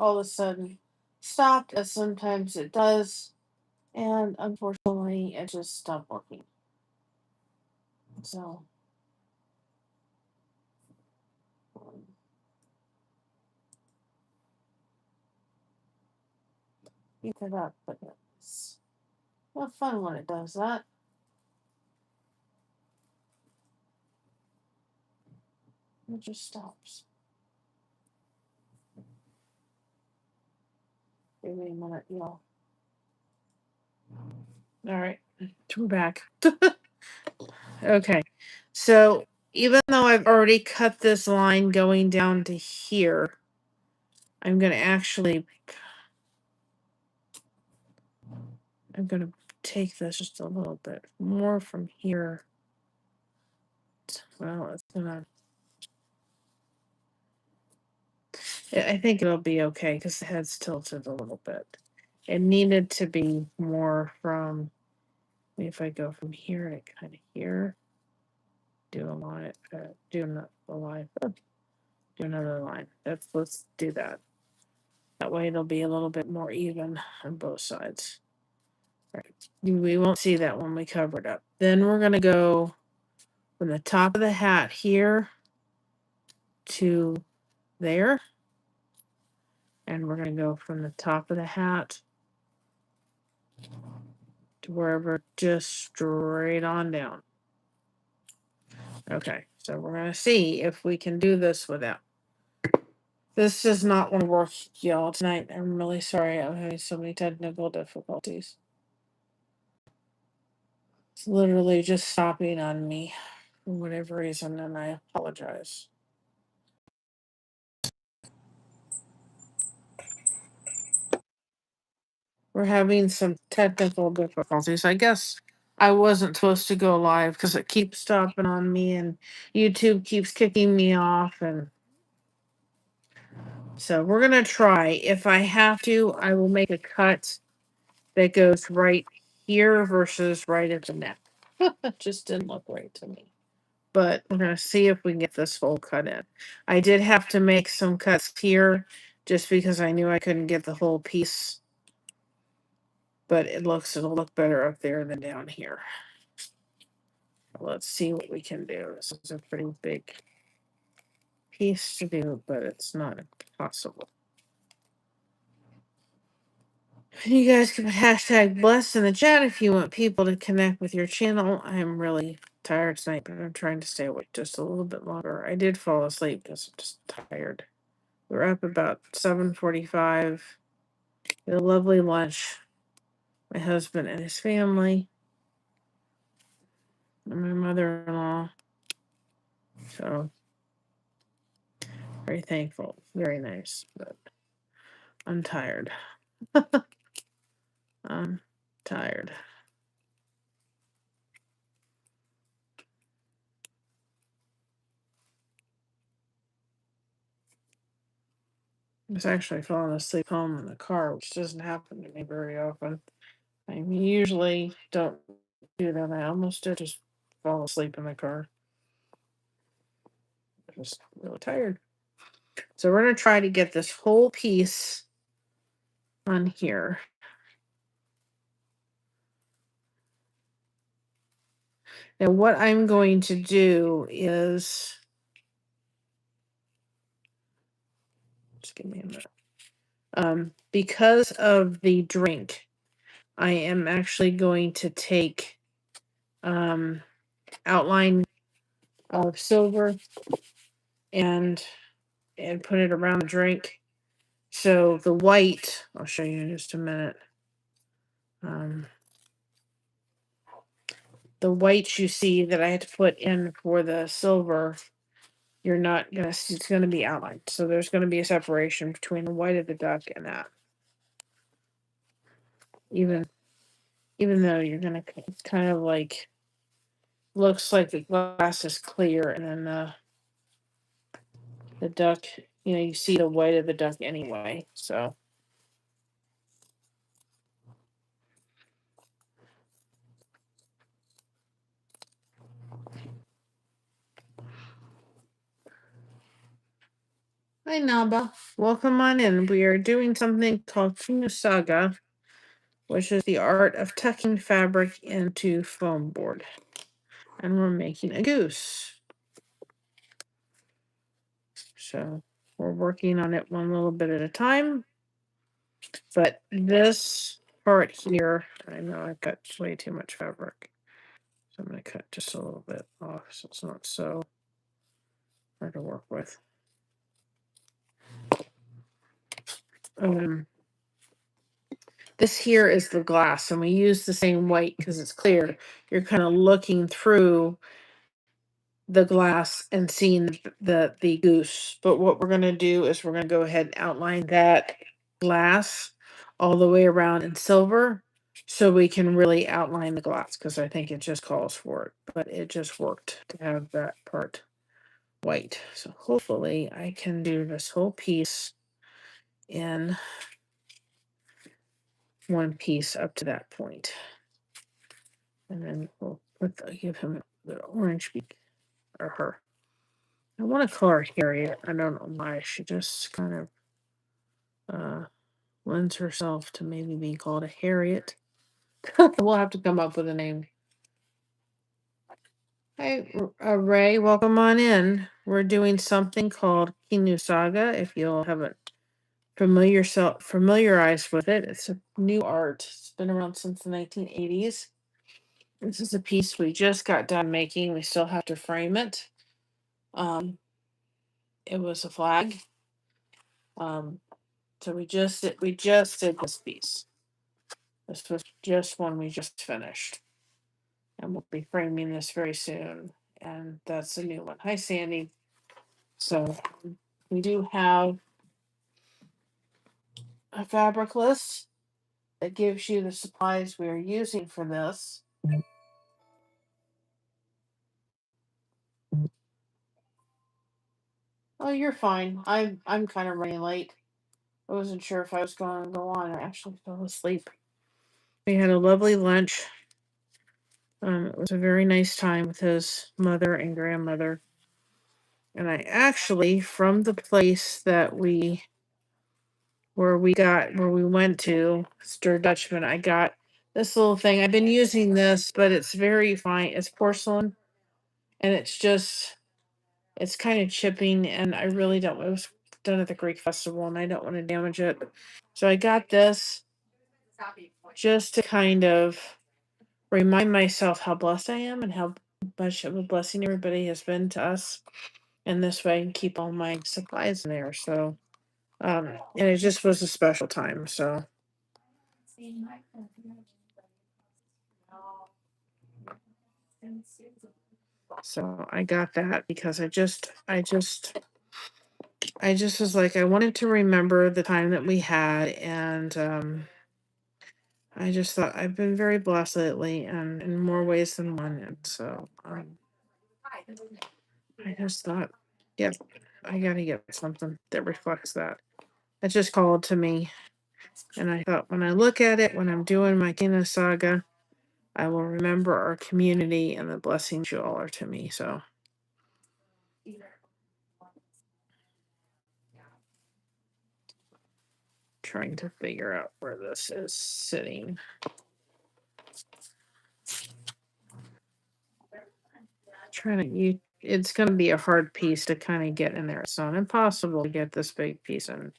all of a sudden stopped, as sometimes it does, and unfortunately it just stopped working. So keep it up, but it's not fun when it does that. It just stops. Give me a minute, y'all. All right, we're back. Okay, so even though I've already cut this line going down to here, I'm going to take this just a little bit more from here. Well, it's gonna. I think it'll be okay because the head's tilted a little bit. It needed to be more from. If I go from here to kind of here, do a line, do another line, do another line. Let's do that. That way it'll be a little bit more even on both sides. Right. We won't see that when we cover it up. Then we're gonna go from the top of the hat here to there. And we're going to go from the top of the hat to wherever, just straight on down. Okay, so we're going to see if we can do this without. This does not want to work, y'all, tonight. I'm really sorry. I'm having so many technical difficulties. It's literally just stopping on me for whatever reason, and I apologize. We're having some technical difficulties. I guess I wasn't supposed to go live because it keeps stopping on me and YouTube keeps kicking me off. And so we're going to try. If I have to, I will make a cut that goes right here versus right at the neck. It just didn't look right to me. But we're going to see if we can get this whole cut in. I did have to make some cuts here just because I knew I couldn't get the whole piece. But it'll look better up there than down here. Let's see what we can do. This is a pretty big piece to do, but it's not impossible. You guys can put hashtag blessed in the chat if you want people to connect with your channel. I'm really tired tonight, but I'm trying to stay awake just a little bit longer. I did fall asleep because I'm just tired. We're up about 7:45. A lovely lunch. My husband and his family. And my mother-in-law. So very thankful. Very nice. But I'm tired. I'm tired. I was actually falling asleep home in the car, which doesn't happen to me very often. I usually don't do that. I almost did just fall asleep in the car. I'm just really tired. So we're going to try to get this whole piece on here. Now, what I'm going to do is, just give me a minute. Because of the drink, I am actually going to take outline of silver and put it around the drink. So the white, I'll show you in just a minute. The whites you see that I had to put in for the silver, you're not gonna see, it's gonna be outlined. So there's gonna be a separation between the white of the duck and that. Even though you're gonna, it's kind of like, looks like the glass is clear, and then the duck, you see the white of the duck anyway. So Hi, Naba. Welcome on in. We are doing something called Kinusaiga, which is the art of tucking fabric into foam board. And we're making a goose. So we're working on it one little bit at a time. But this part here, I know I've got way too much fabric. So I'm going to cut just a little bit off so it's not so hard to work with. This here is the glass, and we use the same white because it's clear. You're kind of looking through the glass and seeing the goose. But what we're going to do is we're going to go ahead and outline that glass all the way around in silver so we can really outline the glass, because I think it just calls for it. But it just worked to have that part white. So hopefully I can do this whole piece in one piece up to that point. And then we'll give him the orange beak, or her. I want to call her Harriet. I don't know why. She just kind of lends herself to maybe being called a Harriet. We'll have to come up with a name. Hey, Ray, welcome on in. We're doing something called Kinusaiga. If you haven't familiarized with it, it's a new art. It's been around since the 1980s. This is a piece we just got done making. We still have to frame it. It was a flag. So we just did this piece. This was just one we just finished, and we'll be framing this very soon. And that's a new one. Hi, Sandy. So we do have a fabric list that gives you the supplies we are using for this. Oh, you're fine. I'm kind of running late. I wasn't sure if I was going to go on. I actually fell asleep. We had a lovely lunch. It was a very nice time with his mother and grandmother. And I actually, from the place that we where we went to, Stir Dutchman, I got this little thing. I've been using this, but it's very fine. It's porcelain, and it's kind of chipping, and I really don't. It was done at the Greek festival, and I don't want to damage it. So I got this just to kind of remind myself how blessed I am and how much of a blessing everybody has been to us. And this way I can keep all my supplies in there. So and it just was a special time. So I got that because I just was like, I wanted to remember the time that we had, and I just thought I've been very blessed lately, and in more ways than one. And so I just thought, yep, I gotta get something that reflects that. It just called to me, and I thought when I look at it, when I'm doing my Kina saga, I will remember our community and the blessings you all are to me. So trying to figure out where this is sitting. It's going to be a hard piece to kind of get in there. It's not impossible to get this big piece in.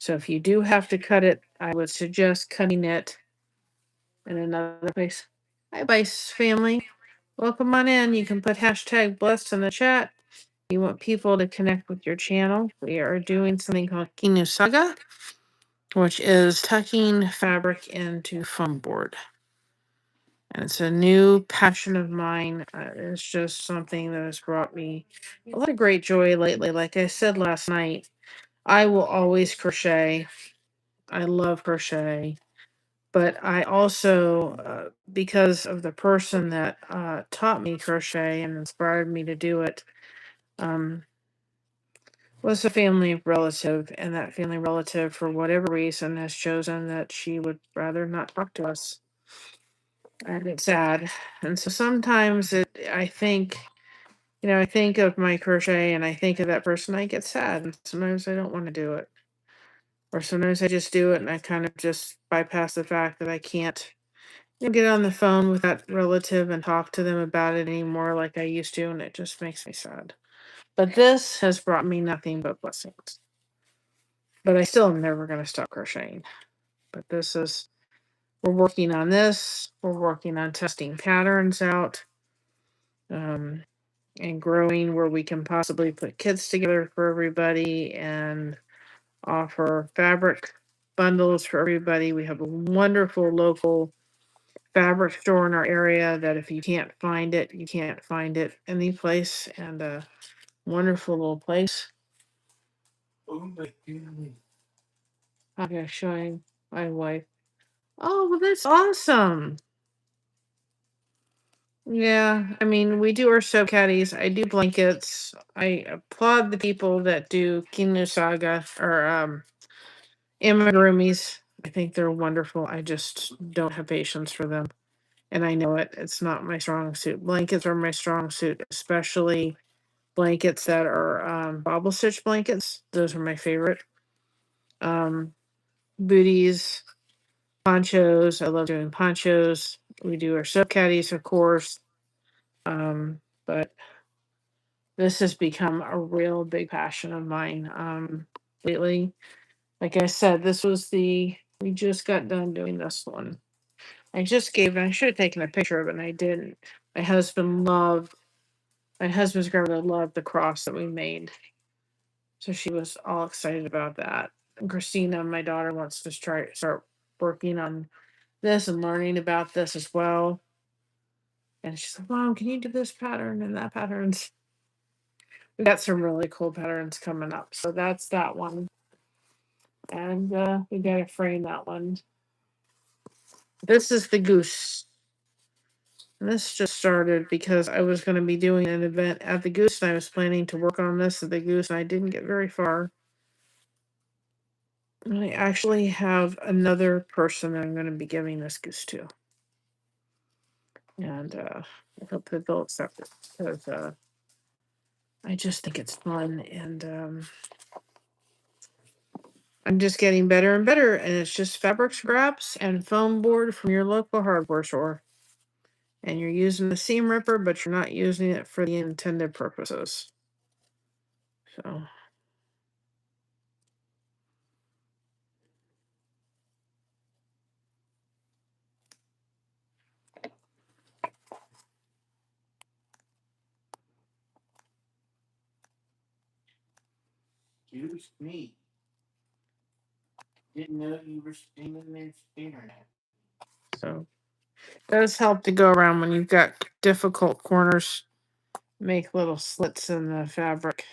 So if you do have to cut it, I would suggest cutting it in another place. Hi, Bice family. Welcome on in. You can put hashtag blessed in the chat. You want people to connect with your channel. We are doing something called Kinusaiga, which is tucking fabric into foam board. And it's a new passion of mine. It's just something that has brought me a lot of great joy lately. Like I said last night, I will always crochet. I love crochet. But I also, because of the person that taught me crochet and inspired me to do it, was a family relative. And that family relative, for whatever reason, has chosen that she would rather not talk to us. And it's sad. And so sometimes I think I think of my crochet and I think of that person, I get sad. And sometimes I don't want to do it. Or sometimes I just do it and I kind of just bypass the fact that I can't get on the phone with that relative and talk to them about it anymore like I used to. And it just makes me sad. But this has brought me nothing but blessings. But I still am never going to stop crocheting. But we're working on this. We're working on testing patterns out. And growing where we can possibly put kits together for everybody and offer fabric bundles for everybody. We have a wonderful local fabric store in our area that if you can't find it, you can't find it any place, and a wonderful little place. Okay, showing my wife. Oh, well, that's awesome. Yeah, I mean, we do our soap caddies. I do blankets. I applaud the people that do Kinusaiga or amigurumis. I think they're wonderful. I just don't have patience for them. And I know it. It's not my strong suit. Blankets are my strong suit, especially blankets that are bobble stitch blankets. Those are my favorite. Um, Booties, ponchos. I love doing ponchos. We do our soap caddies, of course. But this has become a real big passion of mine lately. Like I said, we just got done doing this one. I should have taken a picture of it and I didn't. My husband loved, my husband's grandmother loved the cross that we made. So she was all excited about that. And Christina, my daughter, wants to start working on this and learning about this as well. And she's like, Mom, can you do this pattern and that pattern? We got some really cool patterns coming up. So that's that one. And we got to frame that one. This is the Goose. And this just started because I was going to be doing an event at the Goose, and I was planning to work on this at the Goose, and I didn't get very far. And I actually have another person that I'm going to be giving this Goose to. And I hope that they'll accept it because I just think it's fun. And I'm just getting better and better. And it's just fabric scraps and foam board from your local hardware store. And you're using the seam ripper, but you're not using it for the intended purposes. So. Excuse me. Didn't know you were steaming this internet. So it does help to go around when you've got difficult corners. Make little slits in the fabric.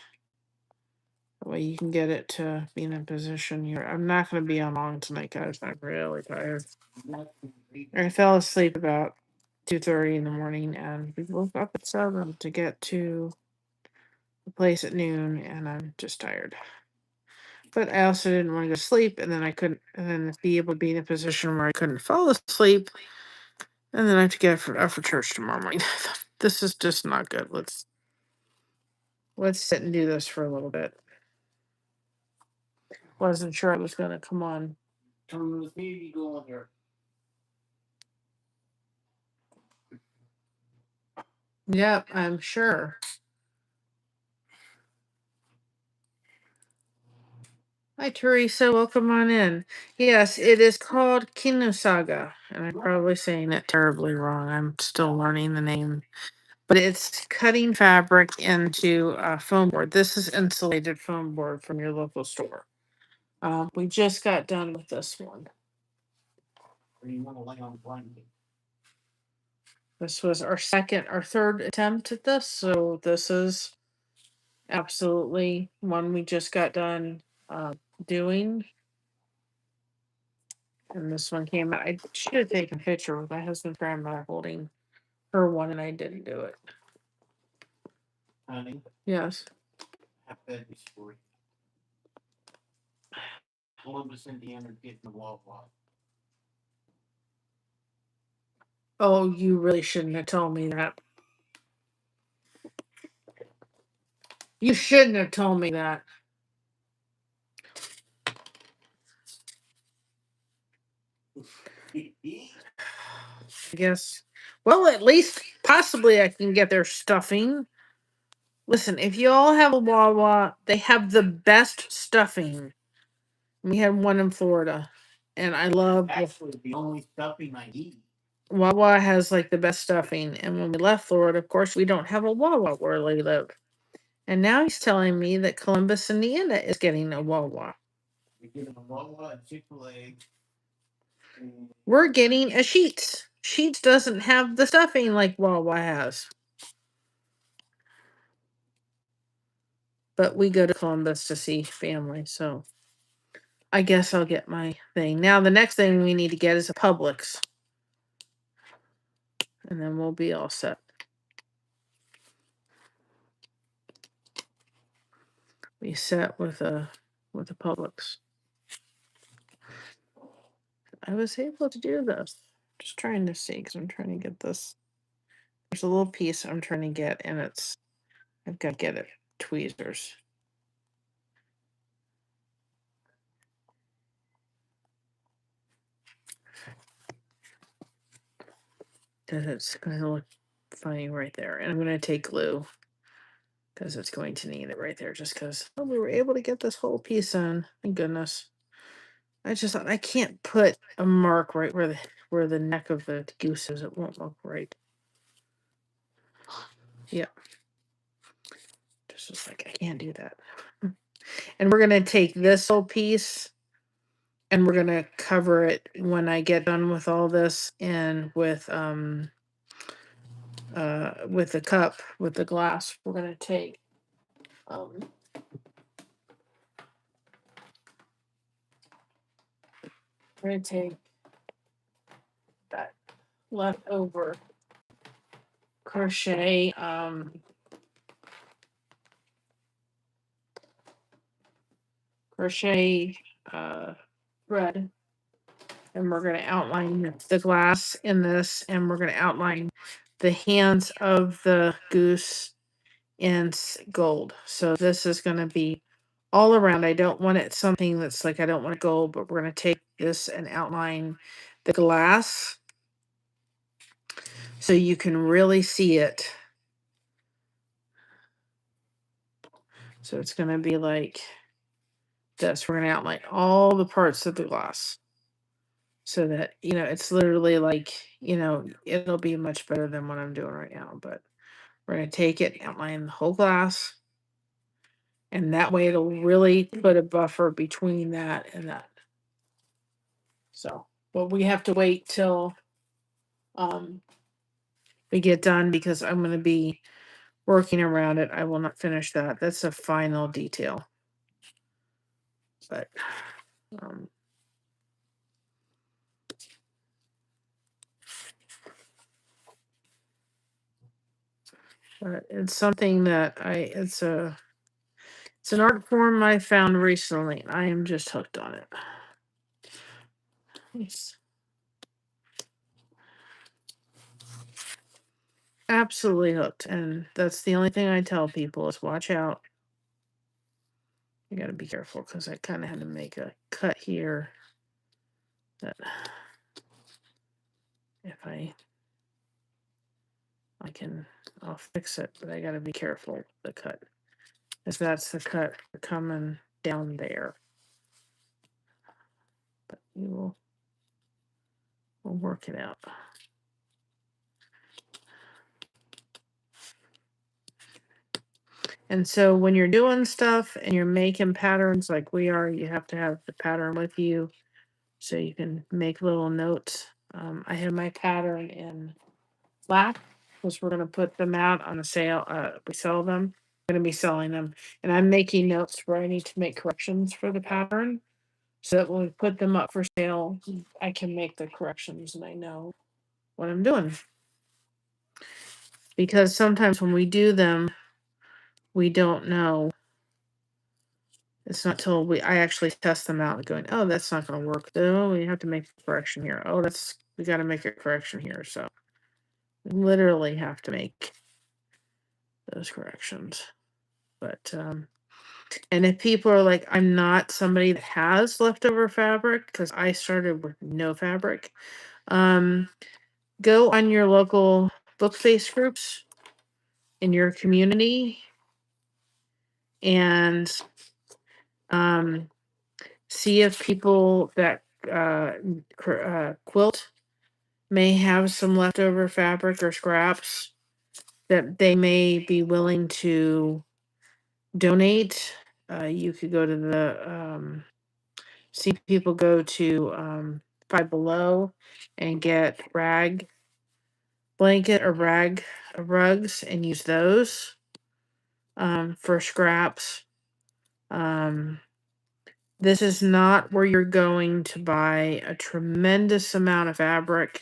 That way you can get it to be in a position here. I'm not going to be on long tonight, guys. I'm really tired. I fell asleep about 2:30 in the morning, and we woke up at 7 to get to the place at noon, and I'm just tired. But I also didn't want to go to sleep, and then I couldn't, and then be able to be in a position where I couldn't fall asleep, and then I have to get up for church tomorrow morning. This is just not good. Let's sit and do this for a little bit. Wasn't sure I was going to come on. Come with me, you go on here. Yep, I'm sure. Hi, Teresa. Welcome on in. Yes, it is called Kinusaiga, and I'm probably saying it terribly wrong. I'm still learning the name. But it's cutting fabric into foam board. This is insulated foam board from your local store. We just got done with this one. This was our third attempt at this. So this is absolutely one we just got done doing. And this one came out. I should have taken a picture with my husband's grandmother holding her one, and I didn't do it. Honey? Yes. I have bad news for you. Columbus, Indiana, getting the wall block. Oh, you really shouldn't have told me that. You shouldn't have told me that. I guess. Well, at least possibly I can get their stuffing. Listen, if you all have a Wawa, they have the best stuffing. We had one in Florida, and I love. Actually, the only stuffing I eat. Wawa has like the best stuffing, and when we left Florida, of course, we don't have a Wawa where we live. And now he's telling me that Columbus, Indiana, is getting a Wawa. We're getting a Wawa and Chick-fil-A. We're getting a Sheetz. Sheetz doesn't have the stuffing like Wawa has. But we go to Columbus to see family, so I guess I'll get my thing. Now the next thing we need to get is a Publix. And then we'll be all set. Be set with a Publix. I was able to do this. Just trying to see because I'm trying to get this. There's a little piece I'm trying to get, and I've got to get it tweezers. Because it's going to look funny right there. And I'm going to take glue because it's going to need it right there. Just because we were able to get this whole piece on. Thank goodness. I just thought I can't put a mark right where the neck of the goose is. It won't look right. Yeah. Just like I can't do that. And we're gonna take this whole piece and we're gonna cover it when I get done with all this and with the cup, with the glass. We're gonna take that leftover crochet thread, and we're going to outline the glass in this, and we're going to outline the hands of the goose in gold. So this is going to be all around. I don't want it something that's like, I don't want gold, but we're going to take this and outline the glass so you can really see it. So it's going to be like this. We're going to outline all the parts of the glass so that, it's literally like, it'll be much better than what I'm doing right now. But we're going to take it, outline the whole glass. And that way it'll really put a buffer between that and that. So, but we have to wait till we get done because I'm going to be working around it. I will not finish that. That's a final detail. But but it's something that it's an art form I found recently. I am just hooked on it. It's absolutely hooked. And that's the only thing I tell people is watch out. You got to be careful because I kind of had to make a cut here that if I'll fix it, but I got to be careful with the cut. Because that's the cut coming down there. But we'll work it out. And so when you're doing stuff and you're making patterns like we are, you have to have the pattern with you so you can make little notes. I have my pattern in black because we're going to put them out on a sale. We sell them. I'm going to be selling them. And I'm making notes where I need to make corrections for the pattern so that when we put them up for sale, I can make the corrections and I know what I'm doing. Because sometimes when we do them, we don't know. It's not till I actually test them out going, oh, that's not going to work. Oh, we have to make a correction here. Oh, we got to make a correction here. So we literally have to make those corrections. But and if people are like, I'm not somebody that has leftover fabric because I started with no fabric, um, go on your local book face groups in your community and um, see if people that quilt may have some leftover fabric or scraps that they may be willing to donate. You could go to see people go to Five Below and get rag blanket or rag rugs and use those for scraps. Um, this is not where you're going to buy a tremendous amount of fabric.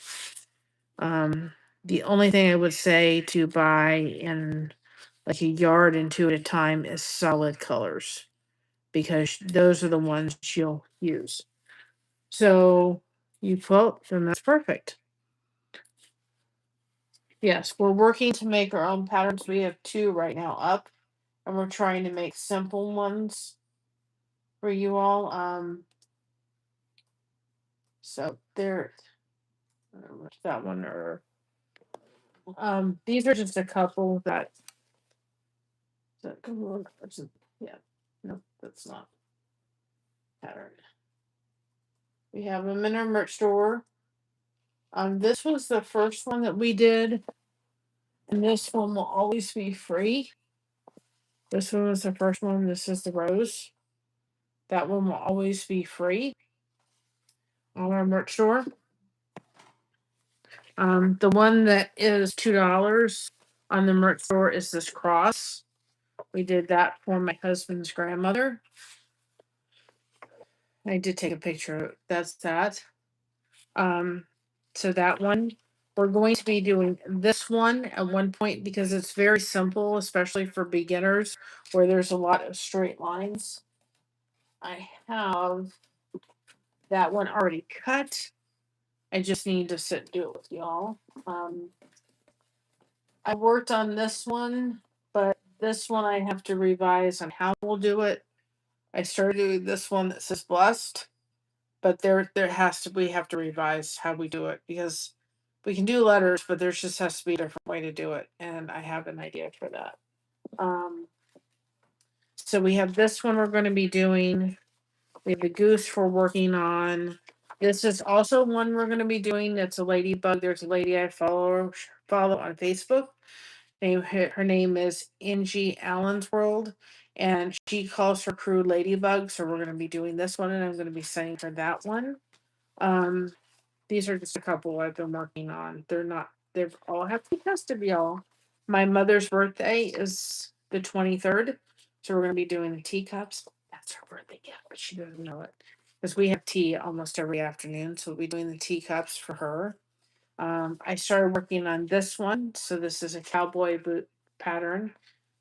The only thing I would say to buy in like a yard and two at a time is solid colors because those are the ones you'll use. So you quilt, then that's perfect. Yes, we're working to make our own patterns. We have 2 right now up, and we're trying to make simple ones for you all. So there, that one or these are just a couple that come on. Yeah, no, that's not pattern. We have them in our merch store. This was the first one that we did, and this one will always be free. This one was the first one. This is the rose. That one will always be free on our merch store. The one that is $2 on the merch store is this cross. We did that for my husband's grandmother. I did take a picture. That's that. So that one, we're going to be doing this one at one point because it's very simple, especially for beginners where there's a lot of straight lines. I have that one already cut. I just need to sit and do it with y'all. I worked on this one, but this one I have to revise on how we'll do it. I started doing this one that says blessed, but there has to we have to revise how we do it because we can do letters, but there just has to be a different way to do it, and I have an idea for that. So we have this one we're going to be doing. We have the goose we're working on. This is also one we're going to be doing. It's a ladybug. There's a lady I follow on Facebook. Her name is Angie Allen's World, and she calls her crew Ladybug. So we're going to be doing this one, and I'm going to be sending her that one. These are just a couple I've been working on. They've all have to be tested, y'all. My mother's birthday is the 23rd, so we're going to be doing the teacups. That's her birthday gift, but she doesn't know it because we have tea almost every afternoon. So we'll be doing the teacups for her. I started working on this one. So this is a cowboy boot pattern.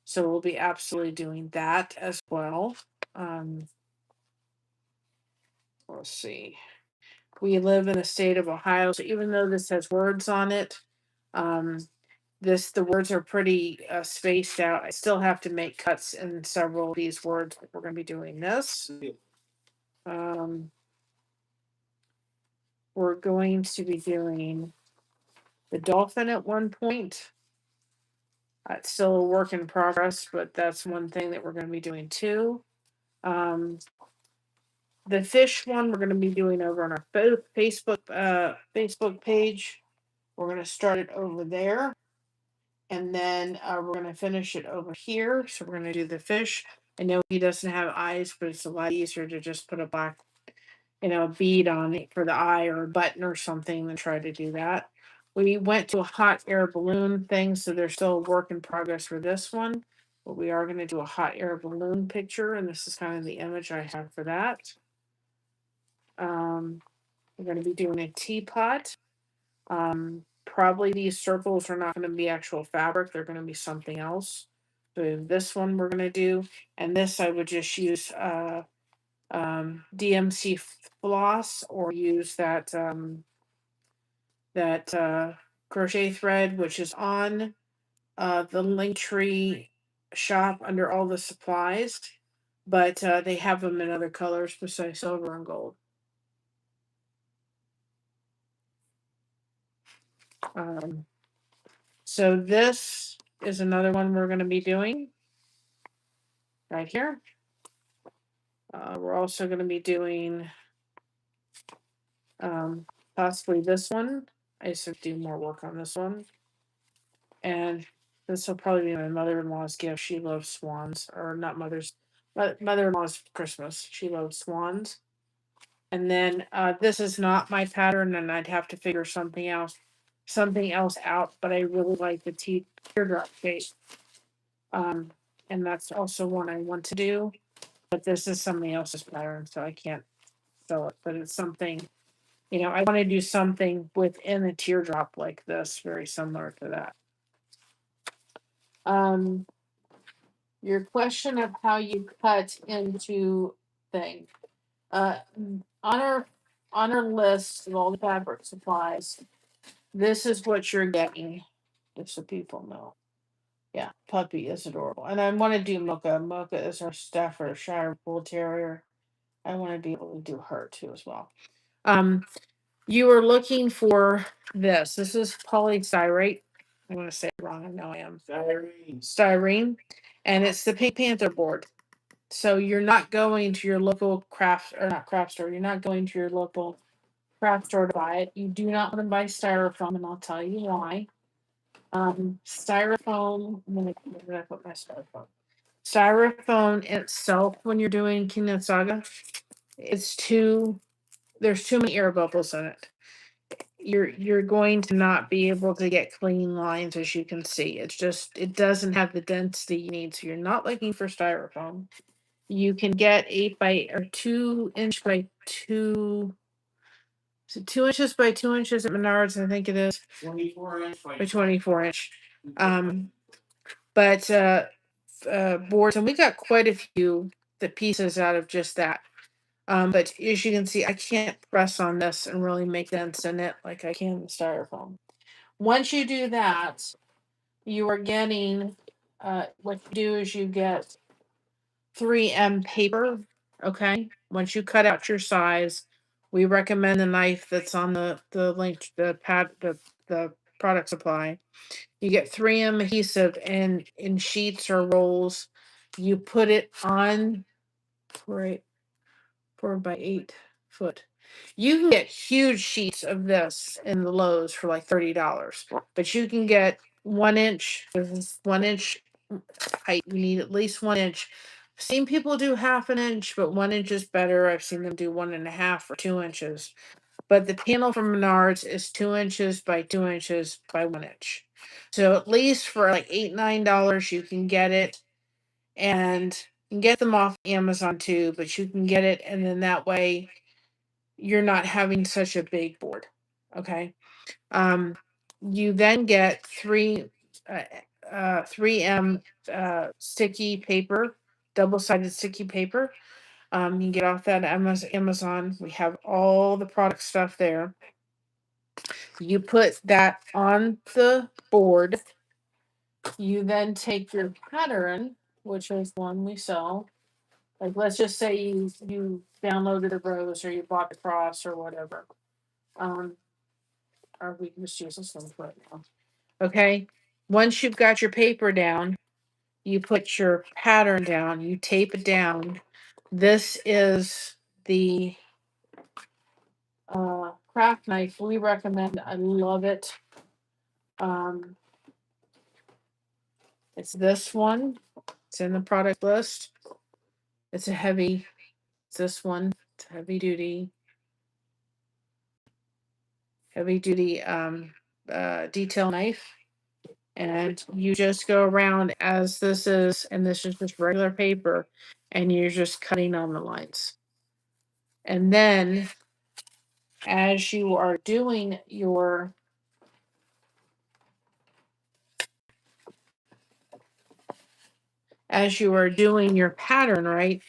So we'll be absolutely doing that as well. Let's see. We live in the state of Ohio, so even though this has words on it, the words are pretty spaced out. I still have to make cuts in several of these words. We're going to be doing this. We're going to be doing the dolphin at one point. It's still a work in progress, but that's one thing that we're going to be doing too. The fish one we're going to be doing over on our Facebook page. We're going to start it over there, and then we're going to finish it over here. So we're going to do the fish. I know he doesn't have eyes, but it's a lot easier to just put a black, bead on it for the eye or a button or something than try to do that. We went to a hot air balloon thing, so there's still a work in progress for this one. But we are going to do a hot air balloon picture, and this is kind of the image I have for that. We're going to be doing a teapot. Probably these circles are not going to be actual fabric, they're going to be something else. So this one we're going to do, and this I would just use DMC floss or use that crochet thread, which is on the link tree shop under all the supplies, but they have them in other colors besides silver and gold. So this is another one we're going to be doing right here. We're also going to be doing possibly this one. I just have to do more work on this one. And this will probably be my mother-in-law's gift. She loves swans, or not mother-in-law's Christmas. She loves swans. And then this is not my pattern, and I'd have to figure something else out. But I really like the teardrop shape. And that's also one I want to do. But this is somebody else's pattern, so I can't sell it. But it's something, I want to do something within a teardrop like this, very similar to that. Your question of how you cut into thing. On our list of all the fabric supplies, this is what you're getting, just so people know. Yeah, puppy is adorable. And I want to do Mocha. Mocha is our Staffordshire Bull Terrier. I want to be able to do her too as well. You are looking for this. This is polystyrene. I'm going to say it wrong. I know I am. Styrene. And it's the Pink Panther board. So you're not going to your local craft store. You're not going to your local craft store to buy it. You do not want to buy styrofoam, and I'll tell you why. Styrofoam. Where did I put my styrofoam? Styrofoam itself, when you're doing Kinusaiga, there's too many air bubbles in it. You're going to not be able to get clean lines, as you can see. It doesn't have the density you need. So you're not looking for styrofoam. You can get 2 inch by 2. So 2 inches by 2 inches at Menards, I think it is. 24 inch by 24 inch. But boards, and we got quite a few the pieces out of just that. But as you can see, I can't press on this and really make dents in it like I can the styrofoam. Once you do that, you are getting what you do is you get 3M paper. Okay. Once you cut out your size, we recommend the knife that's on the link, the product supply. You get 3M adhesive and in sheets or rolls. You put it on 4 by 8 foot. You can get huge sheets of this in the Lowe's for like $30, but you can get 1 inch. This is 1 inch height. You need at least 1 inch. I've seen people do 1/2 inch, but 1 inch is better. I've seen them do 1.5 or 2 inches. But the panel from Menards is 2 inches by 2 inches by 1 inch. So at least for like $8-9, you can get it, and you can get them off Amazon too. But you can get it, and then that way you're not having such a big board. Okay. You then get 3M sticky paper, double-sided sticky paper. You can get off that Amazon. We have all the product stuff there. You put that on the board. You then take your pattern, which is one we sell. Like, let's just say you downloaded a rose or you bought the cross or whatever. Or we can just use this one right now. Okay. Once you've got your paper down, you put your pattern down, you tape it down. This is the craft knife we recommend. I love it. It's this one. It's in the product list. It's this one. It's a heavy duty detail knife. And you just go around as this is, and this is just regular paper, and you're just cutting on the lines. And then as you are doing your pattern, right?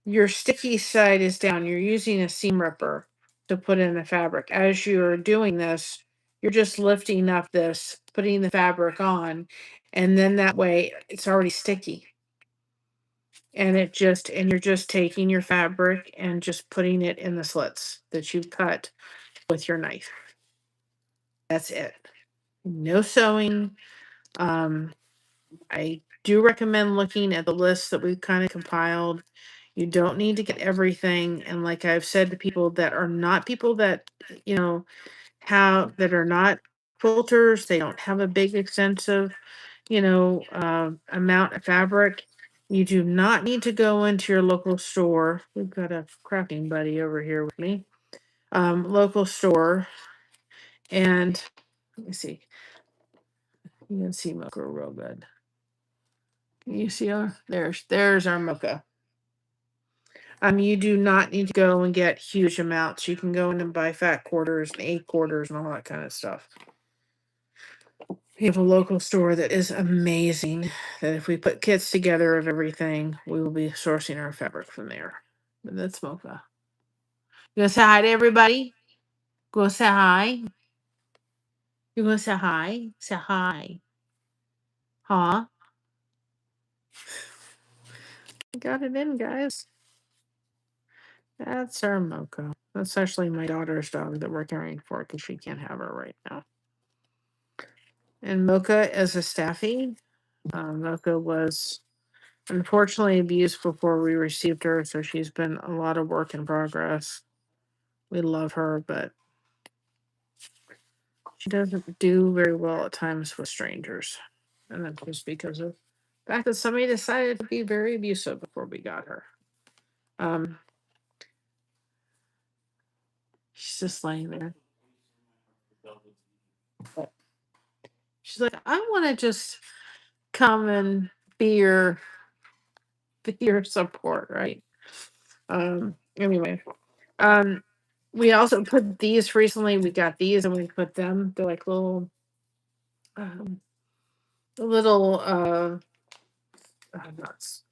Your sticky side is down. You're using a seam ripper to put in the fabric. As you're doing this, you're just lifting up this, putting the fabric on, And then that way it's already sticky. And you're just taking your fabric and just putting it in the slits that you've cut with your knife. That's it. No sewing. I do recommend looking at the list that we've kind of compiled. You don't need to get everything. And like I've said to people that are not people that, you know, that are not quilters, they don't have a big extensive, amount of fabric. You do not need to go into your local store. We've got a crafting buddy over here with me. Local store. And let me see. You can see Mocha real good. Can you see her? There's our Mocha. You do not need to go and get huge amounts. You can go in and buy fat quarters and 8 quarters and all that kind of stuff. We have a local store that is amazing. That if we put kits together of everything, we will be sourcing our fabric from there. But that's Mocha. You gonna say hi to everybody? Go say hi. You gonna say hi? Say hi. Huh? Got it in, guys. That's our Mocha. That's actually my daughter's dog that we're caring for because she can't have her right now. And Mocha is a staffy. Mocha was unfortunately abused before we received her, so she's been a lot of work in progress. We love her, but she doesn't do very well at times with strangers. And that's just because of the fact that somebody decided to be very abusive before we got her. Um, she's just laying there. She's like, I want to just come and be your support, right? Anyway, we also put these recently. We got these and we put them. They're like um, little nuts,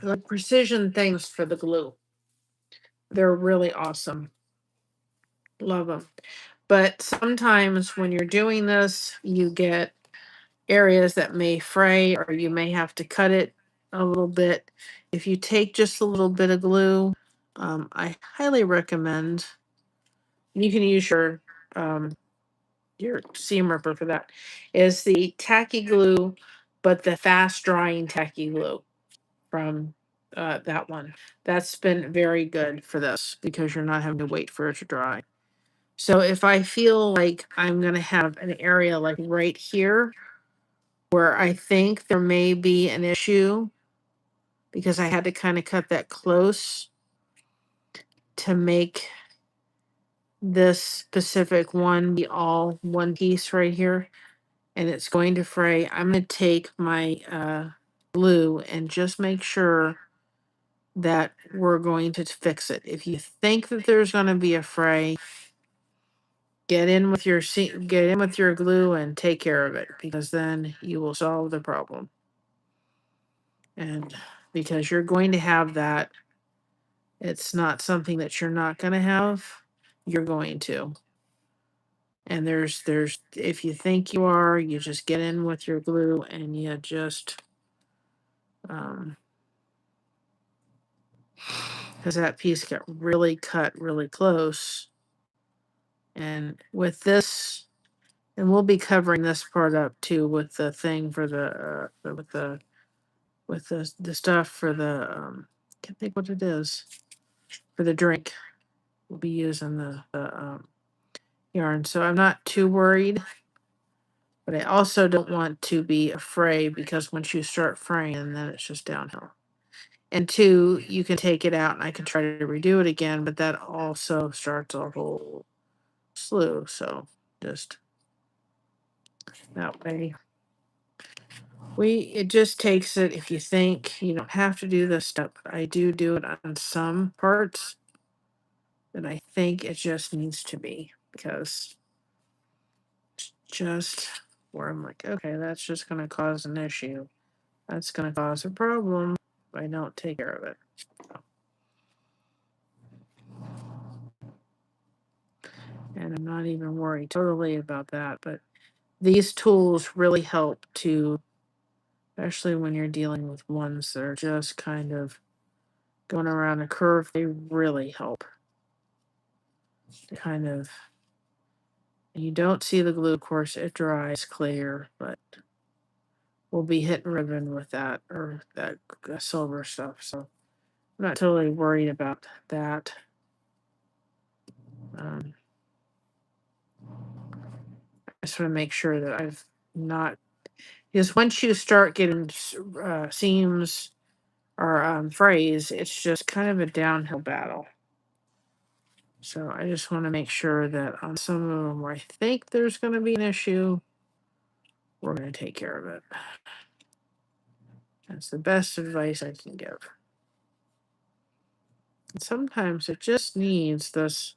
like precision things for the glue. They're really awesome. Love them. But sometimes when you're doing this, you get areas that may fray or you may have to cut it a little bit. If you take just a little bit of glue, I highly recommend you can use your seam ripper for that. Is the tacky glue, but the fast drying tacky glue from that one. That's been very good for this because you're not having to wait for it to dry. So if I feel like I'm going to have an area like right here where I think there may be an issue because I had to kind of cut that close to make this specific one be all one piece right here, and it's going to fray, I'm going to take my glue and just make sure that we're going to fix it. If you think that there's going to be a fray, get in with your glue and take care of it, because then you will solve the problem. And because you're going to have that, it's not something that you're not going to have, you're going to. And there's if you think you are, you just get in with your glue and you just because that piece got really cut really close. And with this, and we'll be covering this part up too with the thing for the with the stuff for the can't think what it is for the drink. We'll be using the yarn, so I'm not too worried. But I also don't want to be afraid because once you start fraying, then it's just downhill. And two, you can take it out and I can try to redo it again, but that also starts a whole slew. So just that way. It just takes it. If you think you don't have to do this step, I do it on some parts. And I think it just needs to be because it's just where I'm like, okay, that's just going to cause an issue. That's going to cause a problem if I don't take care of it. And I'm not even worried totally about that. But these tools really help to, especially when you're dealing with ones that are just kind of going around a curve, they really help to kind of, you don't see the glue, of course, it dries clear, but we'll be hitting ribbon with that or that silver stuff. So I'm not totally worried about that. I just want to make sure that I've not, because once you start getting seams or frays, it's just kind of a downhill battle. So I just want to make sure that on some of them where I think there's going to be an issue, we're going to take care of it. That's the best advice I can give. And sometimes it just needs this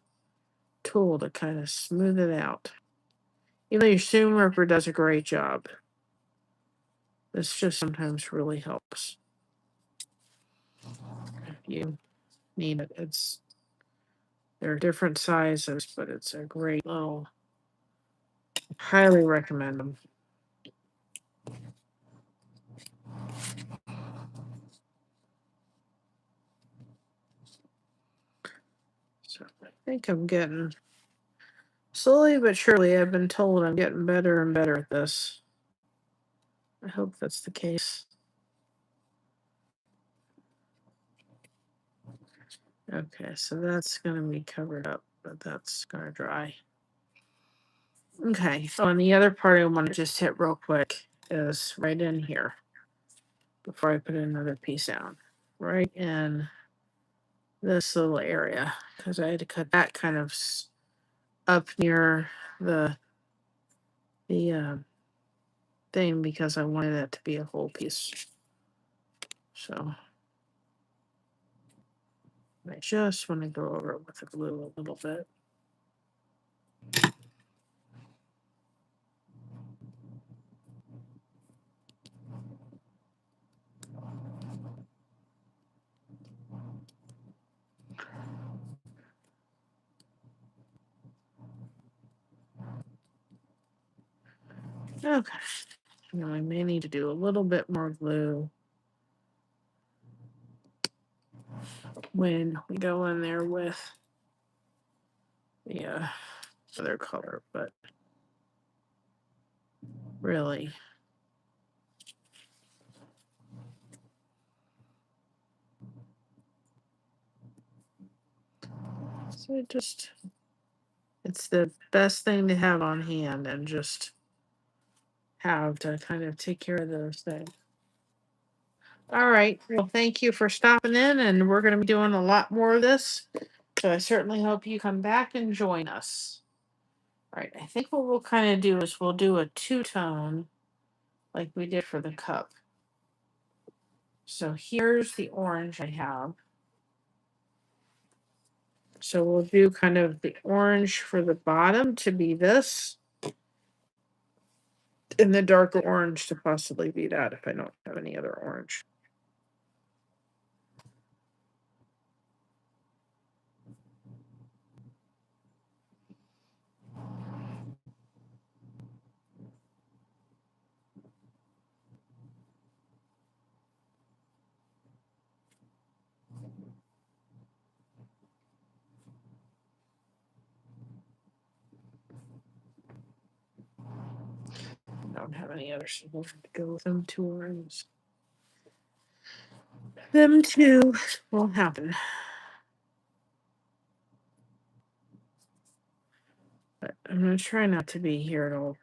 tool to kind of smooth it out. Even though your seam ripper does a great job, this just sometimes really helps. If you need it, they're different sizes, but it's a great little, highly recommend them. So I think I'm getting, slowly but surely, I've been told I'm getting better and better at this. I hope that's the case. Okay, so that's going to be covered up, but that's going to dry. Okay, so on the other part I want to just hit real quick is right in here before I put another piece down. Right in this little area, because I had to cut that kind of up near the thing because I wanted it to be a whole piece. So I just want to go over it with the glue a little bit. Okay. Now I may need to do a little bit more glue when we go in there with the other color, but really, so it's the best thing to have on hand and just have to kind of take care of those things. All right. Well, thank you for stopping in, and we're going to be doing a lot more of this. So I certainly hope you come back and join us. All right. I think what we'll kind of do is we'll do a two-tone like we did for the cup. So here's the orange I have. So we'll do kind of the orange for the bottom to be this, and the darker orange to possibly be that if I don't have any other orange. I don't have any other, so we'll have to go with them two oranges. Them two will happen. But I'm going to try not to be here till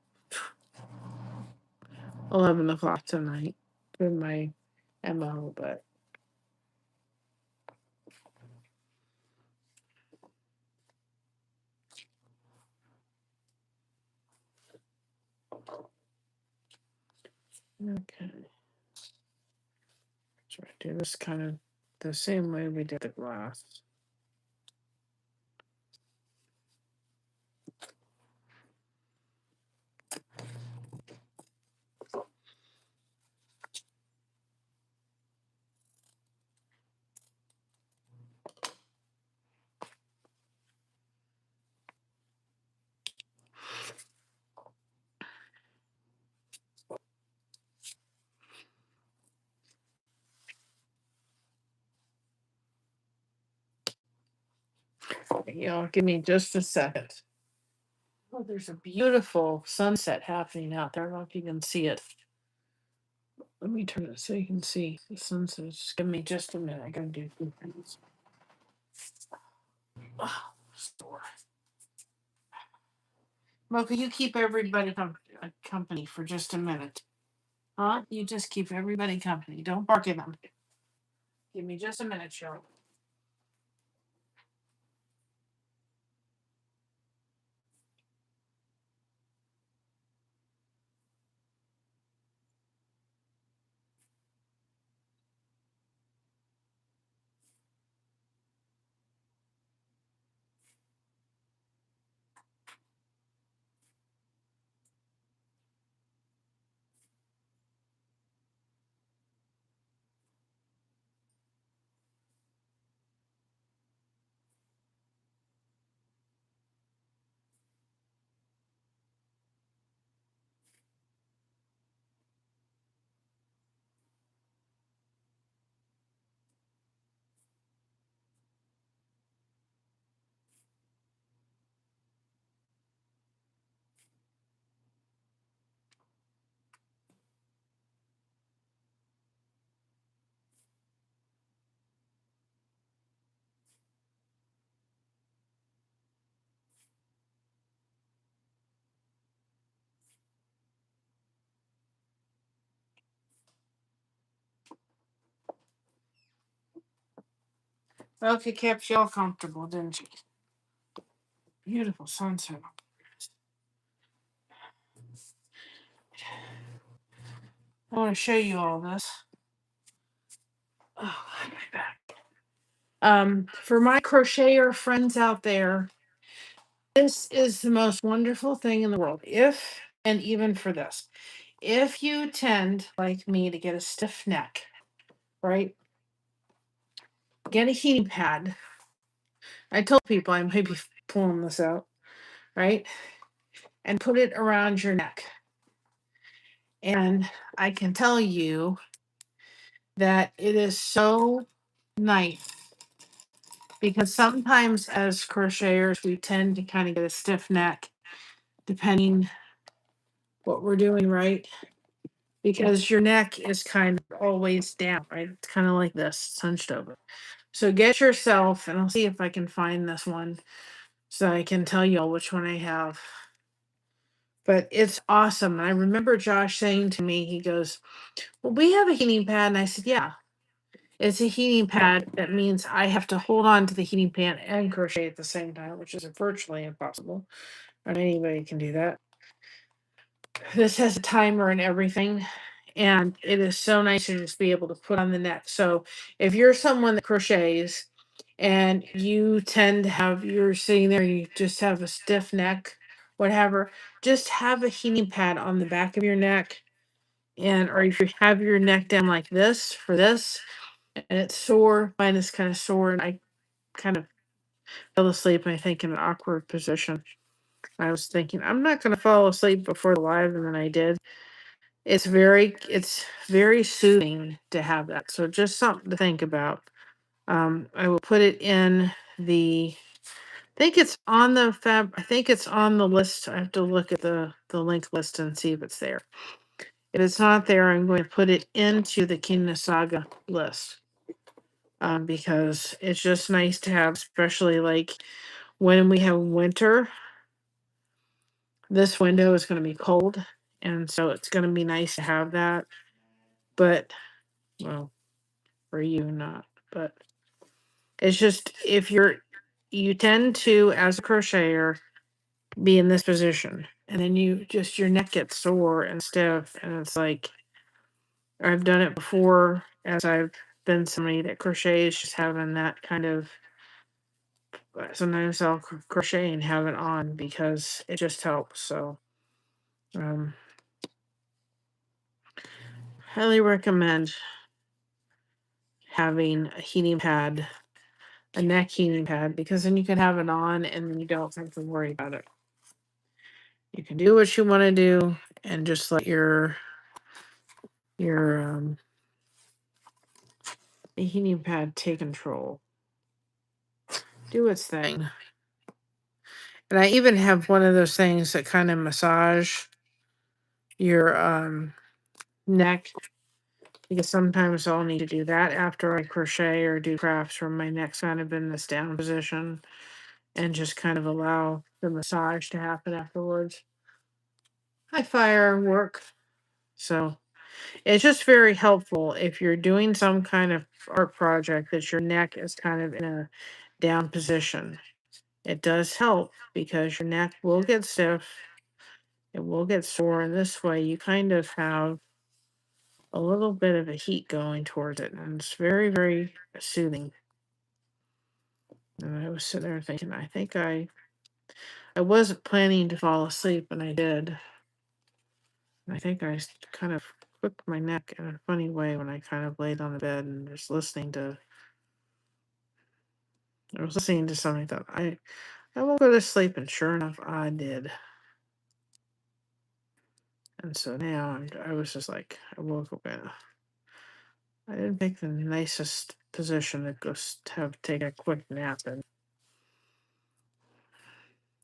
11 o'clock tonight with my MO, but okay. So I do this kind of the same way we did the glass. Y'all give me just a second. Oh, there's a beautiful sunset happening out there. I don't know if you can see it. Let me turn it so you can see the sunset. Just give me just a minute. I gotta do two things. Oh, store. Mocha, you keep everybody company for just a minute. Huh? You just keep everybody company. Don't bark at them. Give me just a minute, Cheryl. Okay, kept y'all comfortable, didn't she? Beautiful sunset. I want to show you all this. Oh, my back. For my crocheter friends out there, this is the most wonderful thing in the world. If, and even for this, if you tend, like me, to get a stiff neck, right? Get a heating pad. I told people I might be pulling this out, right? And put it around your neck. And I can tell you that it is so nice because sometimes as crocheters, we tend to kind of get a stiff neck depending what we're doing, right? Because your neck is kind of always down, right? It's kind of like this, hunched over. So get yourself, and I'll see if I can find this one so I can tell you all which one I have. But it's awesome. And I remember Josh saying to me, he goes, "Well, we have a heating pad." And I said, "Yeah, it's a heating pad. That means I have to hold on to the heating pad and crochet at the same time, which is virtually impossible. And anybody can do that. This has a timer and everything. And it is so nice to just be able to put on the neck. So if you're someone that crochets and you tend to have, you're sitting there, you just have a stiff neck, whatever, just have a heating pad on the back of your neck. And, or if you have your neck down like this for this, and it's sore, mine is kind of sore, and I kind of fell asleep, I think, in an awkward position. I was thinking, I'm not going to fall asleep before the live, and then I did. It's very soothing to have that. So just something to think about. I will put it in the. I think it's on the fab. I think it's on the list. I have to look at the link list and see if it's there. If it's not there, I'm going to put it into the Kinusaiga list. Because it's just nice to have, especially like when we have winter. This window is going to be cold, and so it's going to be nice to have that. But, well, for you, not. But it's just if you tend to, as a crocheter, be in this position, and then your neck gets sore and stiff, and it's like I've done it before as I've been somebody that crochets, just having that kind of. Sometimes I'll crochet and have it on because it just helps. So, um, highly recommend having a heating pad, a neck heating pad, because then you can have it on and then you don't have to worry about it. You can do what you want to do and just let your heating pad take control, do its thing. And I even have one of those things that kind of massage your neck, because sometimes I'll need to do that after I crochet or do crafts where my neck's kind of in this down position, and just kind of allow the massage to happen afterwards. High firework. So it's just very helpful if you're doing some kind of art project that your neck is kind of in a down position. It does help because your neck will get stiff, it will get sore, and this way you kind of have a little bit of a heat going towards it, and it's very, very soothing. And I was sitting there thinking, I wasn't planning to fall asleep, and I did. And I think kind of crooked my neck in a funny way when I kind of laid on the bed and just listening to. I was listening to something. Thought I won't go to sleep, and sure enough, I did. And so now I was just like, I woke up and I didn't pick the nicest position to go take a quick nap in.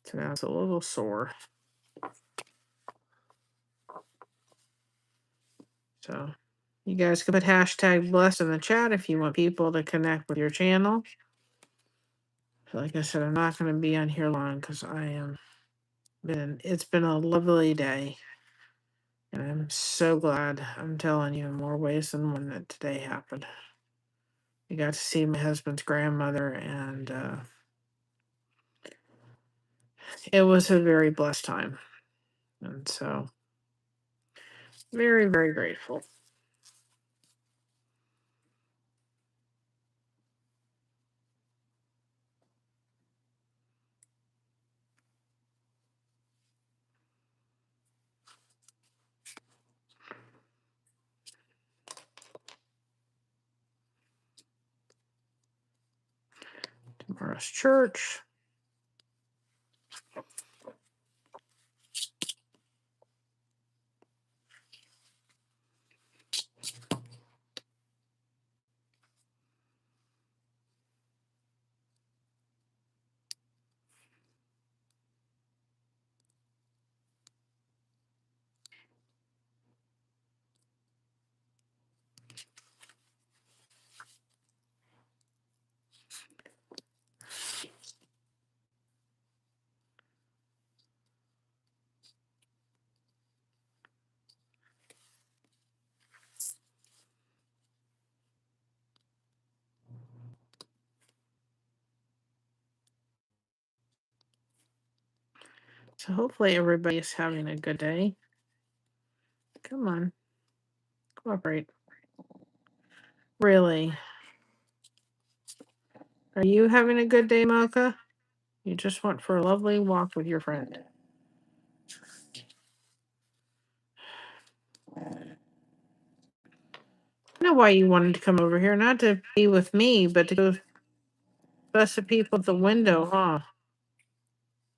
So now it's a little sore. So you guys can put hashtag blessed in the chat if you want people to connect with your channel. Like I said, I'm not going to be on here long because it's been a lovely day. And I'm so glad, I'm telling you, in more ways than one, that today happened. I got to see my husband's grandmother, and it was a very blessed time. And so, very, very grateful. Tomorrow's church. So hopefully everybody is having a good day. Come on. Cooperate. Really? Are you having a good day, Mocha? You just went for a lovely walk with your friend. I know why you wanted to come over here, not to be with me, but to go fuss the people at the window, huh?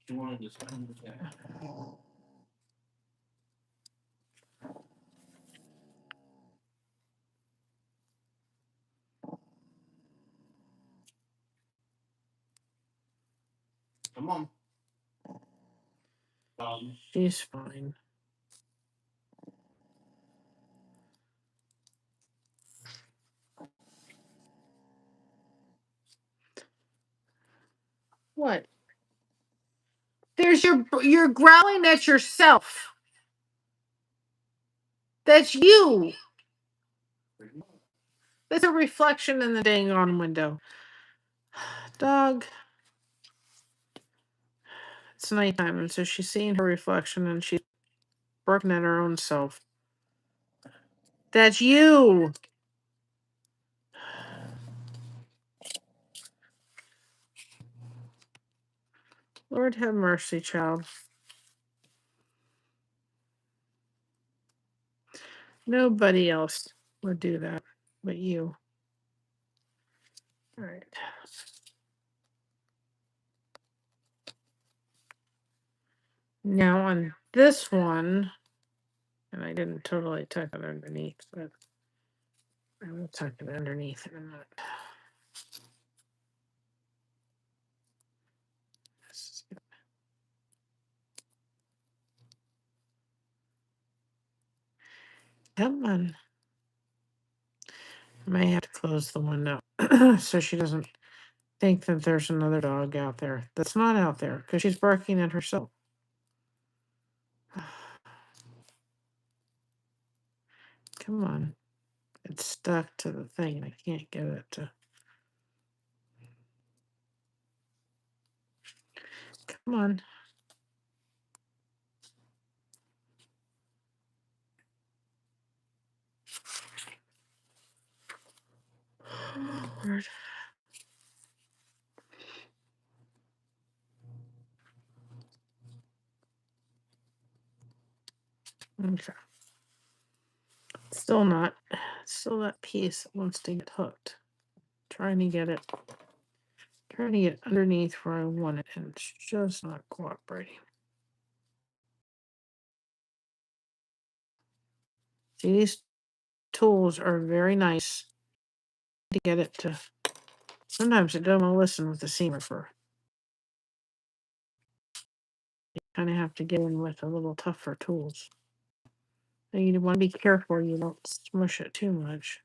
You wanted to spend the day. Come on. She's fine. What? There's you're growling at yourself. That's you. There's a reflection in the dang on window. Dog. It's nighttime, and so she's seeing her reflection, and she's broken at her own self. That's you. Lord have mercy, child. Nobody else would do that but you. All right. Now on this one, and I didn't totally tuck it underneath, but I will tuck it underneath in a minute. This is good. Come on. I may have to close the window so she doesn't think that there's another dog out there that's not out there because she's barking at herself. Come on. It's stuck to the thing. I can't get it to. Come on. Oh, Lord. Okay. Still not. Still that piece that wants to get hooked. Trying to get it. Trying to get underneath where I want it, and it's just not cooperating. See, these tools are very nice to get it to. Sometimes it doesn't want to listen with the seam ripper. You kind of have to get in with a little tougher tools. So you want to be careful you don't smush it too much.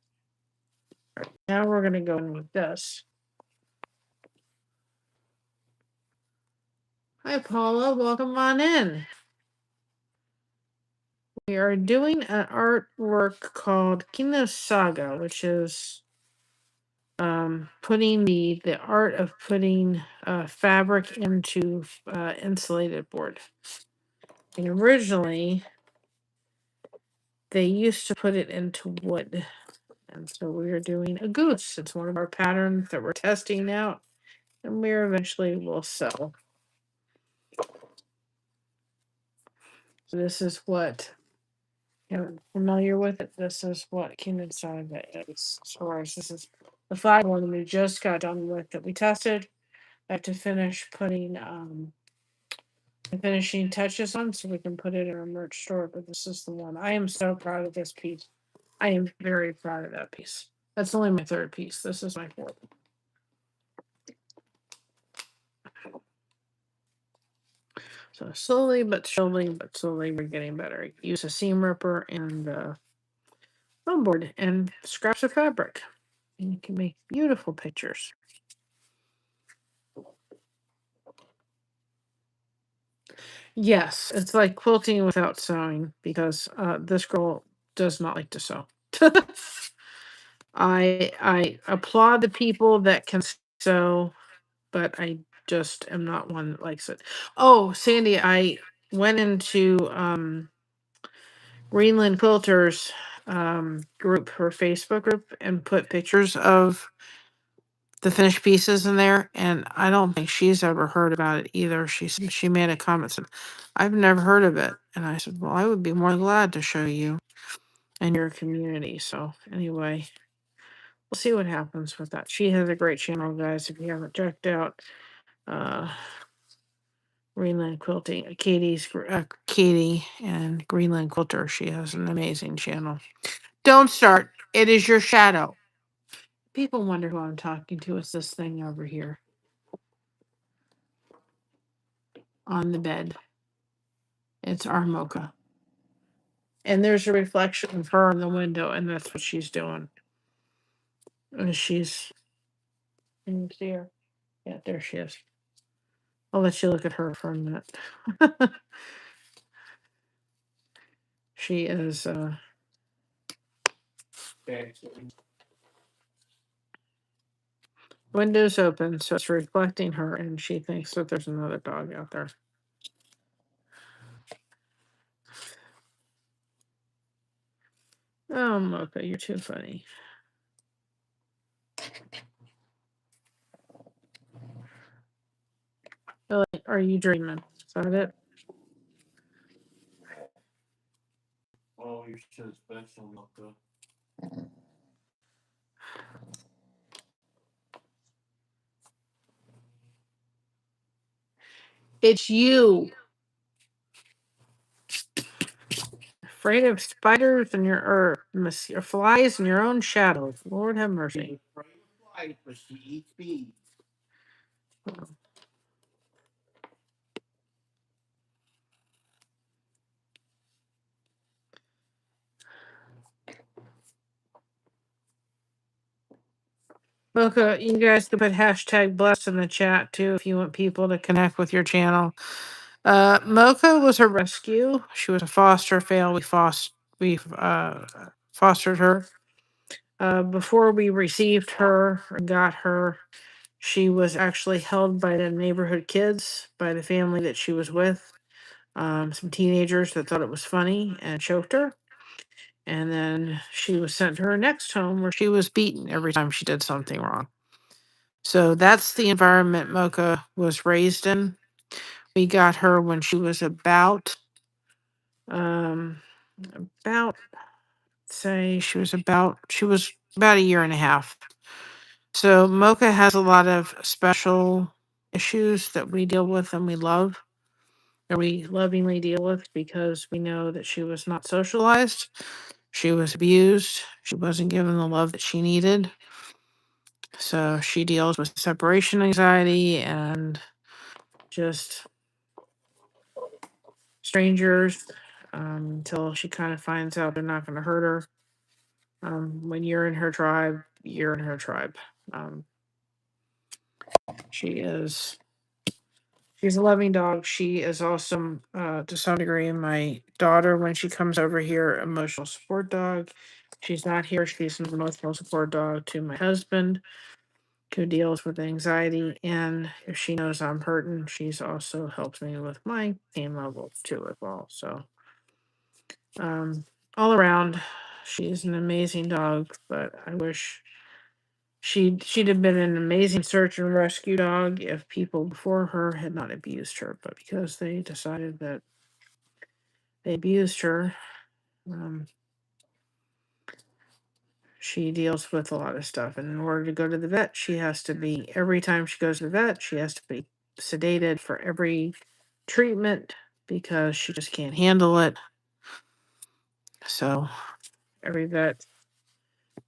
Now we're going to go in with this. Hi, Paula. Welcome on in. We are doing an artwork called Kinusaiga, which is putting the art of putting fabric into insulated board. And originally, they used to put it into wood. And so we are doing a goose. It's one of our patterns that we're testing out, and we eventually will sell. So this is what you're familiar with it. This is what Kinusaiga is. So this is the flag one we just got done with that we tested. I have to finish putting the finishing touches on so we can put it in our merch store. But this is the one. I am so proud of this piece. I am very proud of that piece. That's only my third piece. This is my fourth. So slowly but slowly, we're getting better. Use a seam ripper and foam board and scraps of fabric, and you can make beautiful pictures. Yes, it's like quilting without sewing because this girl does not like to sew. I applaud the people that can sew, but I just am not one that likes it. Oh, Sandy, I went into Greenland Quilters group, her Facebook group, and put pictures of the finished pieces in there, and I don't think she's ever heard about it either. She made a comment said, "I've never heard of it," and I said, "Well, I would be more than glad to show you and your community." So anyway, we'll see what happens with that. She has a great channel, guys. If you haven't checked out, uh, Greenland Quilting, Katie and Greenland Quilter. She has an amazing channel. Don't start. It is your shadow. People wonder who I'm talking to. It's this thing over here on the bed. It's our mocha. And there's a reflection of her in the window, and that's what she's doing. And she's, can you see her? Yeah, there she is. I'll let you look at her for a minute. She is windows open, so it's reflecting her, and she thinks that there's another dog out there. Oh, Mocha, you're too funny. Really, are you dreaming? Is that it? Oh, you're so special, Mocha. It's you. Afraid of spiders and your flies and your own shadow. Lord have mercy. She's afraid of flies, but she eats bees. Mocha, you guys can put hashtag bless in the chat too if you want people to connect with your channel. Mocha was a rescue. She was a foster fail. We fostered her. Before we received her and got her, she was actually held by the neighborhood kids, by the family that she was with. Some teenagers that thought it was funny and choked her. And then she was sent to her next home where she was beaten every time she did something wrong. So that's the environment Mocha was raised in. We got her when she was um, about, she was about a year and a half. So Mocha has a lot of special issues that we deal with and we love, or we lovingly deal with because we know that she was not socialized. She was abused. She wasn't given the love that she needed. So she deals with separation anxiety and just strangers until she kind of finds out they're not going to hurt her. When you're in her tribe, you're in her tribe. Um, she is she's a loving dog. She is awesome to some degree. My daughter, when she comes over here, emotional support dog. She's not here. She's an emotional support dog to my husband, who deals with anxiety. And if she knows I'm hurting, she's also helps me with my pain levels too as well. So um, all around, she's an amazing dog. But I wish she'd have been an amazing search and rescue dog if people before her had not abused her. But because they decided that they abused her, um, she deals with a lot of stuff. And in order to go to the vet, she has to be, every time she goes to the vet, she has to be sedated for every treatment because she just can't handle it. So every vet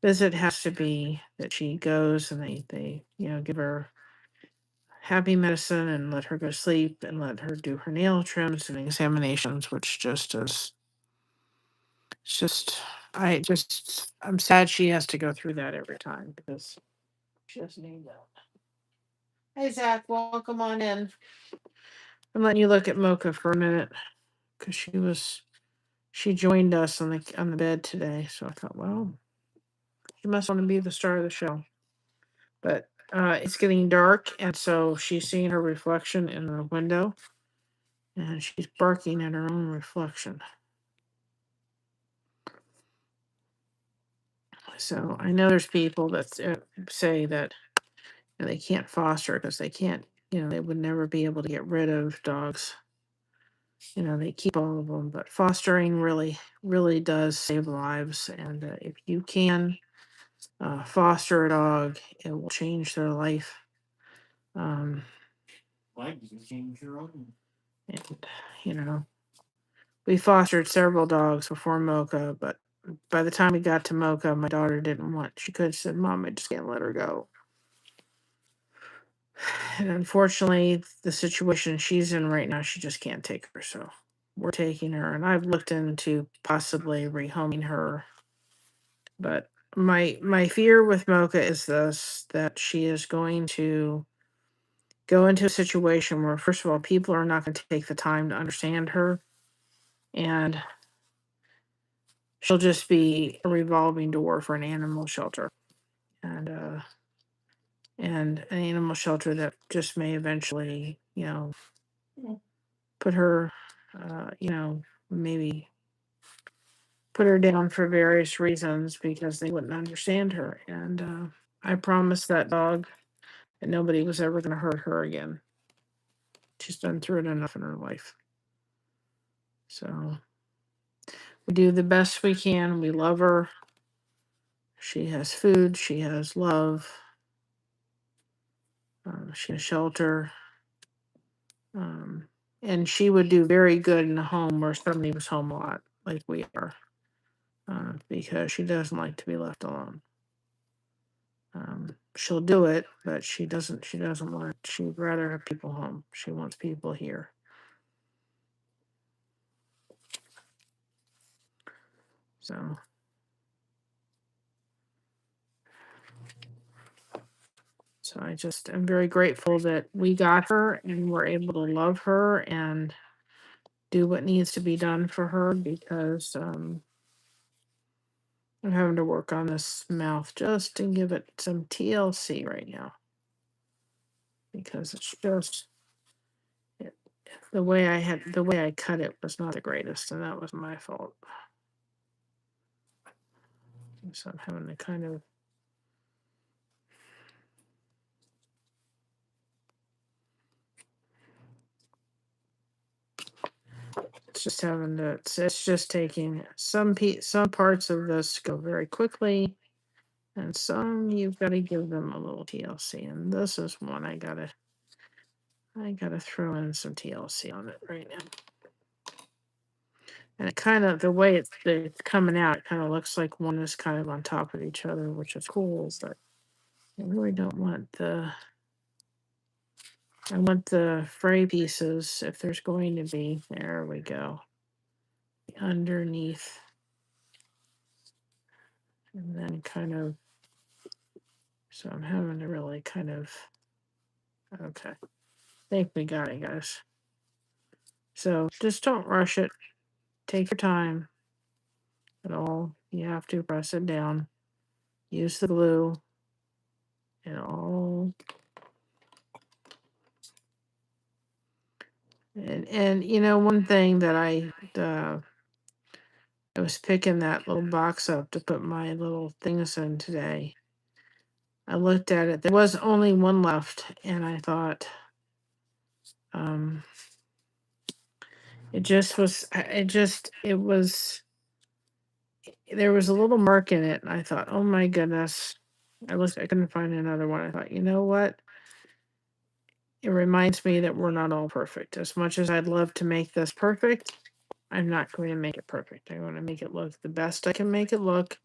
visit has to be that she goes and they give her happy medicine and let her go to sleep and let her do her nail trims and examinations, which just is it's just I'm sad she has to go through that every time because she doesn't need that. Hey Zach, welcome on in. I'm letting you look at Mocha for a minute because she joined us on the bed today, so I thought, well, she must want to be the star of the show. But it's getting dark, and so she's seeing her reflection in the window, and she's barking at her own reflection. So I know there's people that say that they can't foster because they can't, they would never be able to get rid of dogs. They keep all of them, but fostering really, really does save lives. And if you can foster a dog, it will change their life. Why did you change your own? And, we fostered several dogs before Mocha, but by the time we got to Mocha, my daughter didn't want, she could have said, Mom, I just can't let her go. And unfortunately, the situation she's in right now, she just can't take her. So we're taking her. And I've looked into possibly rehoming her. But my fear with Mocha is this, that she is going to go into a situation where, first of all, people are not going to take the time to understand her. And she'll just be a revolving door for an animal shelter. And an animal shelter that just may eventually, put her, maybe put her down for various reasons because they wouldn't understand her. And I promised that dog that nobody was ever going to hurt her again. She's been through it enough in her life. So we do the best we can. We love her. She has food. She has love. She has shelter. And she would do very good in a home where somebody was home a lot, like we are, because she doesn't like to be left alone. She'll do it, but she doesn't. She doesn't want. She'd rather have people home. She wants people here. So So I just am very grateful that we got her and we're able to love her and do what needs to be done for her because I'm having to work on this mouth just to give it some TLC right now because it's just it, the way I cut it was not the greatest and that was my fault. So I'm having to kind of it's just having to it's just taking some parts of this go very quickly and some you've got to give them a little TLC and this is one I gotta throw in some TLC on it right now. And it kind of the way it's coming out, it kind of looks like one is kind of on top of each other, which is cool. But I really don't want I want the fray pieces, if there's going to be. There we go. Underneath, and then kind of. So I'm having to really kind of. Okay, I think we got it, guys. So just don't rush it. Take your time. At all, you have to press it down. Use the glue. And all. And you know one thing that I was picking that little box up to put my little things in today. I looked at it. There was only one left, and I thought, um, it just was. It was. There was a little mark in it, and I thought, oh my goodness. I looked. I couldn't find another one. I thought, you know what? It reminds me that we're not all perfect. As much as I'd love to make this perfect, I'm not going to make it perfect. I want to make it look the best I can make it look.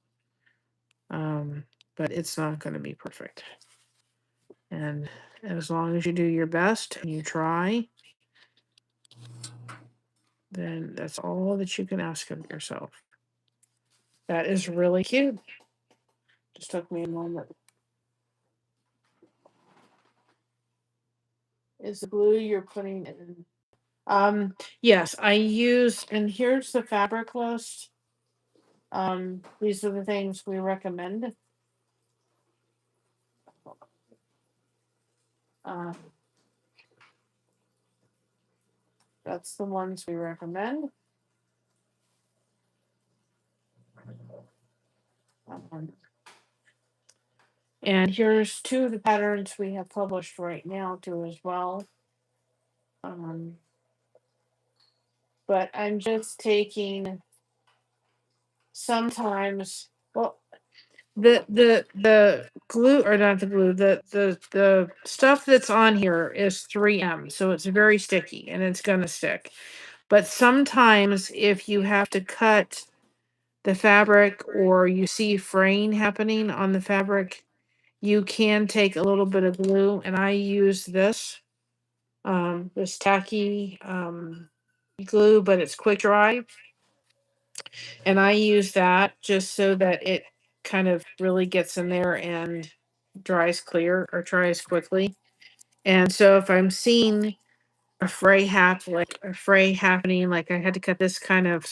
But it's not going to be perfect. And as long as you do your best and you try, then that's all that you can ask of yourself. That is really cute. Just took me a moment. Is the glue you're putting in? Yes, I use, and here's the fabric list. These are the things we recommend. Uh, that's the ones we recommend. Um, and here's two of the patterns we have published right now too as well. But I'm just taking sometimes well the glue or not the glue the stuff that's on here is 3M, so it's very sticky and it's gonna stick. But sometimes if you have to cut the fabric or you see fraying happening on the fabric, you can take a little bit of glue, and I use this tacky glue, but it's quick dry. And I use that just so that it kind of really gets in there and dries clear or dries quickly. And so if I'm seeing like a fray happening, like I had to cut this kind of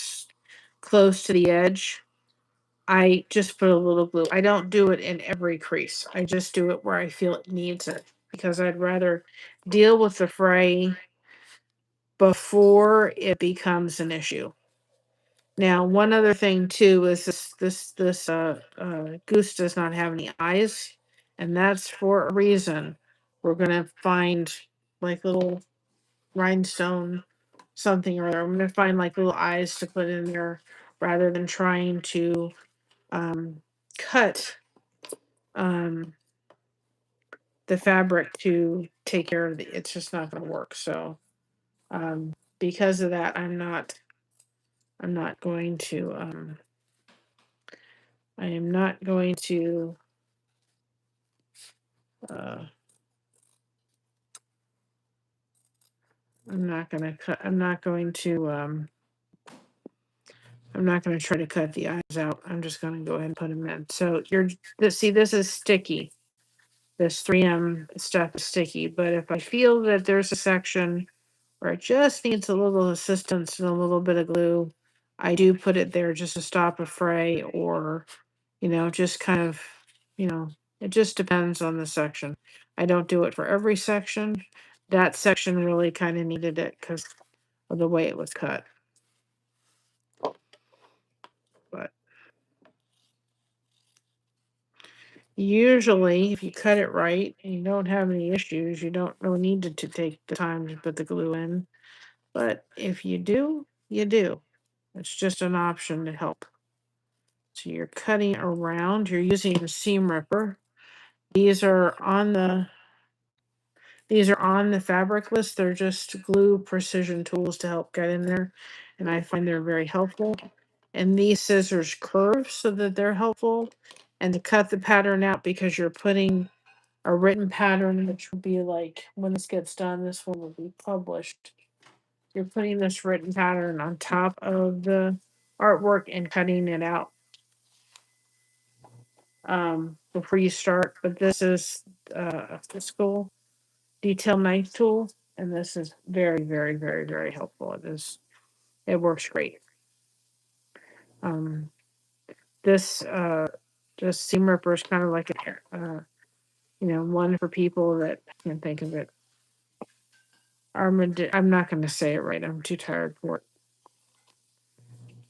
close to the edge, I just put a little glue. I don't do it in every crease. I just do it where I feel it needs it because I'd rather deal with the fray before it becomes an issue. Now, one other thing too is this goose does not have any eyes, and that's for a reason. We're gonna find like little rhinestone something or other. I'm gonna find like little eyes to put in there rather than trying to cut um, the fabric to take care of it's just not gonna work. So because of that, I'm not going to I am not going to uh, I'm not gonna cut I'm not going to I'm not gonna try to cut the eyes out. I'm just gonna go ahead and put them in. So see this is sticky. this 3M stuff is sticky. But if I feel that there's a section where it just needs a little assistance and a little bit of glue, I do put it there just to stop a fray, or, just kind of, it just depends on the section. I don't do it for every section. That section really kind of needed it because of the way it was cut. But usually, if you cut it right and you don't have any issues, you don't really need to take the time to put the glue in. But if you do, you do. It's just an option to help. So you're cutting around, you're using a seam ripper. These are on the fabric list. They're just glue precision tools to help get in there. And I find they're very helpful. And these scissors curve so that they're helpful. And to cut the pattern out, because you're putting a written pattern, which will be like when this gets done, this one will be published. You're putting this written pattern on top of the artwork and cutting it out before you start. But this is a fiscal detail knife tool, and this is very, very, very, very helpful. It works great. This seam ripper is kind of like one for people that can't think of it. I'm not going to say it right. I'm too tired for it.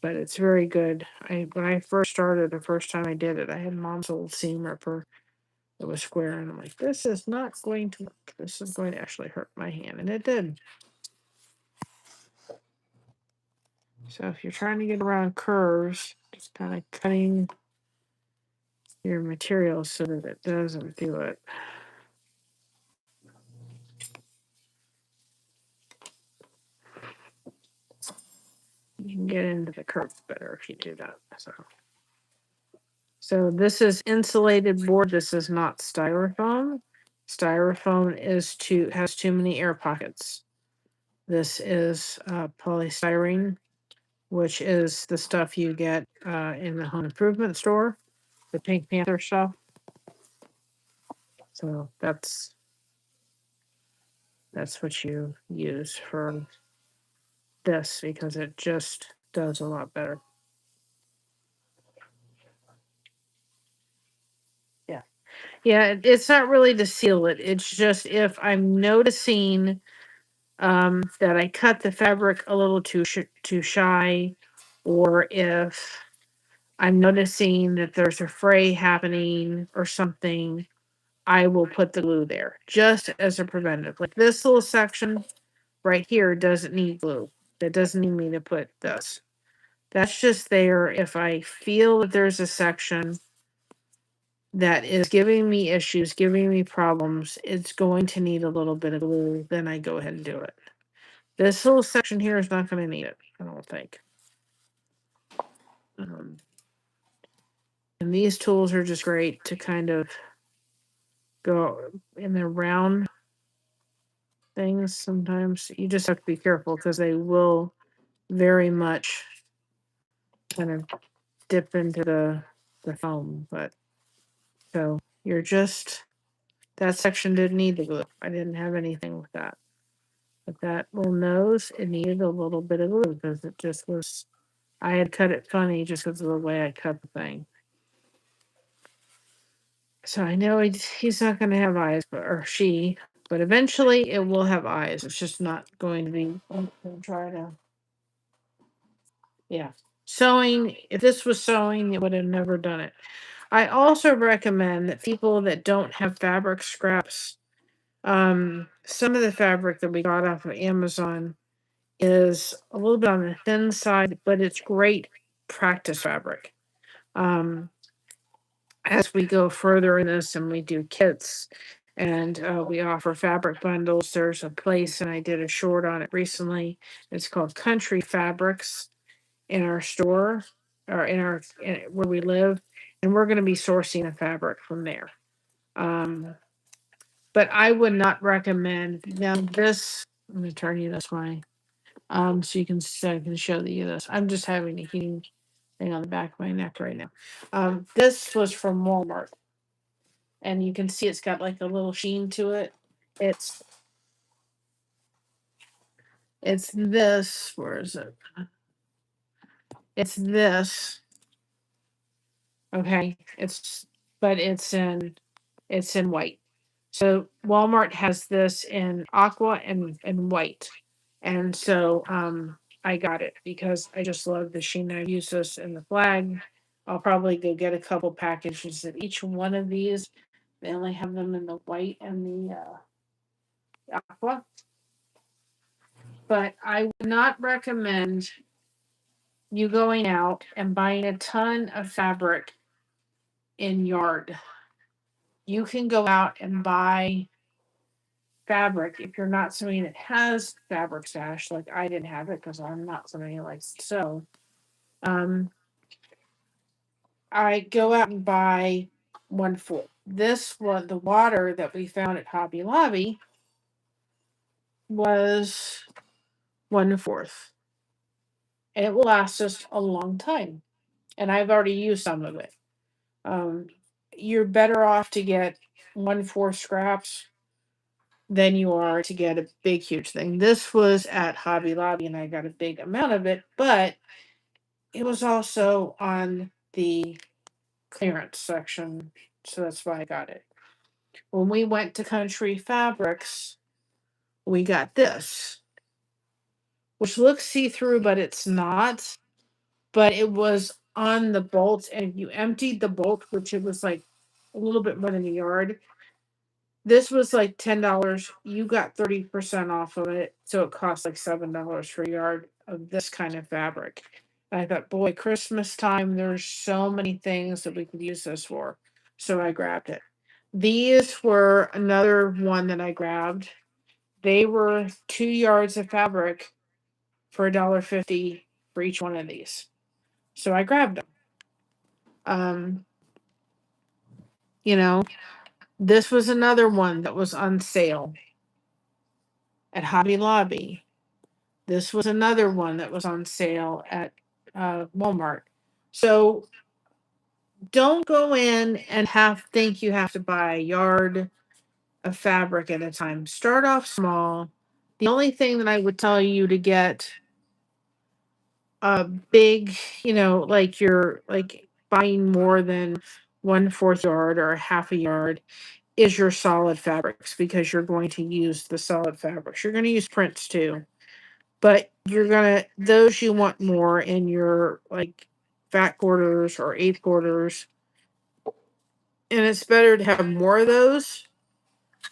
But it's very good. When I first started, the first time I did it, I had Mom's old seam ripper that was square, and I'm like, this is not going to work. This is going to actually hurt my hand, and it did. So if you're trying to get around curves, just kind of cutting your material so that it doesn't do it. You can get into the curves better if you do that. So this is insulated board. This is not styrofoam. Styrofoam has too many air pockets. This is polystyrene, which is the stuff you get in the home improvement store, the Pink Panther stuff. So that's what you use for this, because it just does a lot better. Yeah, it's not really to seal it. It's just if I'm noticing that I cut the fabric a little too shy, or if I'm noticing that there's a fray happening or something, I will put the glue there just as a preventative. Like this little section right here doesn't need glue. That doesn't need me to put this. That's just there if I feel that there's a section that is giving me issues, giving me problems, it's going to need a little bit of glue, then I go ahead and do it. This little section here is not going to need it, I don't think. And these tools are just great to kind of go in the round things. Sometimes you just have to be careful because they will very much kind of dip into the foam. But so that section didn't need the glue. I didn't have anything with that. But that little nose, it needed a little bit of glue because it just was, I had cut it funny just because of the way I cut the thing. So I know he's not going to have eyes, or she, but eventually it will have eyes. It's just not going to be. I'm going to try to. Yeah. Sewing, if this was sewing, it would have never done it. I also recommend that people that don't have fabric scraps, some of the fabric that we got off of Amazon is a little bit on the thin side, but it's great practice fabric. As we go further in this and we do kits and we offer fabric bundles, there's a place, and I did a short on it recently. It's called Country Fabrics in our store, or where we live, and we're going to be sourcing a fabric from there. But I would not recommend now this. I'm going to turn you this way, so you can show you this. I'm just having a heating thing on the back of my neck right now. This was from Walmart. and you can see it's got like a little sheen to it. It's it's this. Where is it? It's this. Okay. But it's in white. So Walmart has this in aqua and white. And so I got it because I just love the sheen. I use this in the flag. I'll probably go get a couple packages of each one of these. They only have them in the white and the aqua. But I would not recommend you going out and buying a ton of fabric in yard. You can go out and buy fabric if you're not somebody that has fabric stash, like I didn't have it because I'm not somebody who likes to sew. Um, I go out and buy 1/4. This was the water that we found at Hobby Lobby was 1/4, and it will last us a long time. And I've already used some of it. Um, you're better off to get 1/4 scraps than you are to get a big, huge thing. This was at Hobby Lobby, and I got a big amount of it, but it was also on the clearance section, so that's why I got it. When we went to Country Fabrics, we got this, which looks see through, but it's not. But it was on the bolt, and if you emptied the bolt, which it was like a little bit more than a yard, this was like $10. You got 30% off of it. So it cost like $7 for a yard of this kind of fabric. And I thought, boy, Christmas time, there's so many things that we could use this for. So I grabbed it. These were another one that I grabbed. They were 2 yards of fabric for $1.50 for each one of these. So I grabbed them. Um, you know, this was another one that was on sale at Hobby Lobby. This was another one that was on sale at Walmart. So don't go in and think you have to buy a yard of fabric at a time. Start off small. The only thing that I would tell you to get a big, like you're like buying more than 1/4 yard or a half a yard is your solid fabrics, because you're going to use the solid fabrics. You're going to use prints too, but those you want more in your like fat quarters or eighth quarters. And it's better to have more of those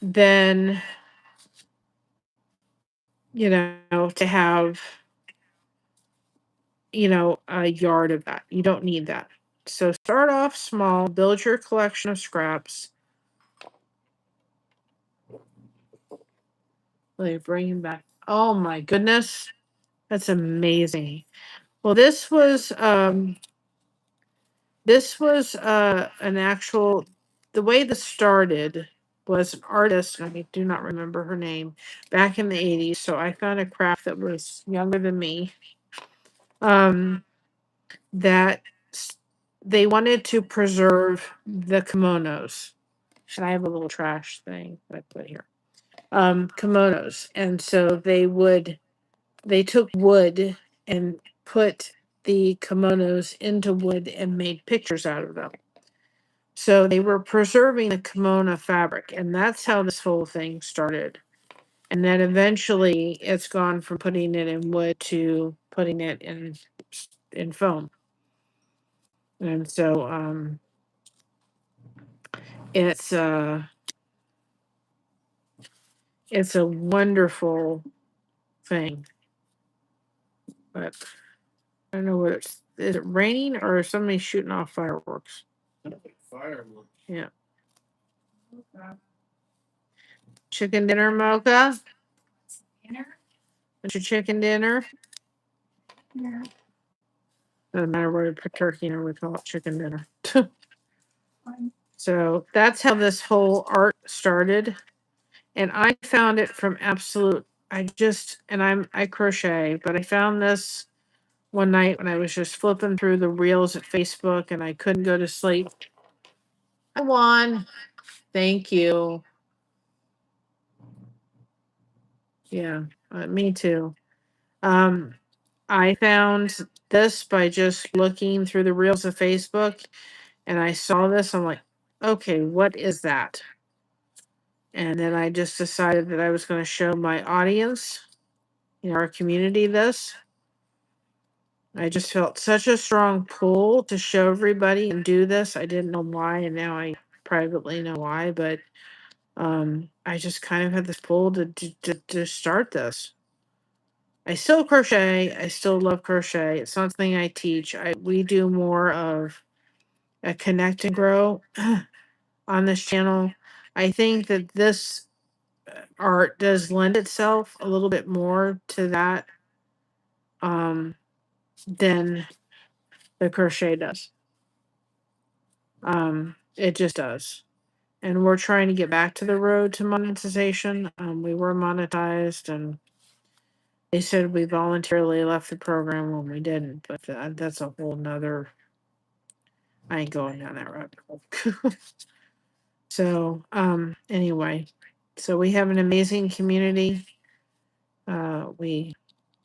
than, to have, a yard of that. You don't need that. So start off small, build your collection of scraps. Let me bring him back. Oh my goodness. That's amazing. Well, this was an actual, the way this started was an artist, and I do not remember her name, back in the 80s. So I found a craft that was younger than me. That they wanted to preserve the kimonos. And I have a little trash thing that I put here. Kimonos. And so they took wood and put the kimonos into wood and made pictures out of them. So they were preserving the kimono fabric, and that's how this whole thing started. And then eventually it's gone from putting it in wood to putting it in foam. And so it's it's a wonderful thing. But I don't know what is it raining or is somebody shooting off fireworks? Fireworks. Yeah. Chicken dinner, Mocha? What's your chicken dinner? Yeah. Doesn't matter where we put turkey in, we call it chicken dinner. So that's how this whole art started. And I found it from I crochet, but I found this one night when I was just flipping through the reels at Facebook and I couldn't go to sleep. I won. Thank you. Yeah, me too. Um, I found this by just looking through the reels of Facebook, and I saw this. I'm like, okay, what is that? And then I just decided that I was going to show my audience, our community, this. I just felt such a strong pull to show everybody and do this. I didn't know why, and now I privately know why, but I just kind of had this pull to start this. I still crochet. I still love crochet. It's not something I teach. We do more of a connect and grow on this channel. I think that this art does lend itself a little bit more to that than the crochet does. It just does. And we're trying to get back to the road to monetization. We were monetized, and they said we voluntarily left the program when we didn't, but that's a whole nother. I ain't going down that rabbit hole. So, anyway, so we have an amazing community. We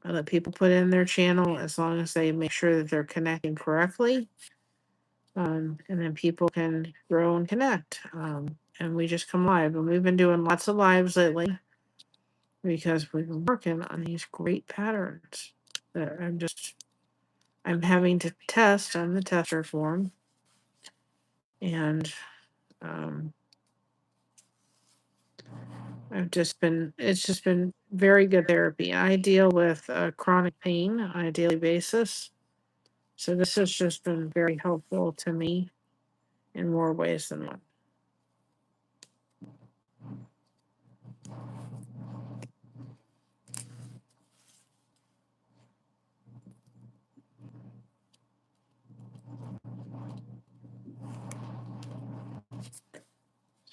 let people put in their channel as long as they make sure that they're connecting correctly. And then people can grow and connect. And we just come live. And we've been doing lots of lives lately because we've been working on these great patterns that I'm having to test on the tester form. And it's just been very good therapy. I deal with chronic pain on a daily basis. So this has just been very helpful to me in more ways than one.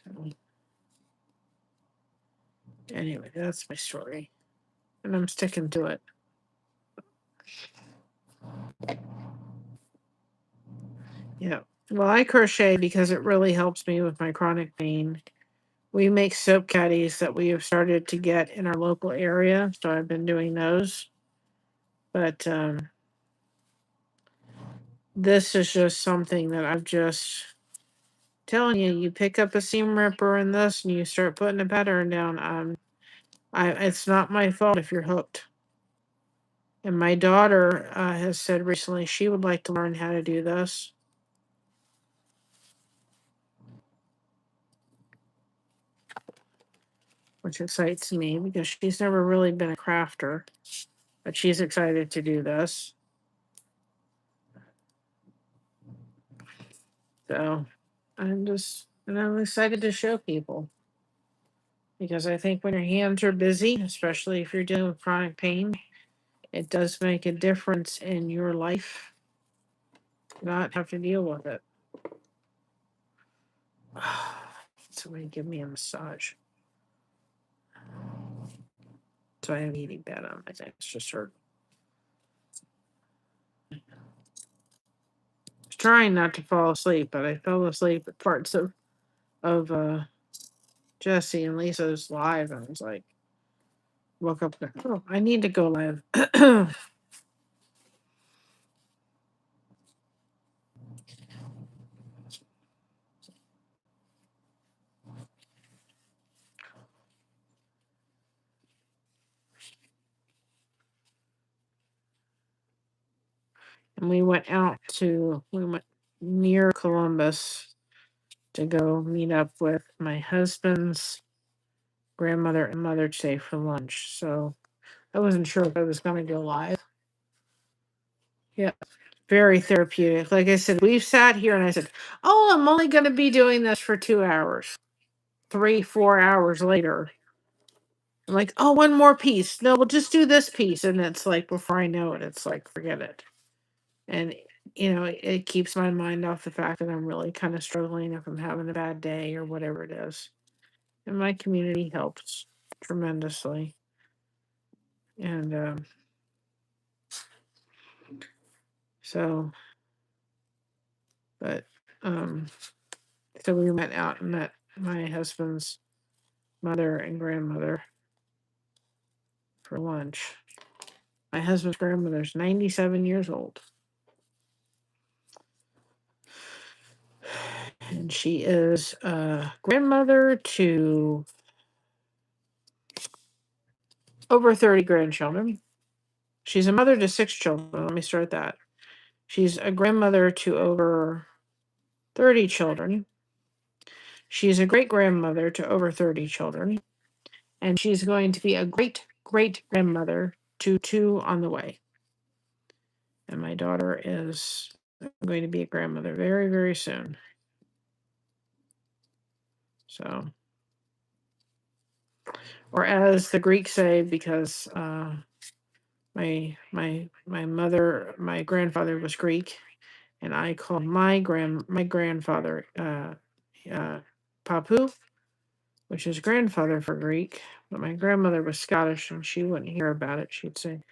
So anyway, that's my story. And I'm sticking to it. Yeah. Well, I crochet because it really helps me with my chronic pain. We make soap caddies that we have started to get in our local area. So I've been doing those. But this is just something that I've just telling you. You pick up a seam ripper and this, and you start putting a pattern down. It's not my fault if you're hooked. And my daughter has said recently she would like to learn how to do this. Which excites me because she's never really been a crafter, but she's excited to do this. So I'm excited to show people because I think when your hands are busy, especially if you're dealing with chronic pain, it does make a difference in your life. Not have to deal with it. Somebody give me a massage. So I have eating bad on my thing. It's just hurt. I was trying not to fall asleep, but I fell asleep at parts of Jesse and Lisa's live, and I was like, woke up. Oh, I need to go live. And we went near Columbus to go meet up with my husband's grandmother and mother today for lunch. So I wasn't sure if I was going to go live. Yeah, very therapeutic. Like I said, we've sat here and I said, oh, I'm only going to be doing this for 2 hours. 3-4 hours later, I'm like, oh, one more piece. No, we'll just do this piece. And it's like, before I know it, it's like, forget it. And, it keeps my mind off the fact that I'm really kind of struggling if I'm having a bad day or whatever it is. And my community helps tremendously. And so, but, so we went out and met my husband's mother and grandmother for lunch. My husband's grandmother's 97 years old. And she is a grandmother to over 30 grandchildren. She's a mother to 6 children. Let me start that. She's a grandmother to over 30 children. She's a great grandmother to over 30 children. And she's going to be a great great grandmother to 2 on the way. And my daughter is going to be a grandmother very, very soon. So, or as the Greeks say, because my mother, my grandfather was Greek, and I called my grandfather Papu, which is grandfather for Greek. But my grandmother was Scottish, and she wouldn't hear about it. She'd say,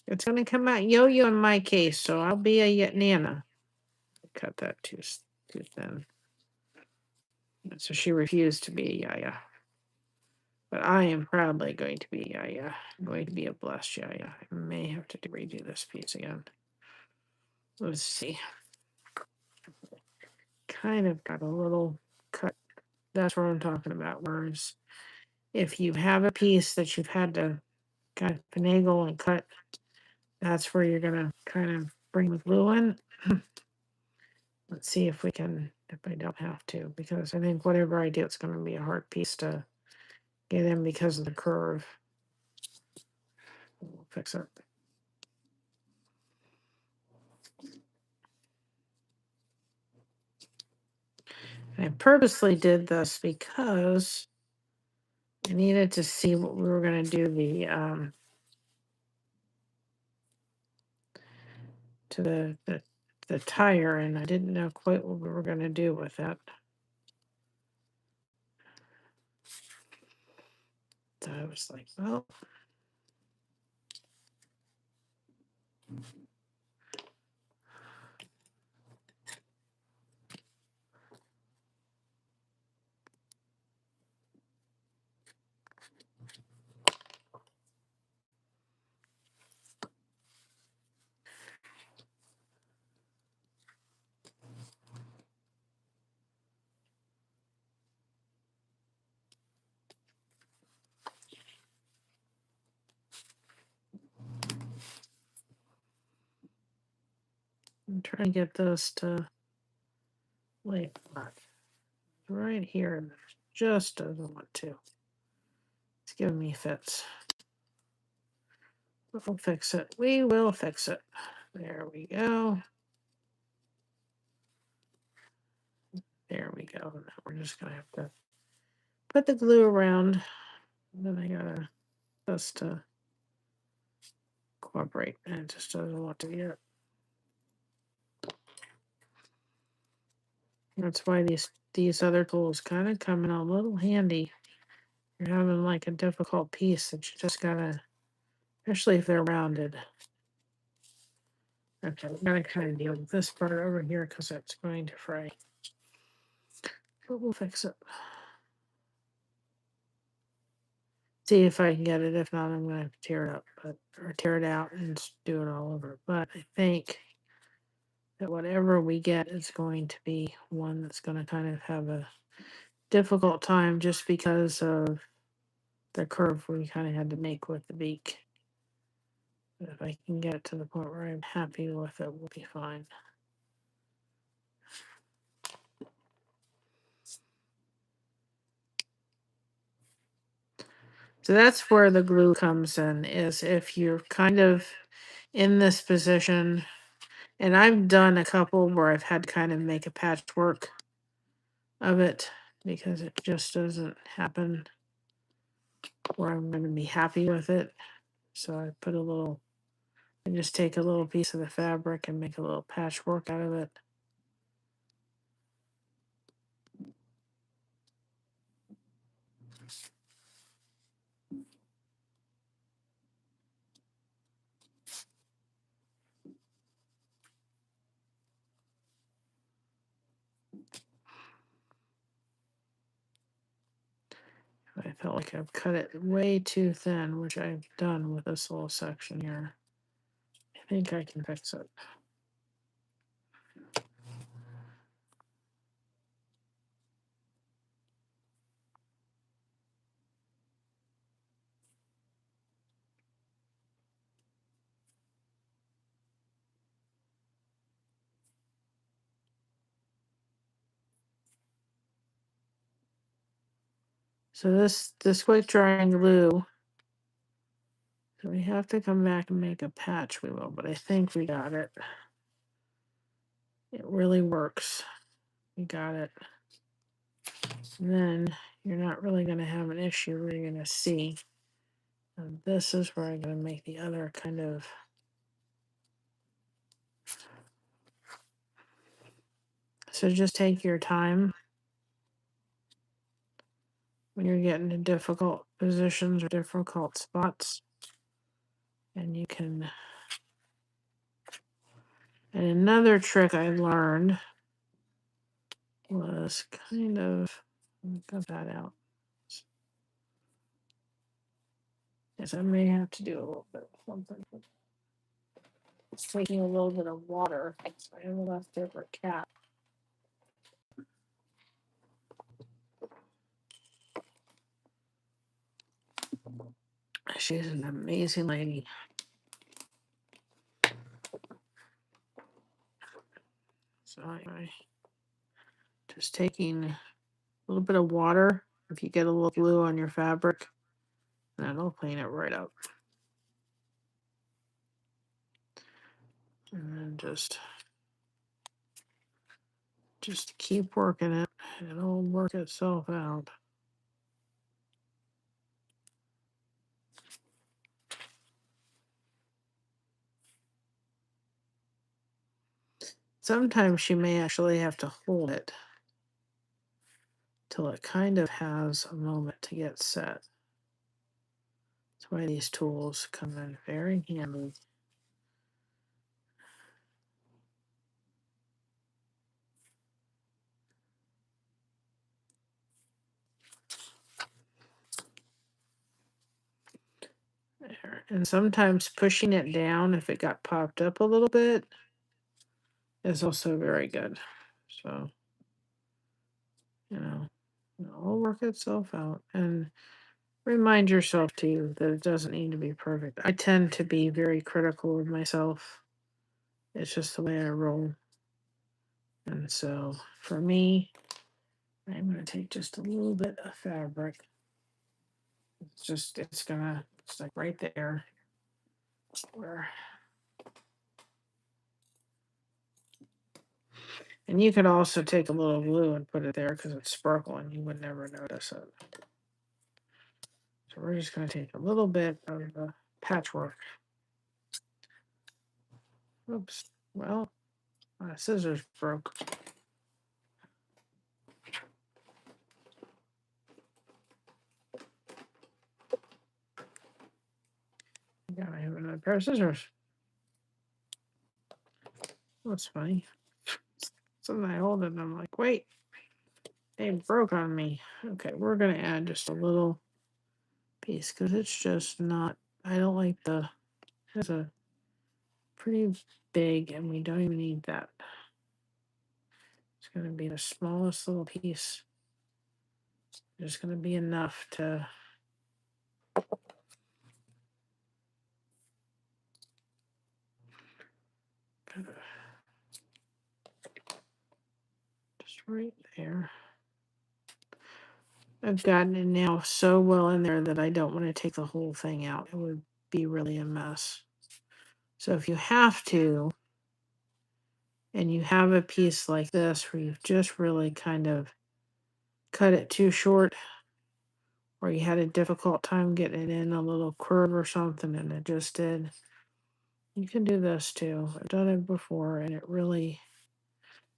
"It's going to come out yo-yo in my case, so I'll be a nana." Cut that too thin. So she refused to be a yaya. But I am proudly going to be a yaya. I'm going to be a blessed yaya. I may have to redo this piece again. Let's see. Kind of got a little cut. That's what I'm talking about. Whereas if you have a piece that you've had to kind of finagle and cut, that's where you're going to kind of bring the glue in. Let's see if we can, if I don't have to, because I think whatever I do, it's going to be a hard piece to get in because of the curve. We'll fix it. I purposely did this because I needed to see what we were going to do to the tire, and I didn't know quite what we were going to do with that. So I was like, well, I'm trying to get this to lay flat right here, and it just doesn't want to. It's giving me fits. We'll fix it. We will fix it. There we go. There we go. Now we're just going to have to put the glue around. Then I got this to cooperate, and it just doesn't want to yet. That's why these other tools kind of come in a little handy. You're having like a difficult piece that you just gotta, especially if they're rounded. Okay, I'm gonna kind of deal with this part over here because it's going to fray. But we'll fix it. See if I can get it. If not, I'm gonna have to tear it up, or tear it out and do it all over. But I think that whatever we get is going to be one that's going to kind of have a difficult time just because of the curve we kind of had to make with the beak. But if I can get it to the point where I'm happy with it, we'll be fine. So that's where the glue comes in, is if you're kind of in this position, and I've done a couple where I've had to kind of make a patchwork of it because it just doesn't happen where I'm going to be happy with it. So I put a little, I just take a little piece of the fabric and make a little patchwork out of it. felt like I've cut it way too thin, which I've done with this little section here. I think I can fix it. So this quick drying glue, so we have to come back and make a patch, we will, but I think we got it. It really works. We got it. And then you're not really going to have an issue where you're going to see. And this is where I'm going to make the other kind of. So just take your time when you're getting to difficult positions or difficult spots. And you can. And another trick I learned was kind of. Cut that out. Yes, I may have to do a little bit of something. It's taking a little bit of water. So I have a leftover cap. She's an amazing lady. So I just taking a little bit of water. If you get a little glue on your fabric, that'll clean it right up. And then just keep working it. It'll work itself out. Sometimes you may actually have to hold it till it kind of has a moment to get set. That's why these tools come in very handy. There. And sometimes pushing it down if it got popped up a little bit is also very good. So, it'll work itself out. And remind yourself too that it doesn't need to be perfect. I tend to be very critical of myself. It's just the way I roll. And so for me, I'm going to take just a little bit of fabric. It's like right there where. And you could also take a little glue and put it there because it's sparkling. You would never notice it. So we're just going to take a little bit of the patchwork. Oops. Well, my scissors broke. Gotta have another pair of scissors. That's funny. So I hold it and I'm like, wait, they broke on me. Okay, we're going to add just a little piece because it's just not, I don't like it's a pretty big and we don't even need that. It's going to be the smallest little piece. Just going to be enough to. Just right there. I've gotten it now so well in there that I don't want to take the whole thing out. It would be really a mess. So if you have to, and you have a piece like this where you've just really kind of cut it too short, or you had a difficult time getting it in a little curve or something and it just did, you can do this too. I've done it before and it really,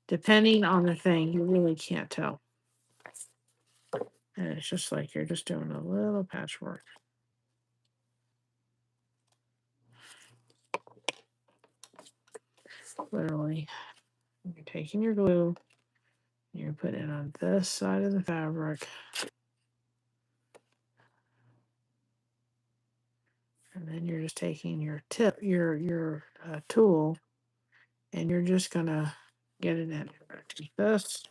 depending on the thing, you really can't tell. And it's just like you're just doing a little patchwork. Literally, you're taking your glue, you're putting it on this side of the fabric, And then you're just taking your your tool, and you're just gonna get it in. Take this,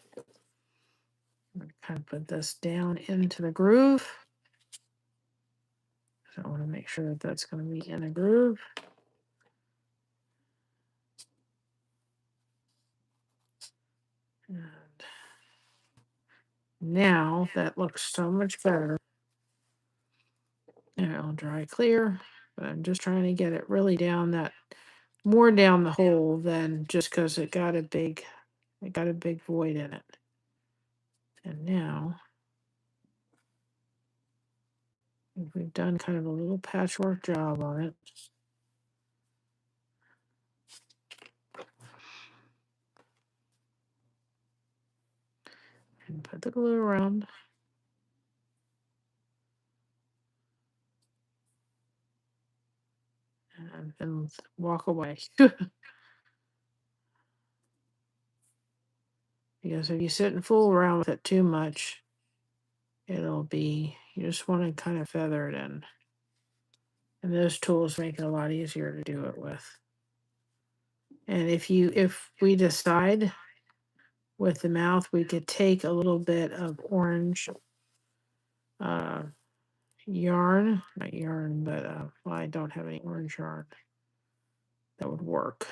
and kind of put this down into the groove. So I want to make sure that that's going to be in a groove. And now that looks so much better. And I'll dry clear, but I'm just trying to get it really down that more down the hole than just because it got a big void in it. And now we've done kind of a little patchwork job on it. And put the glue around. And then walk away. Because if you sit and fool around with it too much, you just want to kind of feather it in. And those tools make it a lot easier to do it with. And if we decide with the mouth, we could take a little bit of orange yarn, not yarn, but well, I don't have any orange yarn. That would work.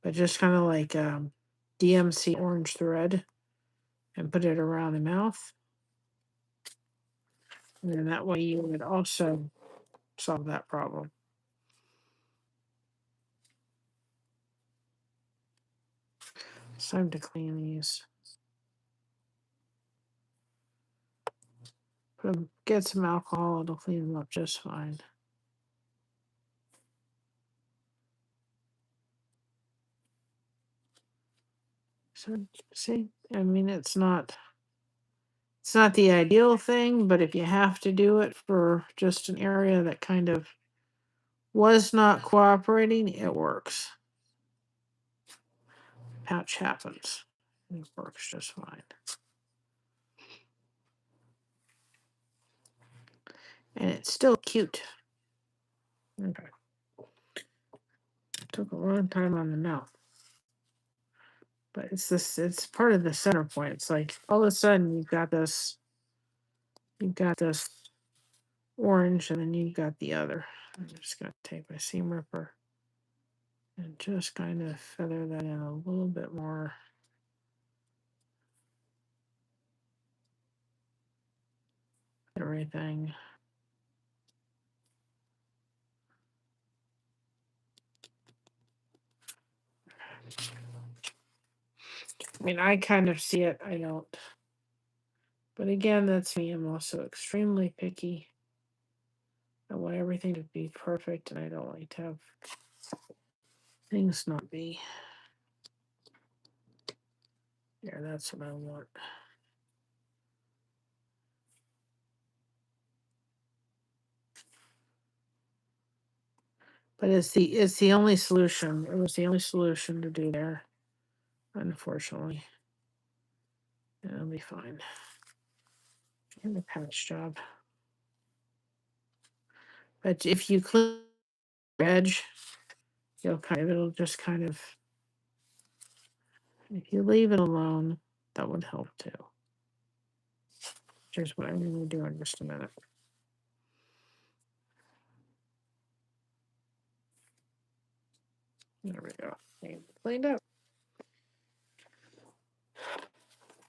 But just kind of like DMC orange thread and put it around the mouth. And then that way you would also solve that problem. It's time to clean these. Get some alcohol, it'll clean them up just fine. So see, I mean it's not the ideal thing, but if you have to do it for just an area that kind of was not cooperating, it works. Patch happens. It works just fine. And it's still cute. Okay. Took a long time on the mouth. But it's part of the center point. It's like all of a sudden you've got this orange and then you've got the other. I'm just gonna take my seam ripper and just kind of feather that in a little bit more. Everything. I mean, I kind of see it. I don't. But again, that's me. I'm also extremely picky. I want everything to be perfect, and I don't like to have things not be. Yeah, that's what I want. But it's the only solution. It was the only solution to do there, unfortunately. It'll be fine. And the patch job. But if you clean the edge, it'll just kind of, if you leave it alone, that would help too. Here's what I'm going to do in just a minute. There we go. Cleaned up.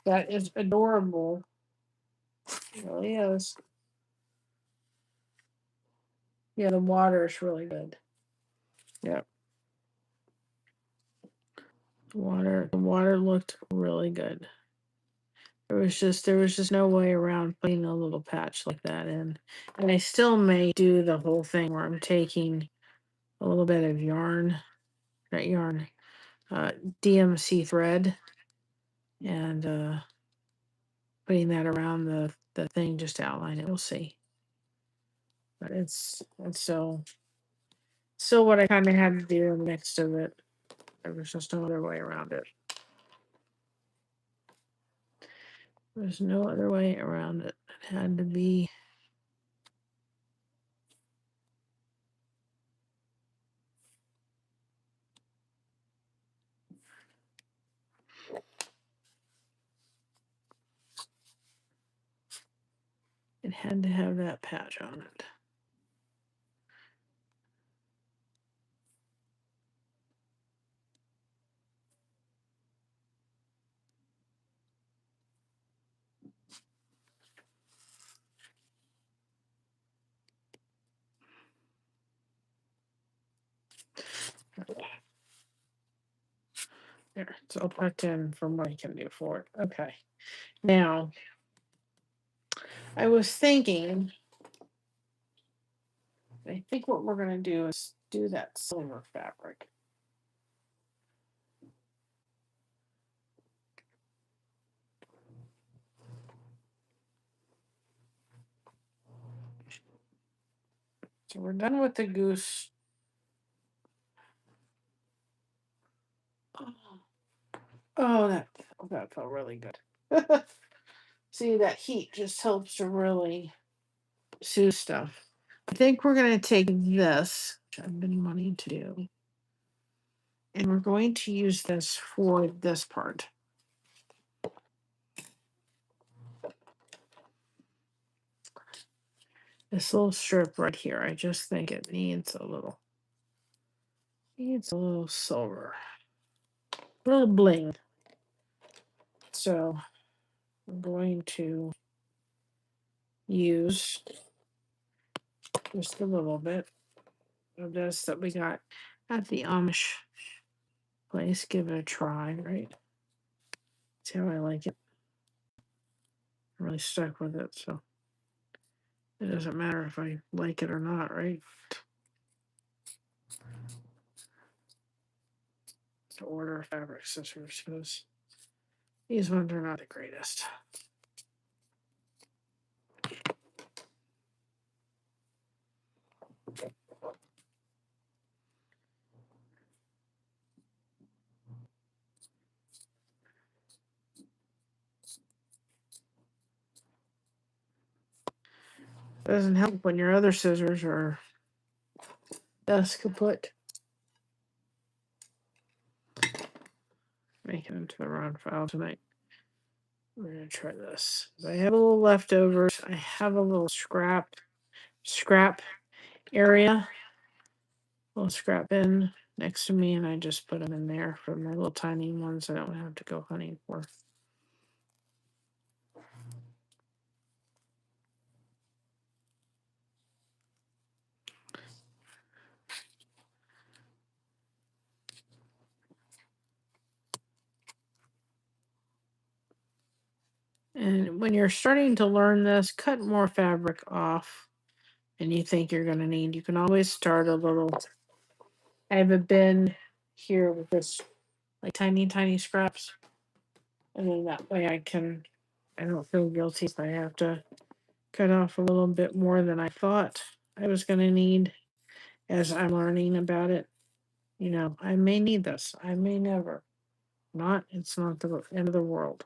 That is adorable. It really is. Yeah, the water is really good. Yep. The water looked really good. There was just no way around putting a little patch like that in. And I still may do the whole thing where I'm taking a little bit of DMC thread and putting that around the thing just to outline it. We'll see. But it's still what I kind of had to do in the midst of it. There was just no other way around it. There's no other way around it. It had to be. had to have that patch on it. There, it's all tucked in from what I can do for it. Okay. Now, I was thinking, I think what we're going to do is do that silver fabric. So we're done with the goose. Oh, that felt really good. See, that heat just helps to really soothe stuff. I think we're going to take this, which I've been wanting to do, and we're going to use this for this part. This little strip right here, I just think it needs a little silver, a little bling. So I'm going to use just a little bit of this that we got at the Amish place. Give it a try, right? See how I like it. I'm really stuck with it, so it doesn't matter if I like it or not, right? To order fabric scissors because these ones are not the greatest. Doesn't help when your other scissors are dust kaput. Making into the wrong file tonight. We're gonna try this. I have a little leftovers. I have a little scrap area, little scrap bin next to me, and I just put them in there for my little tiny ones I don't have to go hunting for. And when you're starting to learn this, cut more fabric off than you think you're going to need. You can always start a little. I have a bin here with this, like tiny scraps. And then that way I don't feel guilty if I have to cut off a little bit more than I thought I was going to need as I'm learning about it. You know, I may need this. I may never. Not, it's not the end of the world.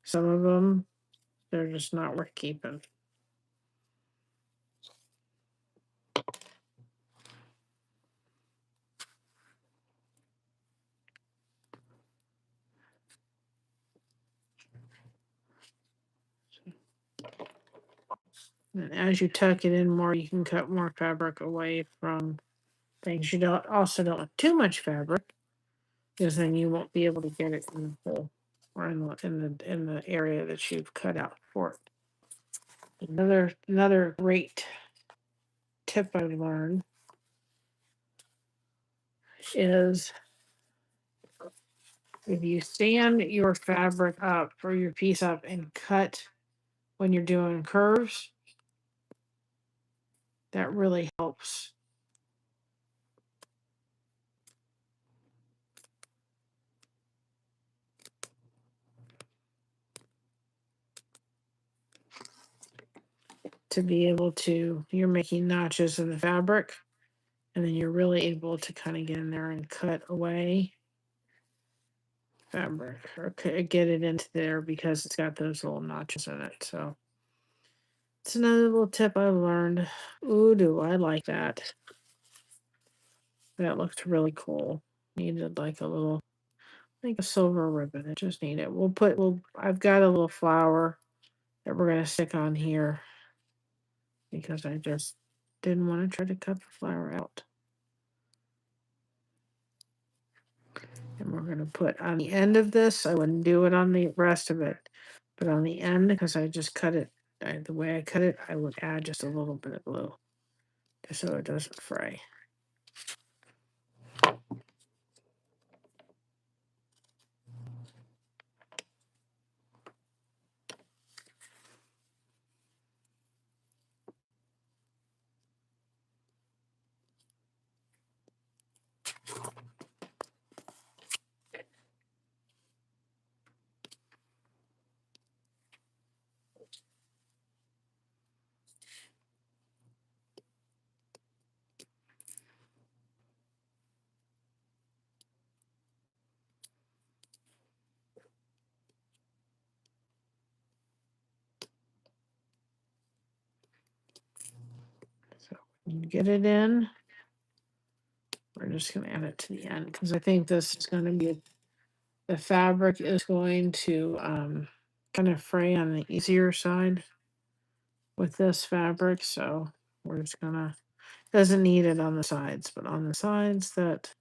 Some of them, they're just not worth keeping. And as you tuck it in more, you can cut more fabric away from things. You don't want too much fabric because then you won't be able to get it in the hole or in the area that you've cut out for it. Another great tip I learned is if you stand your fabric up or your piece up and cut when you're doing curves, that really helps. To be able to, you're making notches in the fabric, and then you're really able to kind of get in there and cut away fabric or get it into there because it's got those little notches in it. So it's another little tip I learned. Ooh, do I like that. That looked really cool. Needed like a little think a silver ribbon. I just need it. I've got a little flower that we're gonna stick on here because I just didn't want to try to cut the flower out. And we're gonna put on the end of this. I wouldn't do it on the rest of it, but on the end, because I just cut it the way I cut it, I would add just a little bit of glue just so it doesn't fray. So when you get it in, we're just gonna add it to the end because I think this is gonna be the fabric is going to kind of fray on the easier side with this fabric. So we're just gonna, doesn't need it on the sides, but on the sides that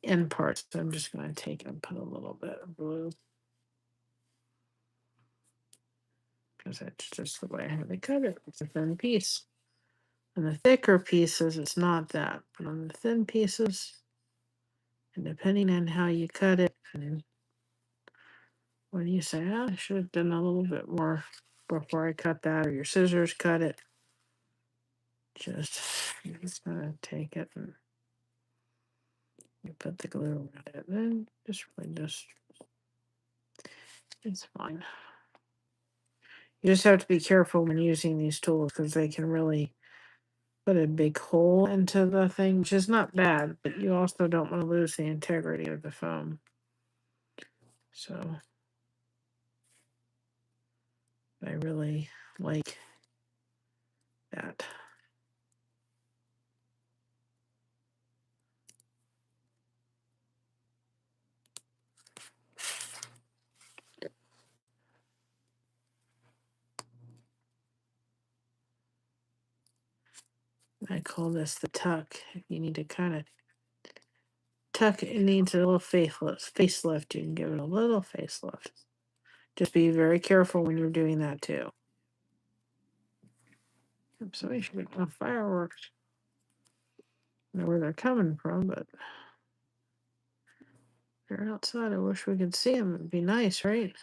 end parts, I'm just gonna take and put a little bit of glue because that's just the way I have to cut it. It's a thin piece. On the thicker pieces, it's not that, but on the thin pieces, and depending on how you cut it, and when you say, "Ah, I should have done a little bit more before I cut that," or your scissors cut it, you're just gonna take it and you put the glue around it. Then it's fine. You just have to be careful when using these tools because they can really put a big hole into the thing, which is not bad, but you also don't want to lose the integrity of the foam. So I really like that. I call this the tuck. If you need to kind of tuck, it needs a little facelift. You can give it a little facelift. Just be very careful when you're doing that too. Somebody should be on fireworks. I don't know where they're coming from, but they're outside. I wish we could see them. It'd be nice, right?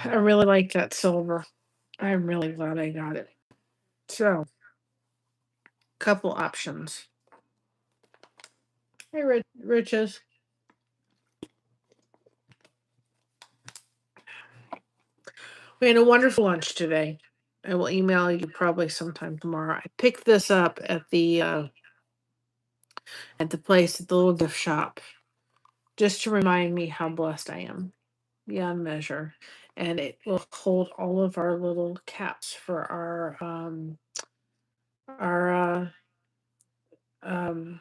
I really like that silver. I'm really glad I got it. So, couple options. Hey, Riches. We had a wonderful lunch today. I will email you probably sometime tomorrow. I picked this up at the place at the little gift shop just to remind me how blessed I am beyond measure. And it will hold all of our little caps for our um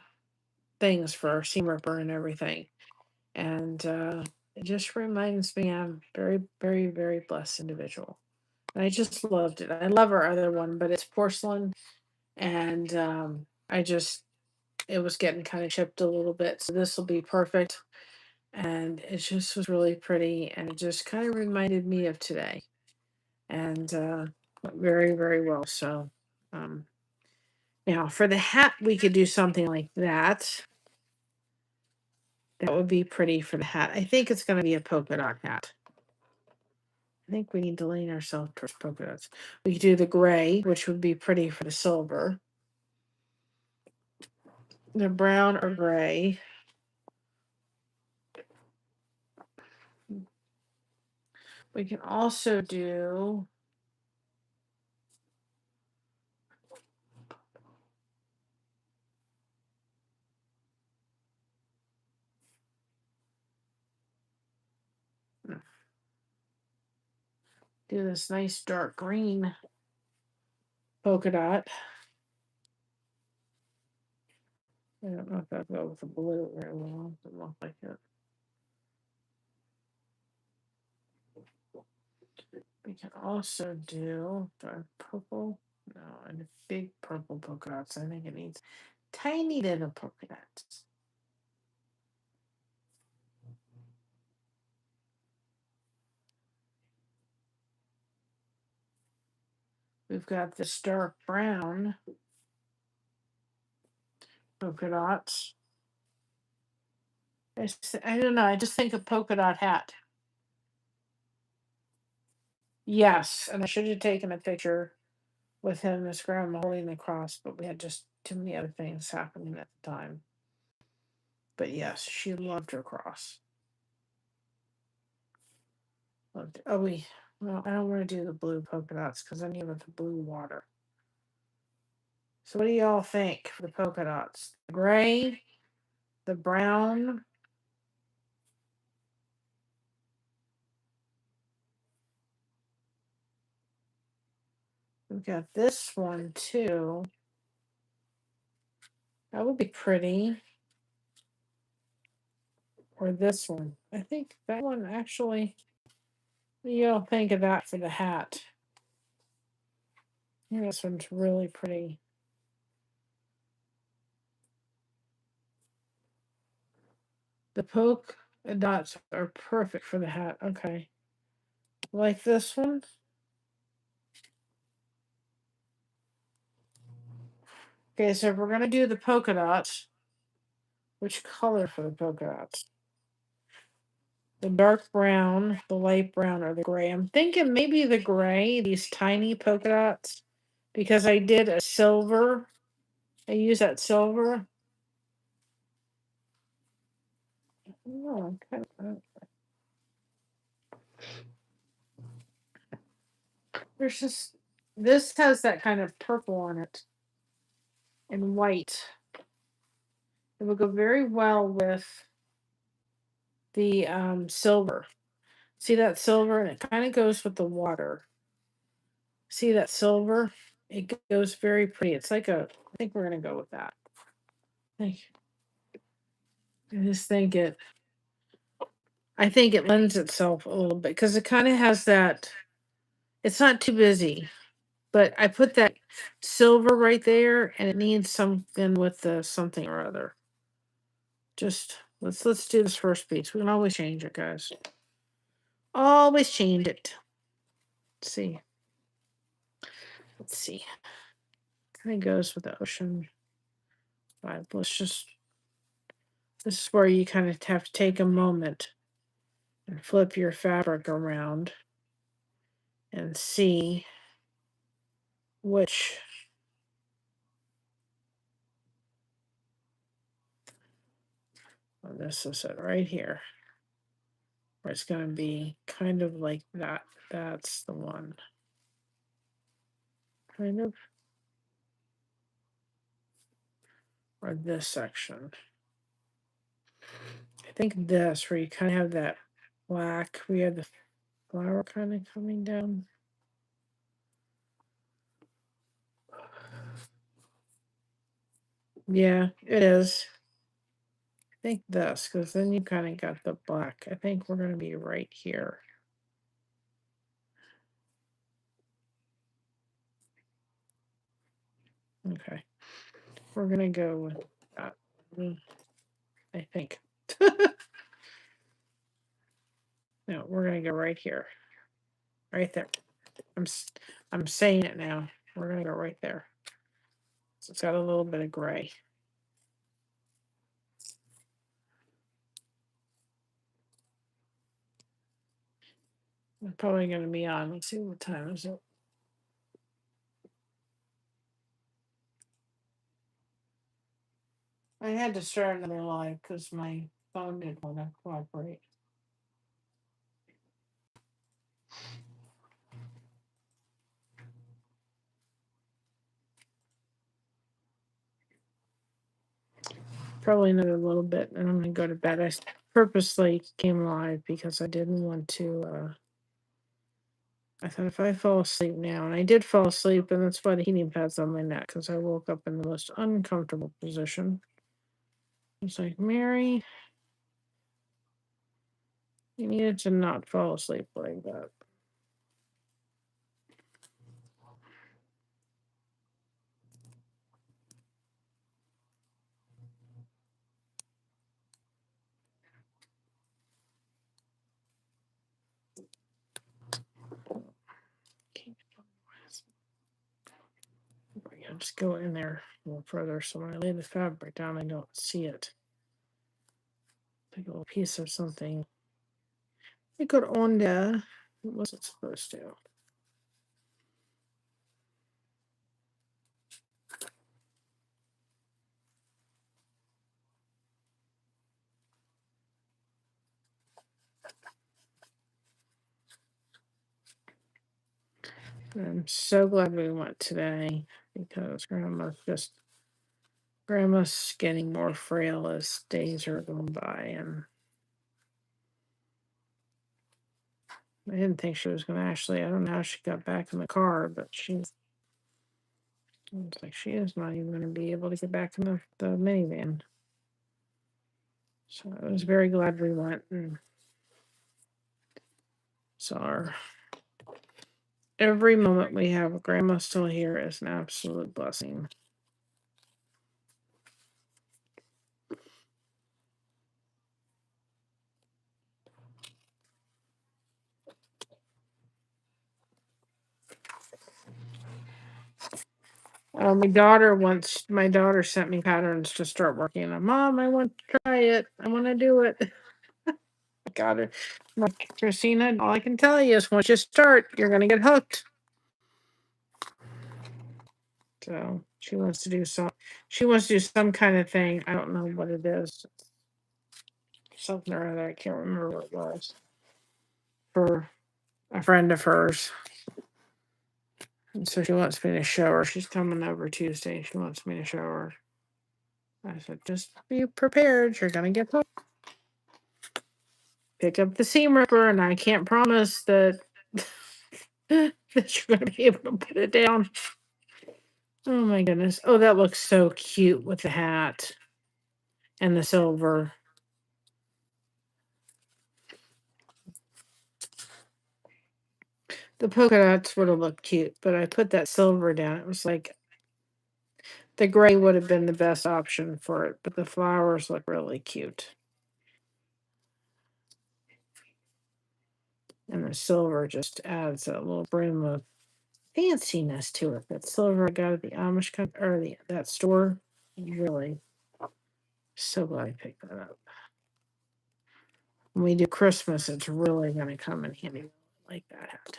things for our seam ripper and everything. And it just reminds me I'm very, very, very blessed individual. And I just loved it. I love our other one, but it's porcelain, and it was getting kind of chipped a little bit. So this will be perfect. And it just was really pretty, and it just kind of reminded me of today. And very, very well. So um, now for the hat, we could do something like that. That would be pretty for the hat. I think it's going to be a polka dot hat. I think we need to lean ourselves towards polka dots. We could do the gray, which would be pretty for the silver. The brown or gray. We can also do do this nice dark green polka dot. I don't know if that'll go with the blue very well. Doesn't look like it. We can also do purple. No, and big purple polka dots. I think it needs tiny little polka dots. We've got this dark brown polka dots. I don't know. I just think a polka dot hat. Yes, and I should have taken a picture with him and his grandma holding the cross, but we had just too many other things happening at the time. But yes, she loved her cross. Loved it. Well, I don't want to do the blue polka dots because I need with the blue water. So what do y'all think for the polka dots? The gray, the brown. We've got this one too. That would be pretty. Or this one. I think that one actually. What do y'all think of that for the hat? Yeah, this one's really pretty. The polka dots are perfect for the hat. Okay. Like this one. Okay, so if we're going to do the polka dots, which color for the polka dots? The dark brown, the light brown, or the gray? I'm thinking maybe the gray, these tiny polka dots, because I did a silver. I used that silver. Oh, there's just, this has that kind of purple on it and white. It would go very well with the silver. See that silver? And it kind of goes with the water. See that silver? It goes very pretty. It's like I think we're going to go with that. I just think I think it lends itself a little bit because it kind of has that, it's not too busy, but I put that silver right there and it needs something with the something or other. Just let's do this first piece. We can always change it, guys. Always change it. Let's see. Let's see. Kind of goes with the ocean vibe. This is where you kind of have to take a moment and flip your fabric around and see which this is it right here. Where it's going to be kind of like that. That's the one. Kind of. Or this section. I think this, where you kind of have that black, we have the flower kind of coming down. Yeah, it is. I think this, because then you kind of got the black. I think we're going to be right here. Okay. We're going to go with that. I think. No, we're going to go right here. Right there. I'm saying it now. We're going to go right there. So it's got a little bit of gray. I'm probably going to be on. Let's see what time is it. I had to start another live because my phone didn't want to cooperate. Probably another little bit, and I'm going to go to bed. I purposely came live because I didn't want to I thought if I fall asleep now, and I did fall asleep, and that's why the heating pad's on my neck, because I woke up in the most uncomfortable position. It's like, Mary, you needed to not fall asleep like that. I'll just go in there a little further so when I lay the fabric down, I don't see it. Like a little piece of something. It got on there. What was it supposed to? I'm so glad we went today because Grandma's getting more frail as days are going by, and I didn't think she was going to actually. I don't know how she got back in the car, but it's like she is not even going to be able to get back in the minivan. So I was very glad we went and saw her. Every moment we have with Grandma still here is an absolute blessing. My daughter sent me patterns to start working on. Mom, I want to try it. I want to do it. Got her. Like, Christina, all I can tell you is once you start, you're going to get hooked. So she wants to do some kind of thing. I don't know what it is. Something or other. I can't remember what it was. For a friend of hers. And so she wants me to show her. She's coming over Tuesday. She wants me to show her. I said, just be prepared. You're going to get hooked. Pick up the seam ripper, and I can't promise that that you're going to be able to put it down. Oh my goodness. Oh, that looks so cute with the hat and the silver. The polka dots would have looked cute, but I put that silver down. It was like the gray would have been the best option for it, but the flowers look really cute. And the silver just adds a little brim of fanciness to it. That silver I got at the Amish that store, really so glad I picked that up. When we do Christmas, it's really going to come in handy like that hat.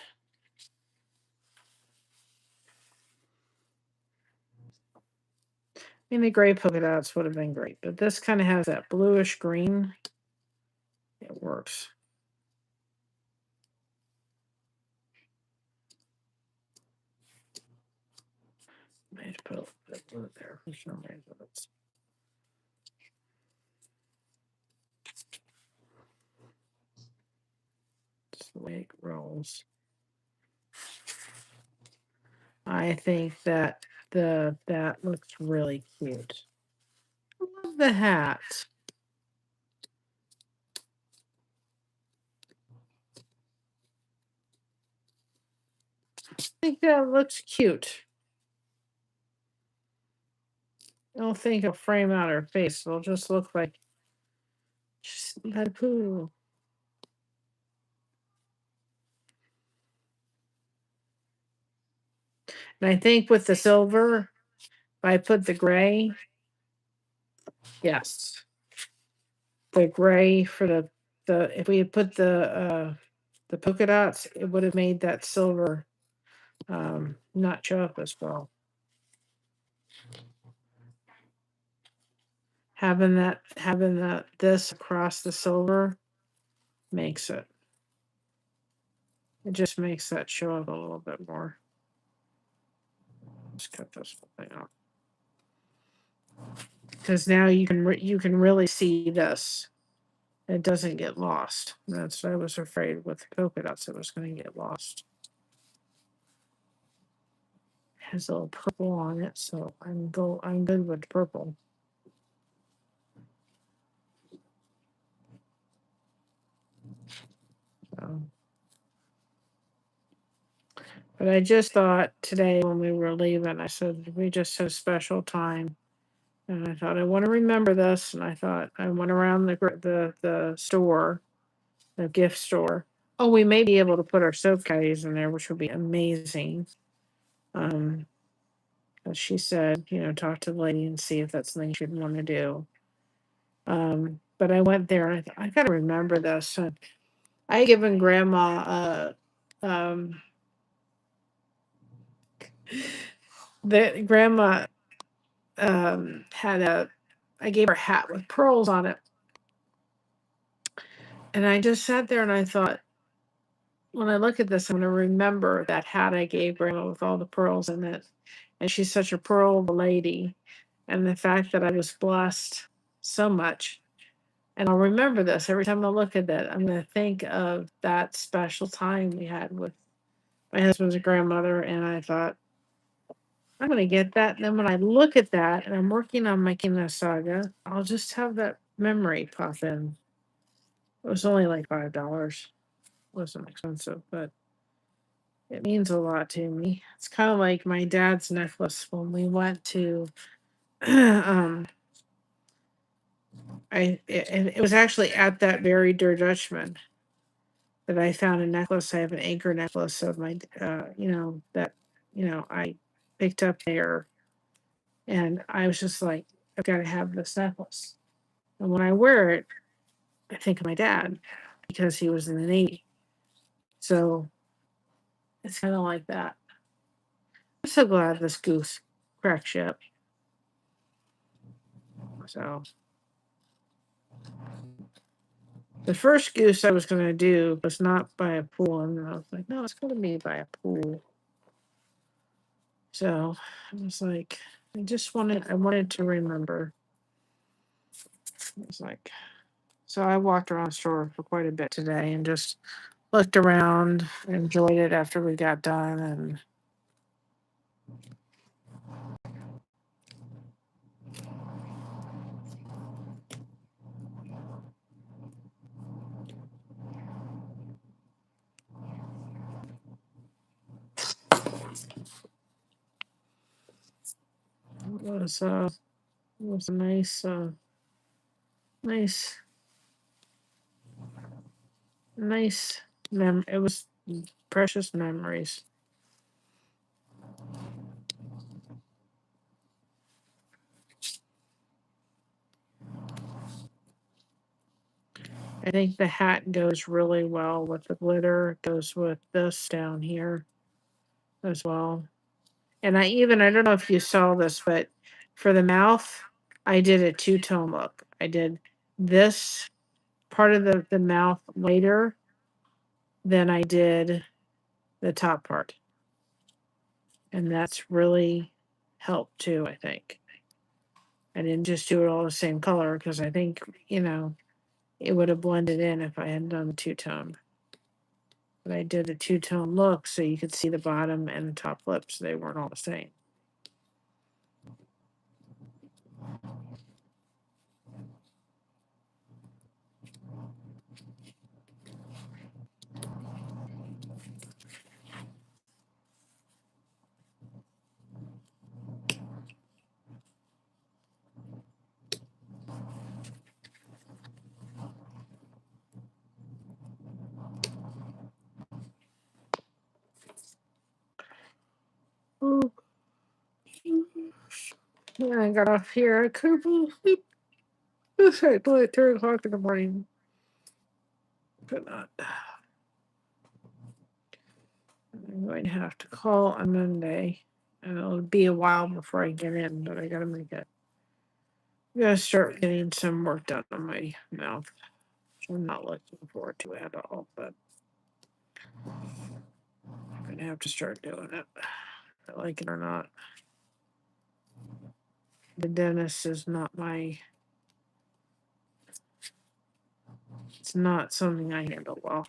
I mean, the gray polka dots would have been great, but this kind of has that bluish green. It works. I just put a little bit of blue there. There's no way that it's the way it rolls. I think that that looks really cute. I love the hat. I think that looks cute. I don't think it'll frame out her face. It'll just look like just that poo. And I think with the silver, if I put the gray, yes, the gray for the if we had put the polka dots, it would have made that silver not show up as well. Having that this across the silver makes it. It just makes that show up a little bit more. Let's cut this whole thing off. Because now you can really see this. It doesn't get lost. That's what I was afraid with the polka dots. It was going to get lost. has a little purple on it, so I'm good with purple. So. But I just thought today when we were leaving, I said we just had a special time, and I thought I want to remember this, and I thought I went around the store, the gift store. Oh, we may be able to put our soap caddies in there, which would be amazing. But she said, talk to the lady and see if that's something she'd want to do. But I went there and I thought I got to remember this. I had given Grandma the grandma I gave her a hat with pearls on it, and I just sat there and I thought, when I look at this, I'm going to remember that hat I gave Grandma with all the pearls in it, and she's such a pearl of a lady, and the fact that I was blessed so much. And I'll remember this every time I look at that. I'm going to think of that special time we had with my husband's grandmother. And I thought, I'm going to get that. And then when I look at that and I'm working on my Kinusaiga, I'll just have that memory pop in. It was only like $5. It wasn't expensive, but it means a lot to me. It's kind of like my dad's necklace when we went to, it was actually at that very Der Dutchman that I found a necklace. I have an anchor necklace of my, that, I picked up there. And I was just like, I've got to have this necklace. And when I wear it, I think of my dad because he was in the Navy. So it's kind of like that. I'm so glad this goose cracked ship. So the first goose I was going to do was not by a pool. And I was like, no, it's going to be by a pool. So I was like, I wanted to remember. It was like, so I walked around the store for quite a bit today and just looked around, enjoyed it after we got done. And it was a nice, nice, nice it was precious memories. I think the hat goes really well with the glitter. It goes with this down here as well. And I don't know if you saw this, but for the mouth, I did a two-tone look. I did this part of the mouth later than I did the top part. And that's really helped too, I think. I didn't just do it all the same color because I think, it would have blended in if I had done the two-tone. But I did a two-tone look so you could see the bottom and the top lips. They weren't all the same. Oh, yeah, I got off here. I couldn't believe this at 3 o'clock in the morning. Could not. I'm going to have to call on Monday. And it'll be a while before I get in, but I gotta make it. I gotta start getting some work done on my mouth. Which I'm not looking forward to at all, but I'm gonna have to start doing it. I like it or not. The dentist is not it's not something I handle well.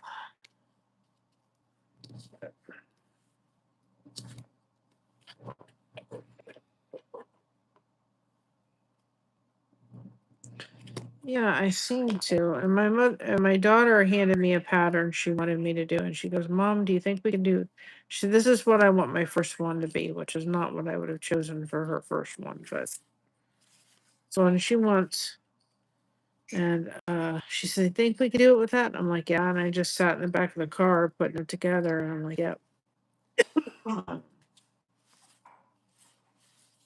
Yeah, I seem to. And my mother and my daughter handed me a pattern she wanted me to do, and she goes, "Mom, do you think we can do?" She said, "This is what I want my first one to be," which is not what I would have chosen for her first one, but so and she wants. And she said, "Think we could do it with that?" I'm like, "Yeah." And I just sat in the back of the car putting it together, and I'm like, "Yep."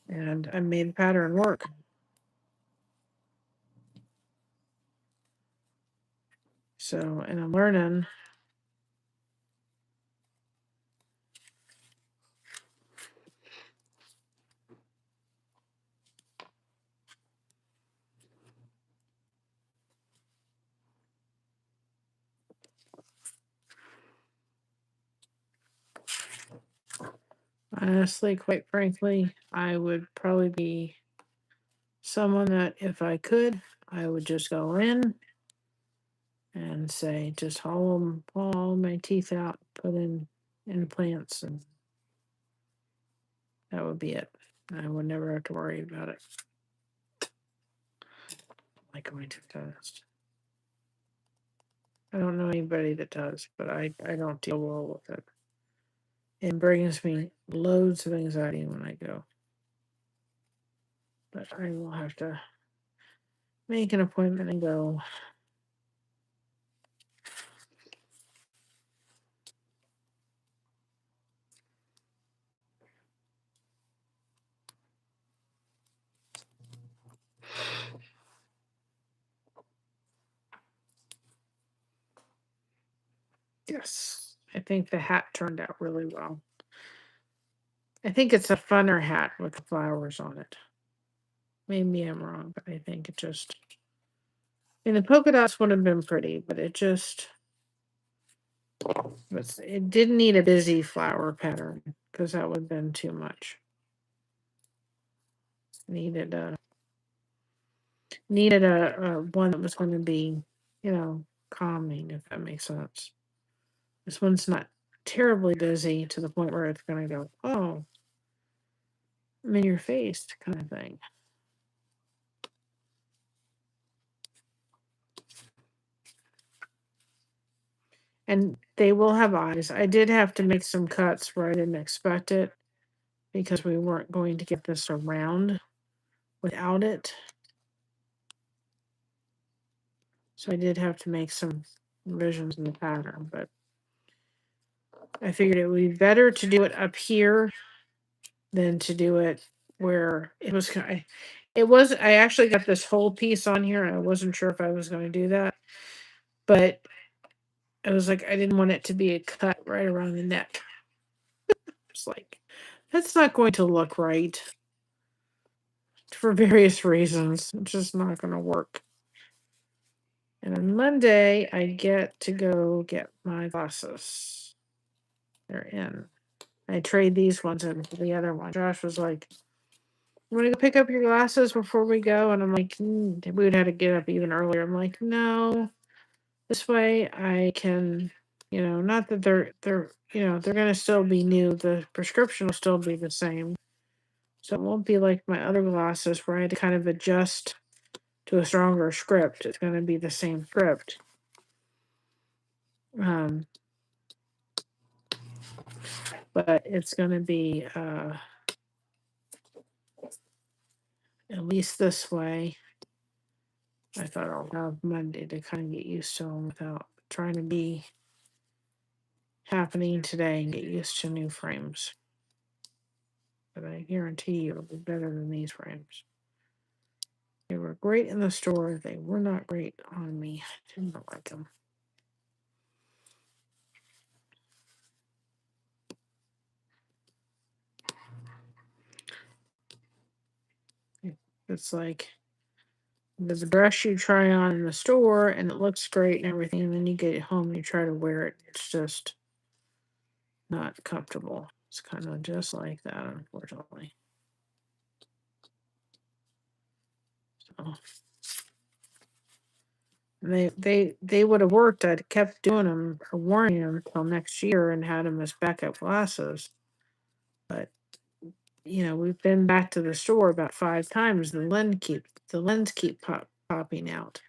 And I made the pattern work. So, and I'm learning. Honestly, quite frankly, I would probably be someone that if I could, I would just go in and say, just haul all my teeth out, put in implants, and that would be it. I would never have to worry about it. Like going to the dentist. I don't know anybody that does, but I don't deal well with it. It brings me loads of anxiety when I go. But I will have to make an appointment and go. Yes, I think the hat turned out really well. I think it's a funner hat with the flowers on it. Maybe I'm wrong, but I think it just. I mean, the polka dots would have been pretty, but it just. It didn't need a busy flower pattern because that would have been too much. Needed a one that was going to be, calming, if that makes sense. This one's not terribly busy to the point where it's going to go, oh, I'm in your face kind of thing. And they will have eyes. I did have to make some cuts where I didn't expect it because we weren't going to get this around without it. So I did have to make some revisions in the pattern, but I figured it would be better to do it up here than to do it where it was. I actually got this whole piece on here, and I wasn't sure if I was going to do that, but I was like, I didn't want it to be a cut right around the neck. It's like that's not going to look right for various reasons. It's just not going to work. And on Monday, I get to go get my glasses. They're in. I trade these ones in for the other one. Josh was like, "You want to go pick up your glasses before we go?" And I'm like, we would have to get up even earlier. I'm like, no. This way I can, not that they're going to still be new. The prescription will still be the same. So it won't be like my other glasses where I had to kind of adjust to a stronger script. It's going to be the same script. But it's going to be at least this way. I thought I'll have Monday to kind of get used to them without trying to be happening today and get used to new frames. But I guarantee you it'll be better than these frames. They were great in the store. They were not great on me. I didn't like them. It's like the dress you try on in the store and it looks great and everything, and then you get it home and you try to wear it. It's just not comfortable. It's kind of just like that, unfortunately. So they would have worked. I'd kept doing them or wearing them until next year and had them as backup glasses. But we've been back to the store about 5 times. The lens keep popping out.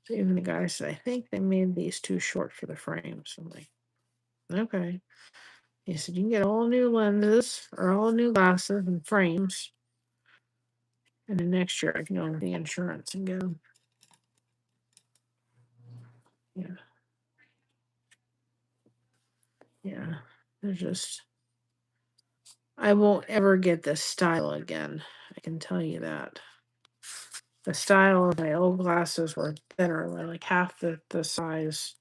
So even the guy said, I think they made these too short for the frames. I'm like, okay. He said, you can get all new lenses or all new glasses and frames. And then next year I can go with the insurance and get them. Yeah. Yeah. They're just, I won't ever get this style again. I can tell you that. The style of my old glasses were thinner, like half the size.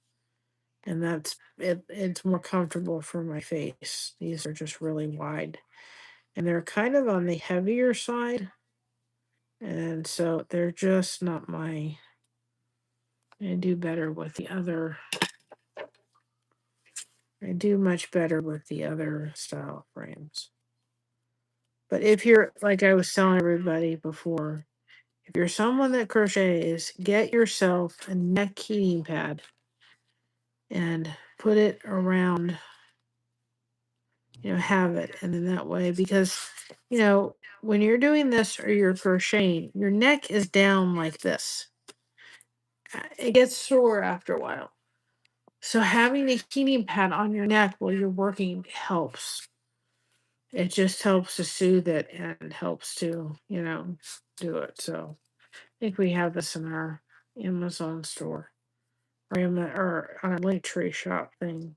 And that's it. It's more comfortable for my face. These are just really wide. And they're kind of on the heavier side. And so they're just not my, I do better with the other. I do much better with the other style frames. But if you're, like I was telling everybody before, if you're someone that crochets, get yourself a neck heating pad and put it around, have it. And then that way, because, when you're doing this or you're crocheting, your neck is down like this. It gets sore after a while. So having a heating pad on your neck while you're working helps. It just helps to soothe it and helps to, do it. So I think we have this in our Amazon store or on our Linktree shop thing.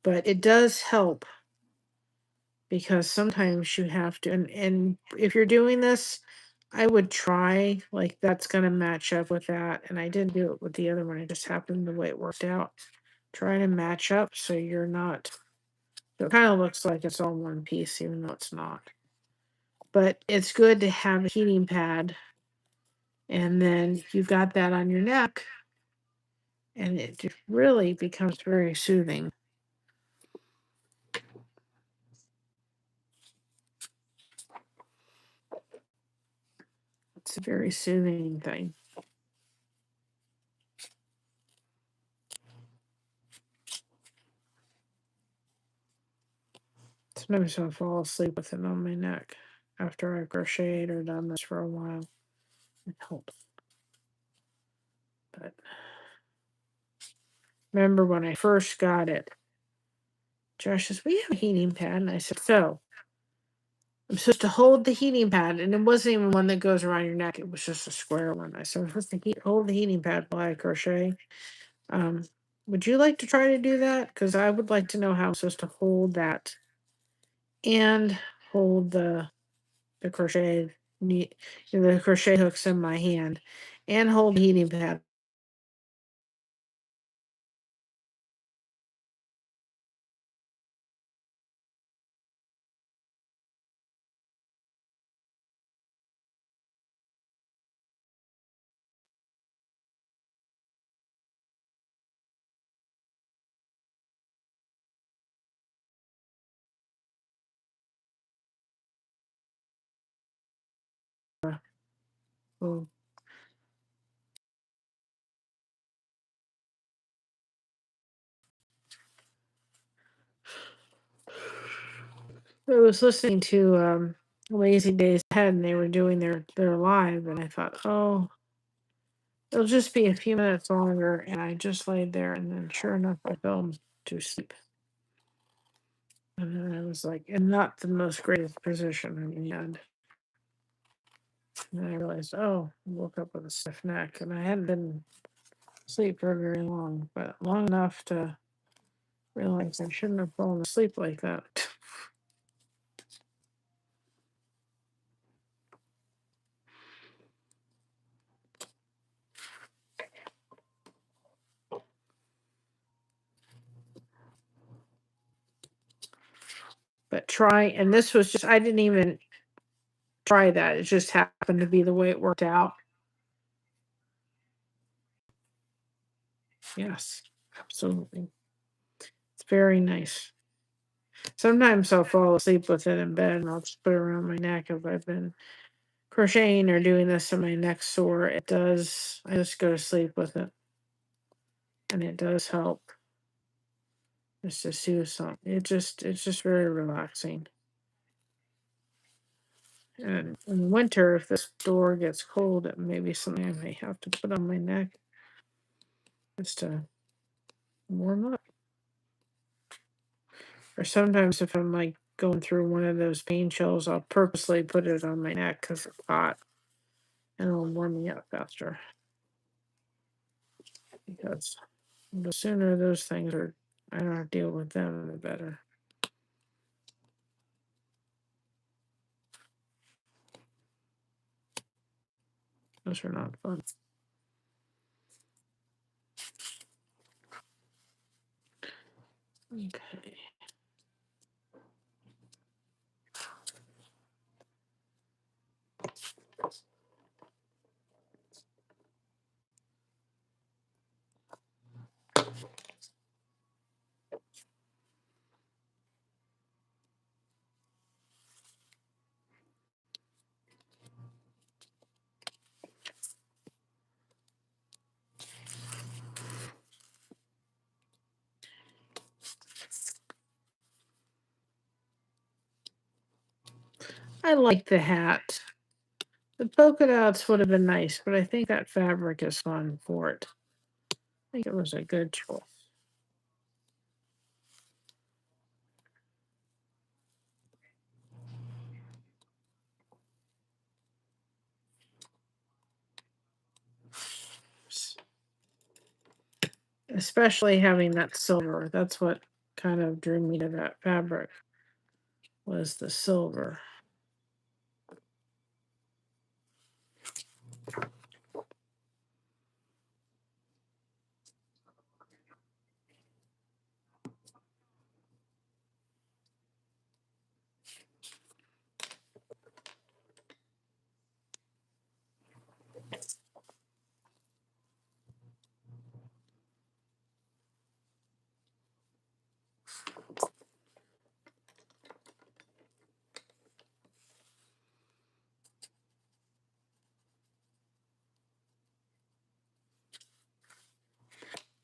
But it does help because sometimes you have to, and if you're doing this, I would try like that's going to match up with that. And I didn't do it with the other one. It just happened the way it worked out. Try to match up so you're not, it kind of looks like it's all one piece, even though it's not. But it's good to have a heating pad. And then you've got that on your neck. And it just really becomes very soothing. It's a very soothing thing. Sometimes I'll fall asleep with it on my neck after I crocheted or done this for a while. It helps. But remember when I first got it, Josh says, we have a heating pad. And I said, so I'm supposed to hold the heating pad. And it wasn't even one that goes around your neck. It was just a square one. I said, I'm supposed to hold the heating pad while I crochet. Would you like to try to do that? Because I would like to know how I'm supposed to hold that and hold the crochet the crochet hooks in my hand and hold the heating pad. Oh. I was listening to Lazy Days Ahead, and they were doing their live, and I thought, oh, it'll just be a few minutes longer, and I just laid there, and then sure enough, I fell to sleep. And then I was like, in not the most greatest position in the end. And then I realized, oh, I woke up with a stiff neck, and I hadn't been asleep for very long, but long enough to realize I shouldn't have fallen asleep like that. But try, and this was just, I didn't even try that. It just happened to be the way it worked out. Yes, absolutely. It's very nice. Sometimes I'll fall asleep with it in bed and I'll just put it around my neck if I've been crocheting or doing this and my neck's sore. It does, I just go to sleep with it. And it does help. Just to soothe something. It's just very relaxing. And in winter, if this door gets cold, it may be something I may have to put on my neck just to warm up. Or sometimes if I'm like going through one of those pain chills, I'll purposely put it on my neck because it's hot and it'll warm me up faster. Because the sooner those things are, I don't have to deal with them, the better. Those are not fun. Okay. I like the hat. The polka dots would have been nice, but I think that fabric is fun for it. I think it was a good choice. Especially having that silver. That's what kind of drew me to that fabric was the silver.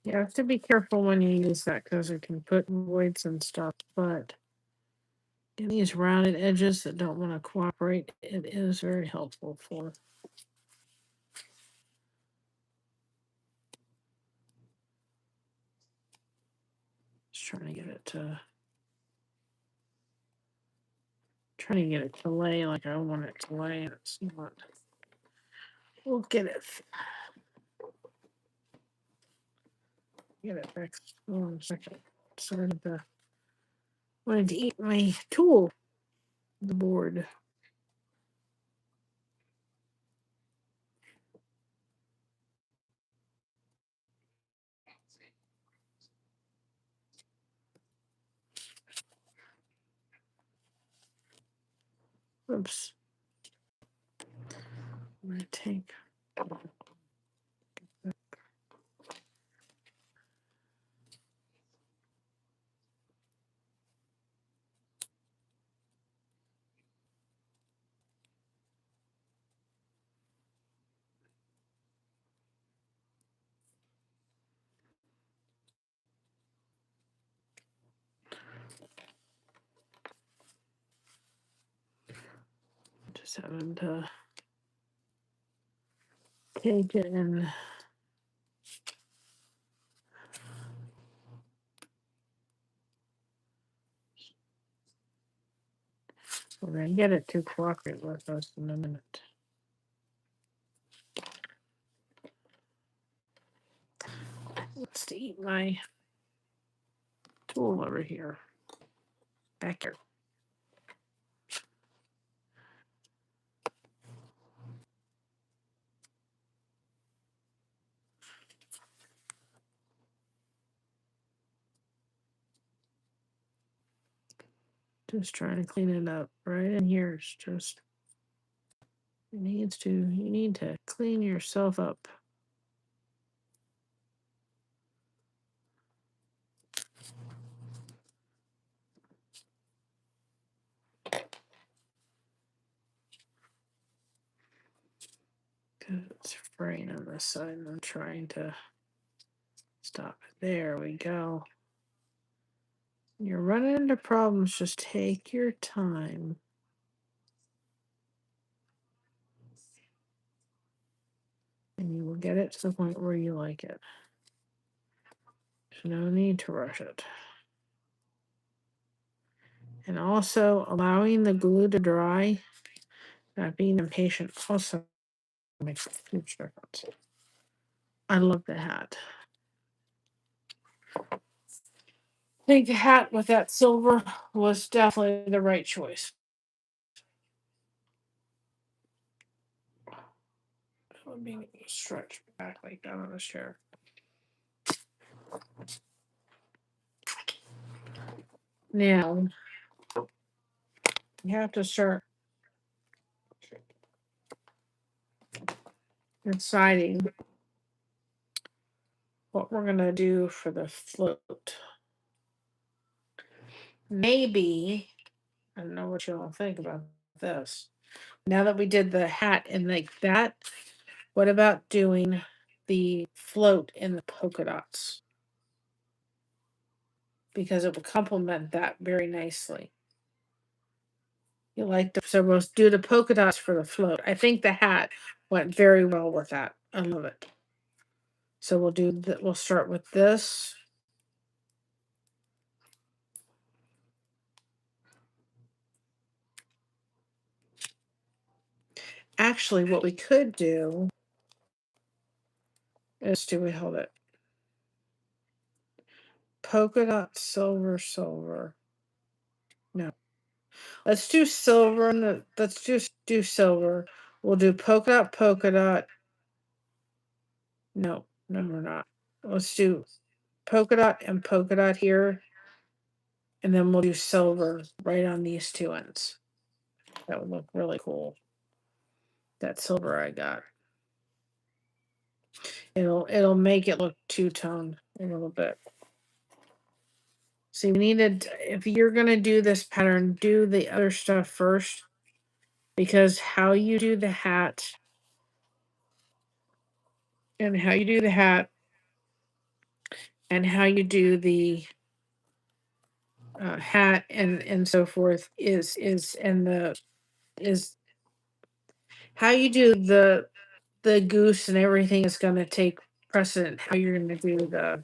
You have to be careful when you use that because it can put voids and stuff, but in these rounded edges that don't want to cooperate, it is very helpful for. Just trying to get it to lay like I want it to lay. It's not. We'll get it fixed. Hold on a second. Wanted to eat my tool, the board. Oops. I'm gonna take. Just having to take it and we're gonna get it to cooperate with us in a minute. Let's eat my tool over here. Back here. Just trying to clean it up. Right in here. It's just you need to clean yourself up. Because it's fraying on this side and I'm trying to stop it. There we go. You're running into problems, just take your time. And you will get it to the point where you like it. There's no need to rush it. And also allowing the glue to dry, not being impatient, also makes a huge difference. I love the hat. I think the hat with that silver was definitely the right choice. Let me stretch back like that on a chair. Now, you have to start deciding what we're going to do for the float. Maybe, I don't know what you all think about this. Now that we did the hat and like that, what about doing the float in the polka dots? Because it will complement that very nicely. You like the, so we'll do the polka dots for the float. I think the hat went very well with that. I love it. So we'll do that. We'll start with this. Actually, what we could do is do we hold it? Polka dot, silver, silver. No. Let's do silver and the let's just do silver. We'll do polka dot. No, we're not. Let's do polka dot here. And then we'll do silver right on these two ends. That would look really cool. That silver I got. It'll make it look two-tone a little bit. See, we needed, if you're gonna do this pattern, do the other stuff first. Because how you do the hat and how you do the hat and how you do the hat and so forth is and the is how you do the goose and everything is going to take precedent how you're going to do the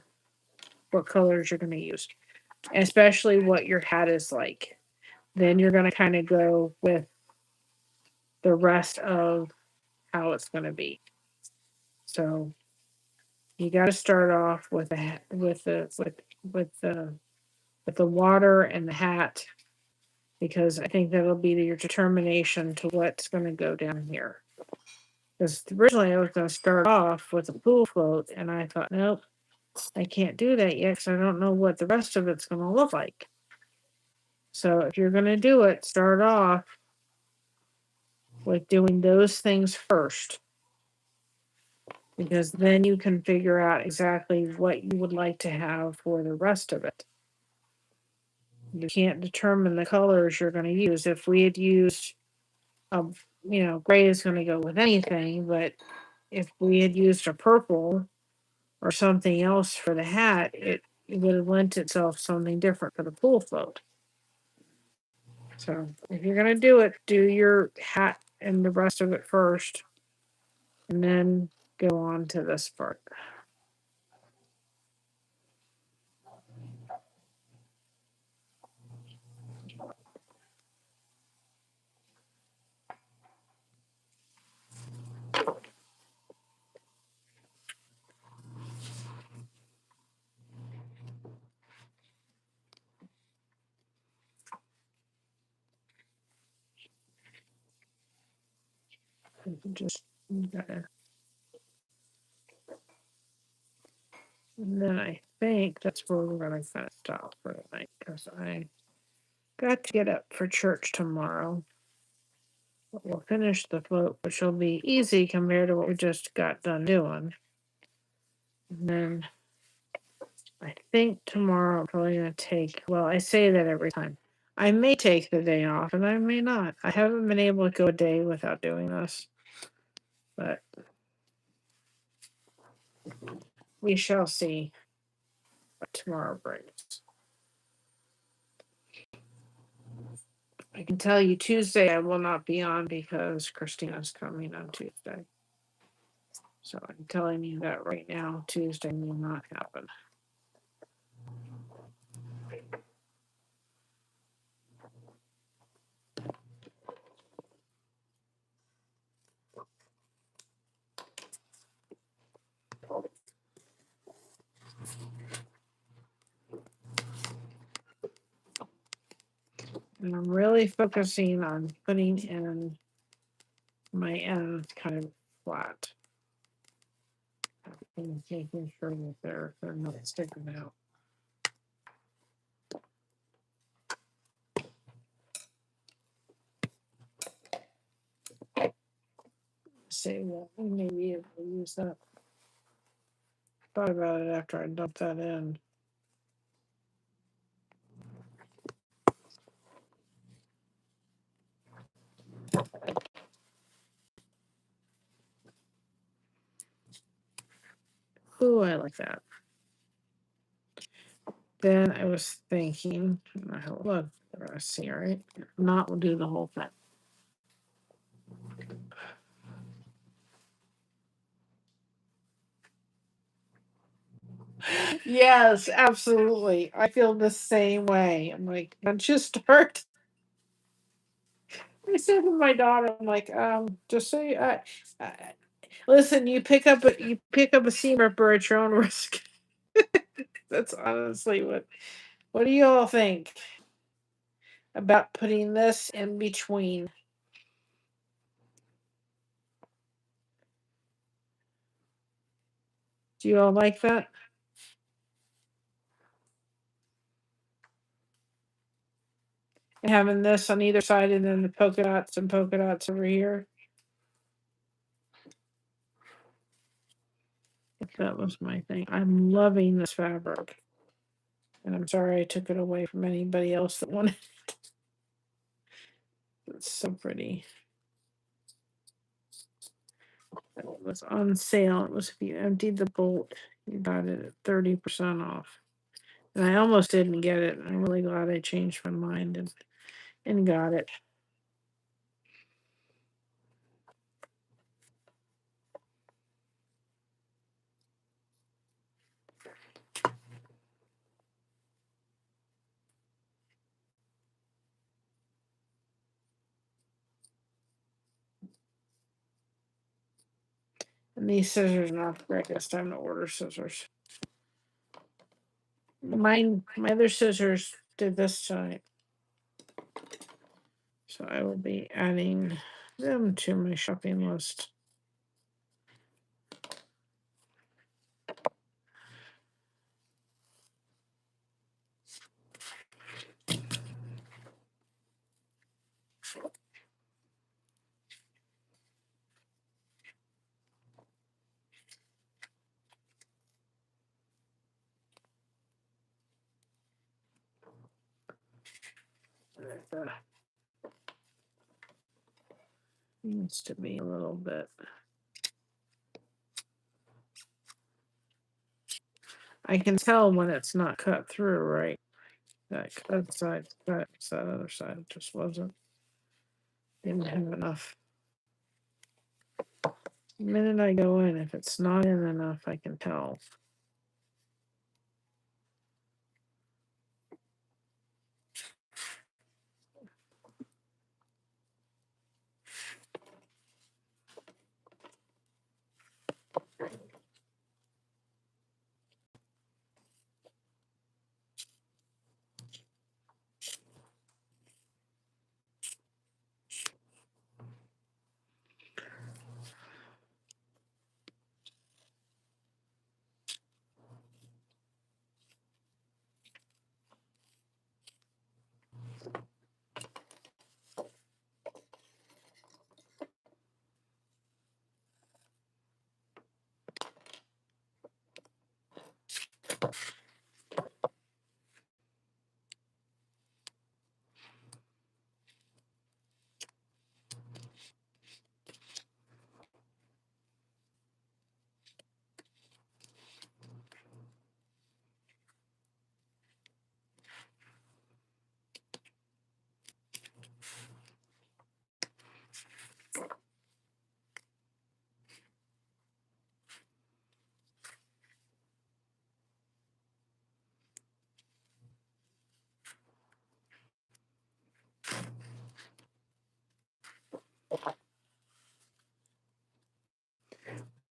what colors you're going to use, especially what your hat is like. Then you're going to kind of go with the rest of how it's going to be. So you got to start off with the with the water and the hat, because I think that'll be your determination to what's going to go down here. Because originally I was going to start off with a pool float, and I thought, nope, I can't do that yet because I don't know what the rest of it's going to look like. So if you're going to do it, start off with doing those things first, because then you can figure out exactly what you would like to have for the rest of it. You can't determine the colors you're going to use. If we had used, gray is going to go with anything, but if we had used a purple or something else for the hat, it would have lent itself something different for the pool float. So if you're going to do it, do your hat and the rest of it first, and then go on to this part. Just gotta, and then I think that's where we're going to kind of stop for tonight, because I got to get up for church tomorrow. We'll finish the float, which will be easy compared to what we just got done doing. And then I think tomorrow I'm probably going to take, well, I say that every time. I may take the day off and I may not. I haven't been able to go a day without doing this, but we shall see what tomorrow brings. I can tell you Tuesday I will not be on because Christina's coming on Tuesday. So I'm telling you that right now, Tuesday will not happen. And I'm really focusing on putting in my ends kind of flat. And making sure that they're not sticking out. Say that we may be able to use that. Thought about it after I dumped that in. Ooh, I like that. Then I was thinking, look, I see, right? Not we'll do the whole thing. Yes, absolutely. I feel the same way. I'm like, once you start, I said to my daughter, I'm like, just so uh, listen, you pick up a seam ripper at your own risk. That's honestly what do you all think about putting this in between? Do you all like that? And having this on either side and then the polka dots and polka dots over here. That was my thing. I'm loving this fabric. And I'm sorry I took it away from anybody else that wanted it. It's so pretty. It was on sale. It was if you emptied the bolt, you got it at 30% off. And I almost didn't get it. I'm really glad I changed my mind and got it. And these scissors are not great. It's time to order scissors. My other scissors did this tonight. So I will be adding them to my shopping list. Needs to be a little bit. I can tell when it's not cut through right. That cut side cut, so that other side just wasn't. Didn't have enough. The minute I go in, if it's not in enough, I can tell.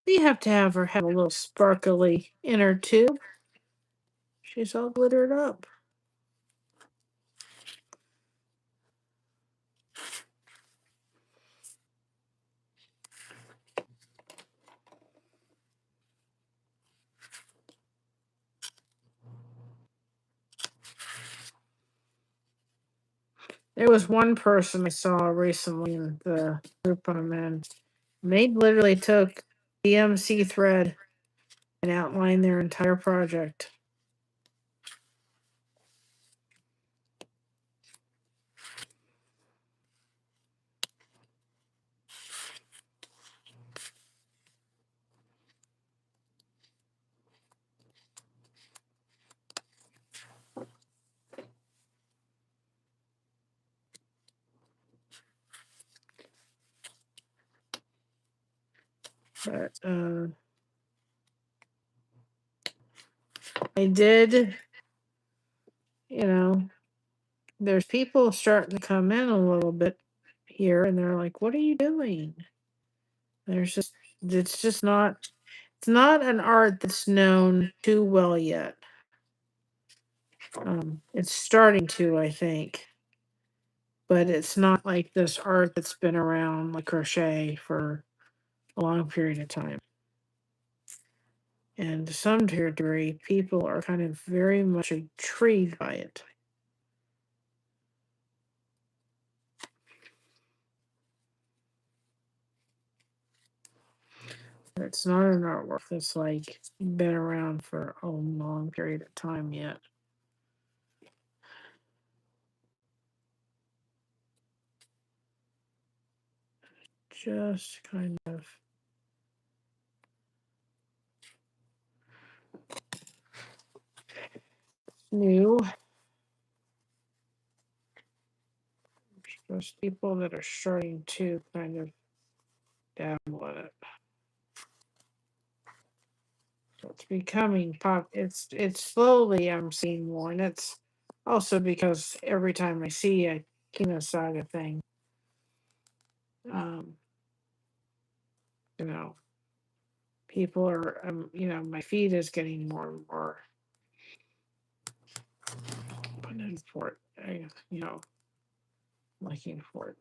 We have to have her have a little sparkly inner tube. She's all glittered up. There was one person I saw recently in the group I'm in. They literally took DMC thread and outlined their entire project. But I did, there's people starting to come in a little bit here and they're like, what are you doing? There's just, it's not an art that's known too well yet. It's starting to, I think, but it's not like this art that's been around like crochet for a long period of time. And to some degree, people are kind of very much intrigued by it. It's not an artwork that's like been around for a long period of time yet. Just kind of new. There's people that are starting to kind of dabble in it. So it's becoming pop. It's slowly I'm seeing more, and it's also because every time I see a Kinusaiga thing, um, you know, people are, my feed is getting more and more putting for it. Liking for it.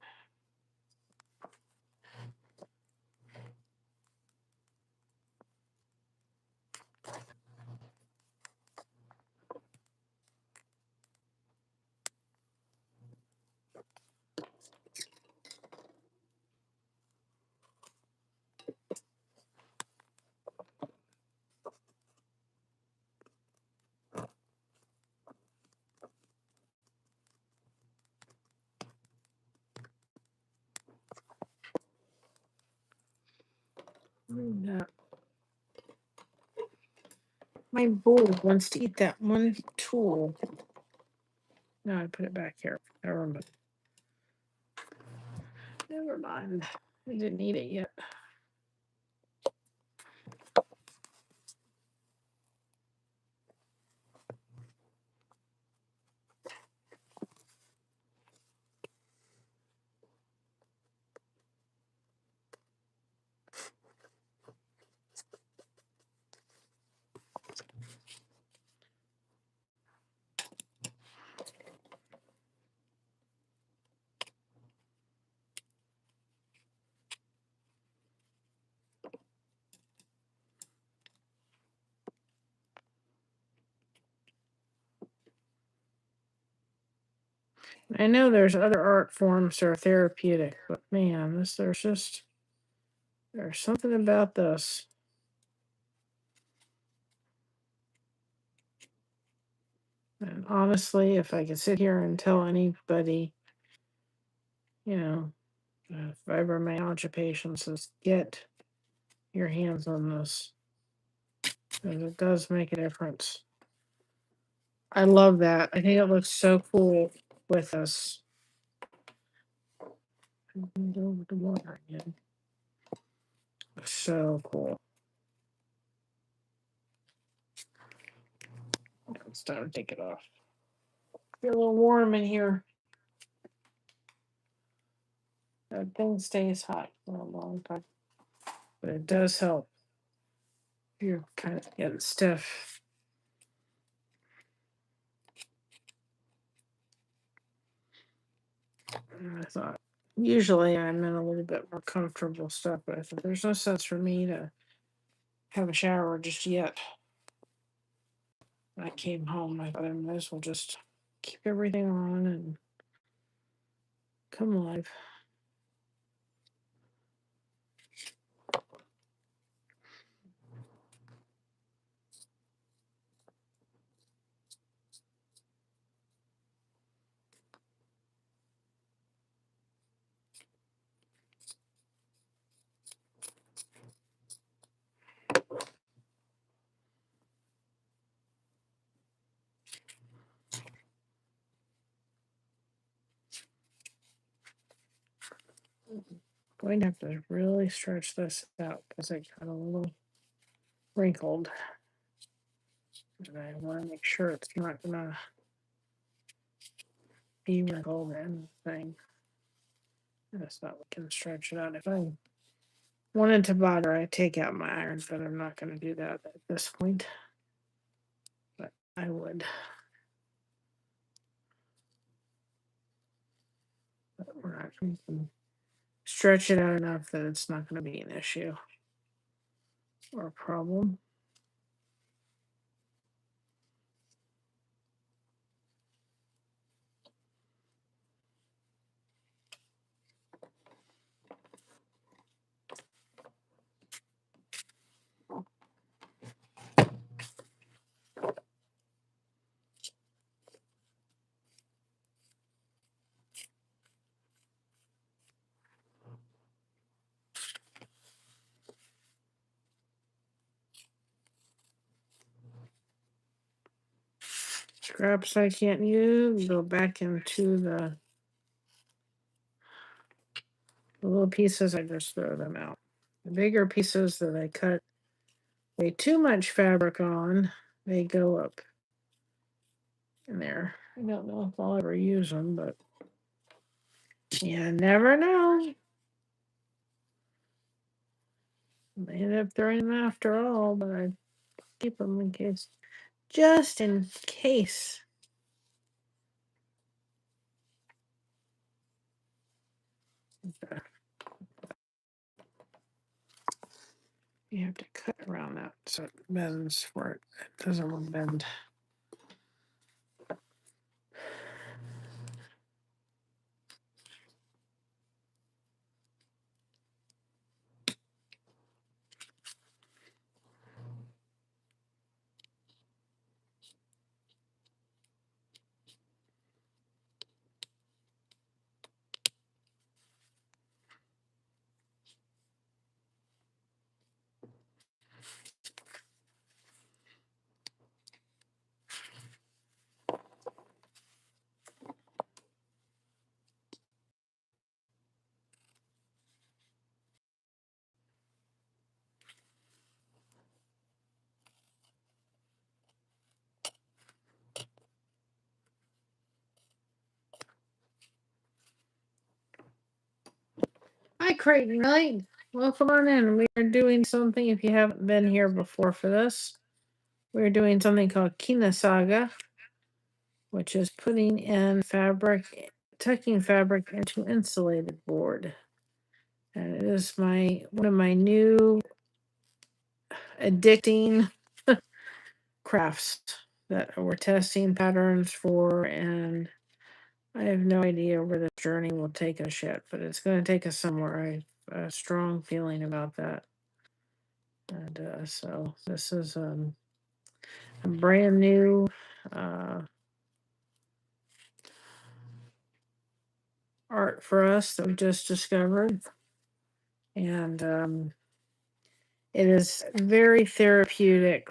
And, my bull wants to eat that one tool. No, I put it back here. Never mind. Never mind. I didn't eat it yet. I know there's other art forms that are therapeutic, but man, there's something about this. And honestly, if I could sit here and tell anybody, fibromyalgia patients, is get your hands on this. Because it does make a difference. I love that. I think it looks so cool with us. Go with the water again. So cool. It's time to take it off. Feel a little warm in here. That thing stays hot for a long time. But it does help. You're kind of getting stiff. And I thought, usually I'm in a little bit more comfortable stuff, but I thought there's no sense for me to have a shower just yet. When I came home, I thought I might as well just keep everything on and come alive. Going to have to really stretch this out because it got a little wrinkled. And I want to make sure it's not going to be wrinkled and thing. That's not we can stretch it out. If I wanted to bother, I take out my irons, but I'm not going to do that at this point. But I would. But we're not going to stretch it out enough that it's not going to be an issue or a problem. Scraps I can't use, go back into the little pieces, I just throw them out. The bigger pieces that I cut way too much fabric on, they go up in there. I don't know if I'll ever use them, but you never know. I ended up throwing them after all, but I keep them in case, just in case. You have to cut around that so it bends where it doesn't bend. Hi, Creighton Knight. Welcome on in. We are doing something, if you haven't been here before for this, we're doing something called Kinusaiga, which is putting in fabric, tucking fabric into insulated board. And it is one of my new addicting crafts that we're testing patterns for, and I have no idea where this journey will take us yet, but it's going to take us somewhere. I have a strong feeling about that. And so this is a brand new art for us that we just discovered. And it is very therapeutic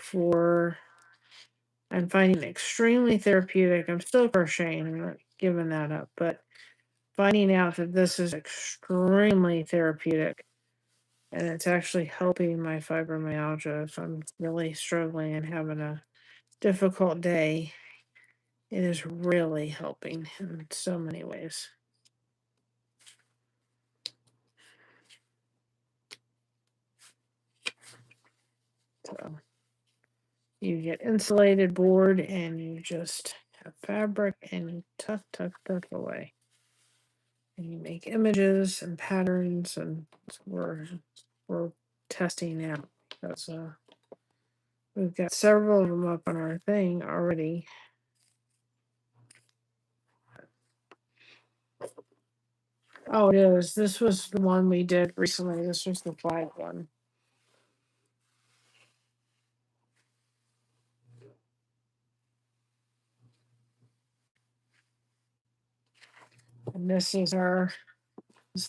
I'm finding it extremely therapeutic. I'm still crocheting, I'm not giving that up, but finding out that this is extremely therapeutic and it's actually helping my fibromyalgia. If I'm really struggling and having a difficult day, it is really helping in so many ways. So you get insulated board and you just have fabric and you tuck away. And you make images and patterns, and we're testing out because we've got several of them up on our thing already. Oh, it is. This was the one we did recently. This was the flag one. And this is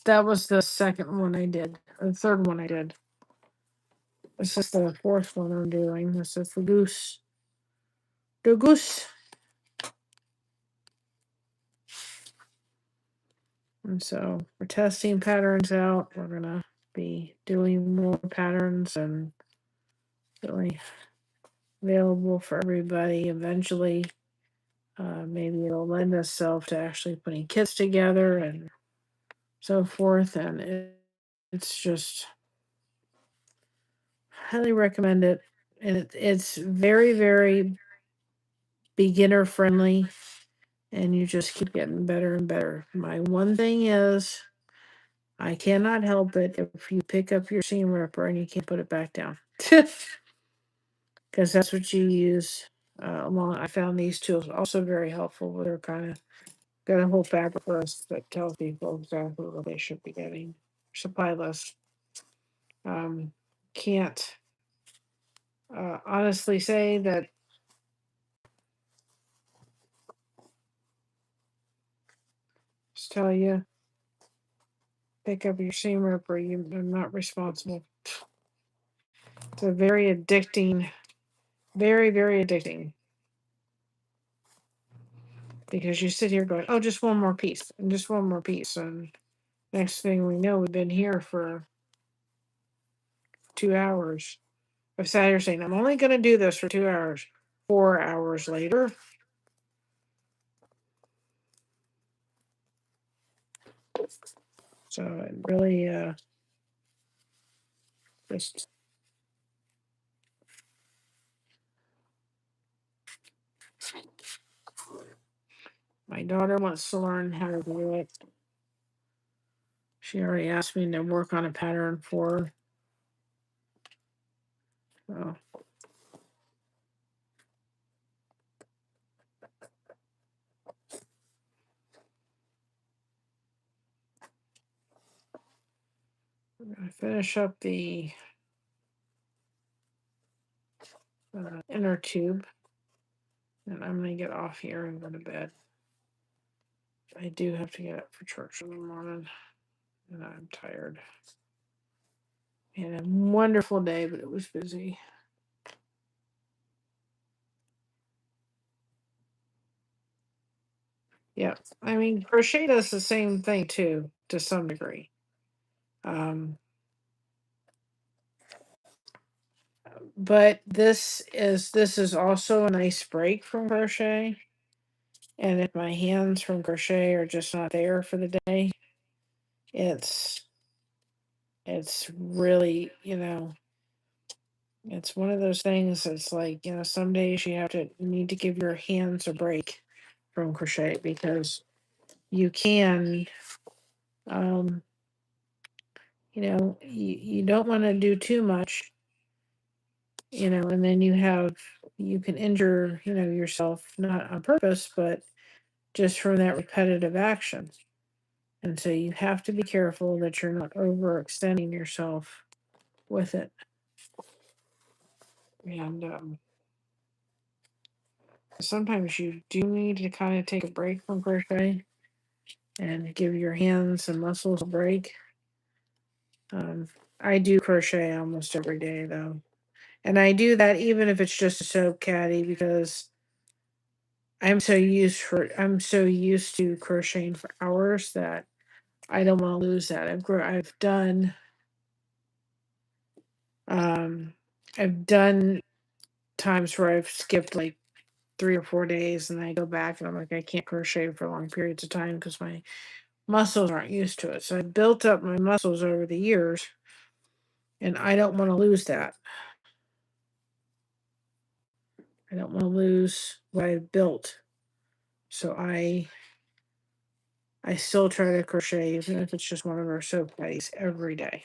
that was the second one I did, or the third one I did. This is the fourth one I'm doing. This is the goose. The goose. And so we're testing patterns out. We're gonna be doing more patterns and really available for everybody eventually. Maybe it'll lend itself to actually putting kits together and so forth. And it's just highly recommend it. And it's very, very beginner friendly. And you just keep getting better and better. My one thing is, I cannot help it if you pick up your seam ripper and you can't put it back down. Because that's what you use. I found these tools also very helpful. They're kind of got a whole fabric list that tells people exactly what they should be getting. Supply list. Can't honestly say that. Just tell you, pick up your seam ripper. You're not responsible. It's a very addicting, very, very addicting. Because you sit here going, oh, just one more piece and just one more piece. And next thing we know, we've been here for 2 hours. I've sat here saying, I'm only going to do this for 2 hours. 4 hours later. So it really just. My daughter wants to learn how to do it. She already asked me to work on a pattern for her. So. I'm going to finish up the inner tube. And I'm going to get off here and go to bed. I do have to get up for church in the morning. And I'm tired. And a wonderful day, but it was busy. Yeah. I mean, crochet does the same thing too, to some degree. But this is also a nice break from crochet. And if my hands from crochet are just not there for the day, it's really, it's one of those things that's like, some days you need to give your hands a break from crochet because you can, you don't want to do too much, and then you can injure, yourself, not on purpose, but just from that repetitive action. And so you have to be careful that you're not overextending yourself with it. And sometimes you do need to kind of take a break from crochet and give your hands and muscles a break. I do crochet almost every day though. And I do that even if it's just a soap caddy because I'm so used to crocheting for hours that I don't want to lose that. I've done times where I've skipped like 3 or 4 days and I go back and I'm like, I can't crochet for long periods of time because my muscles aren't used to it. So I built up my muscles over the years and I don't want to lose that. I don't want to lose what I've built. So I still try to crochet, even if it's just one of our soap patties every day.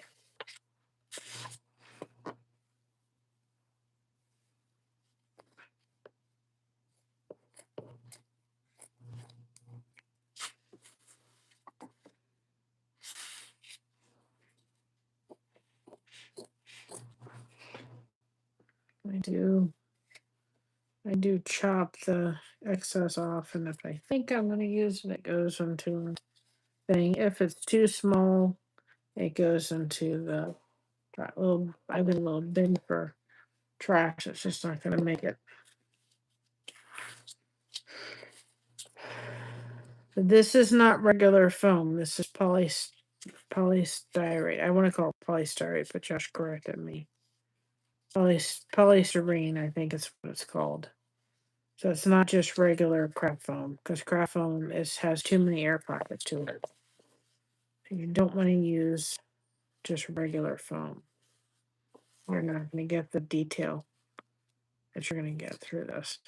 I do chop the excess off, and if I think I'm going to use it, it goes into a thing. If it's too small, it goes into the little. I have a little bin for trash. It's just not going to make it. But this is not regular foam. This is polystyrene. I want to call it polystyrene, but Josh corrected me. Polystyrene, I think is what it's called. So it's not just regular craft foam, because craft foam has too many air pockets to it. You don't want to use just regular foam. You're not going to get the detail that you're going to get through this.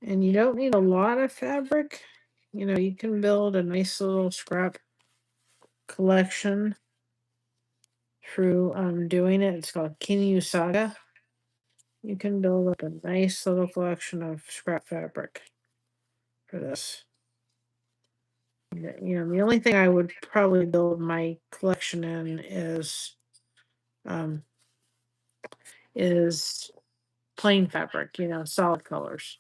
And you don't need a lot of fabric. You know, you can build a nice little scrap collection through doing it. It's called Kinusaiga. You can build up a nice little collection of scrap fabric for this. You know, the only thing I would probably build my collection in is plain fabric, you know, solid colors.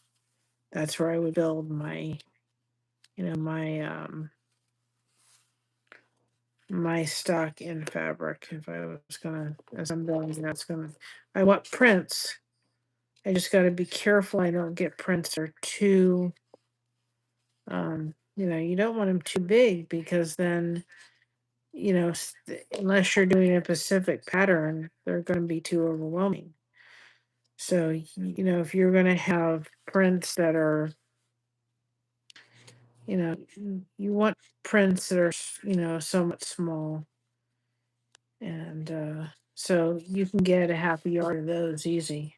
That's where I would build my, you know, my stock in fabric. If I was gonna, as I'm building, I want prints. I just got to be careful I don't get prints that are too, you know, you don't want them too big, because then, you know, unless you're doing a specific pattern, they're going to be too overwhelming. So, you know, if you're going to have prints that are, you know, you want prints that are, you know, somewhat small. And so you can get a half a yard of those easy.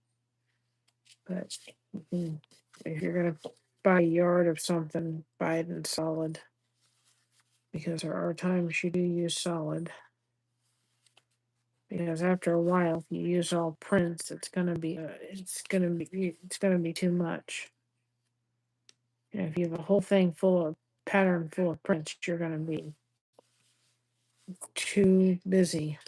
But if you're going to buy a yard of something, buy it in solid, because there are times you do use solid. Because after a while, if you use all prints, it's gonna be too much. You know, if you have a whole thing full of pattern full of prints, you're gonna be too busy.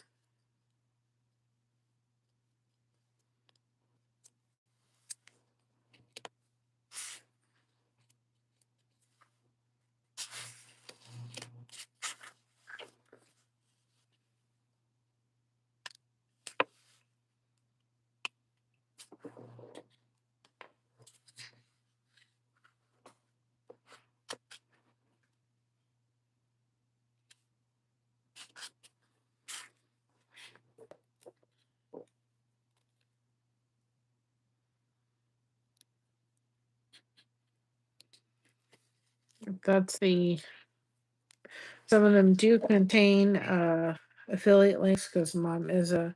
That's the Some of them do contain affiliate links, because Mom is a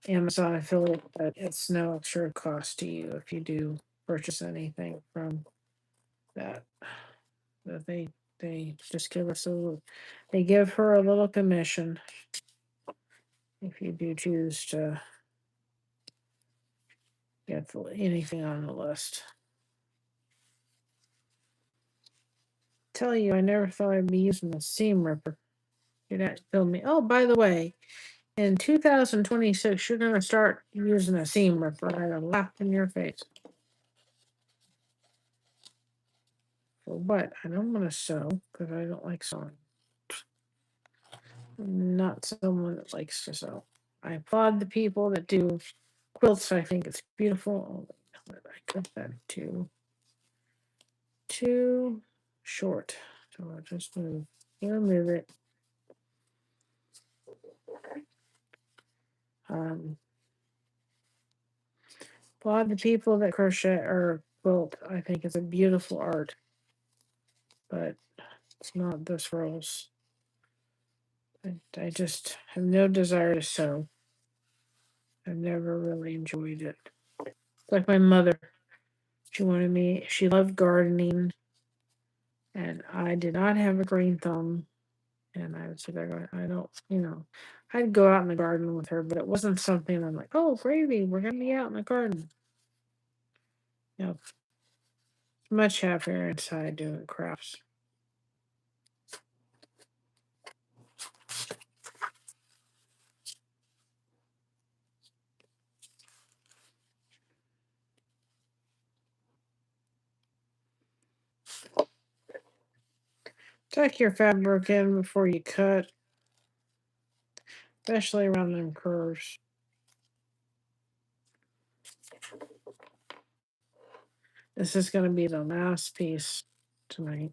Amazon affiliate, but it's no extra cost to you if you do purchase anything from that. That they just give us they give her a little commission if you do choose to get anything on the list. Tell you, I never thought I'd be using a seam ripper. You'd have to tell me, oh, by the way, in 2026, you're going to start using a seam ripper. I'd have laughed in your face. For what? I don't want to sew, because I don't like sewing. I'm not someone that likes to sew. I applaud the people that do quilts. I think it's beautiful. Oh, I cut that too. too short. So I'll just remove it. A lot of the people that crochet or quilt, I think, is a beautiful art, but it's not this rose. I just have no desire to sew. I've never really enjoyed it. Like my mother, she loved gardening, and I did not have a green thumb. And I would sit there going, I don't, I'd go out in the garden with her, but it wasn't something I'm like, oh, gravy, we're going to be out in the garden. Much happier inside doing crafts. Tuck your fabric in before you cut, especially around them curves. This is going to be the last piece tonight.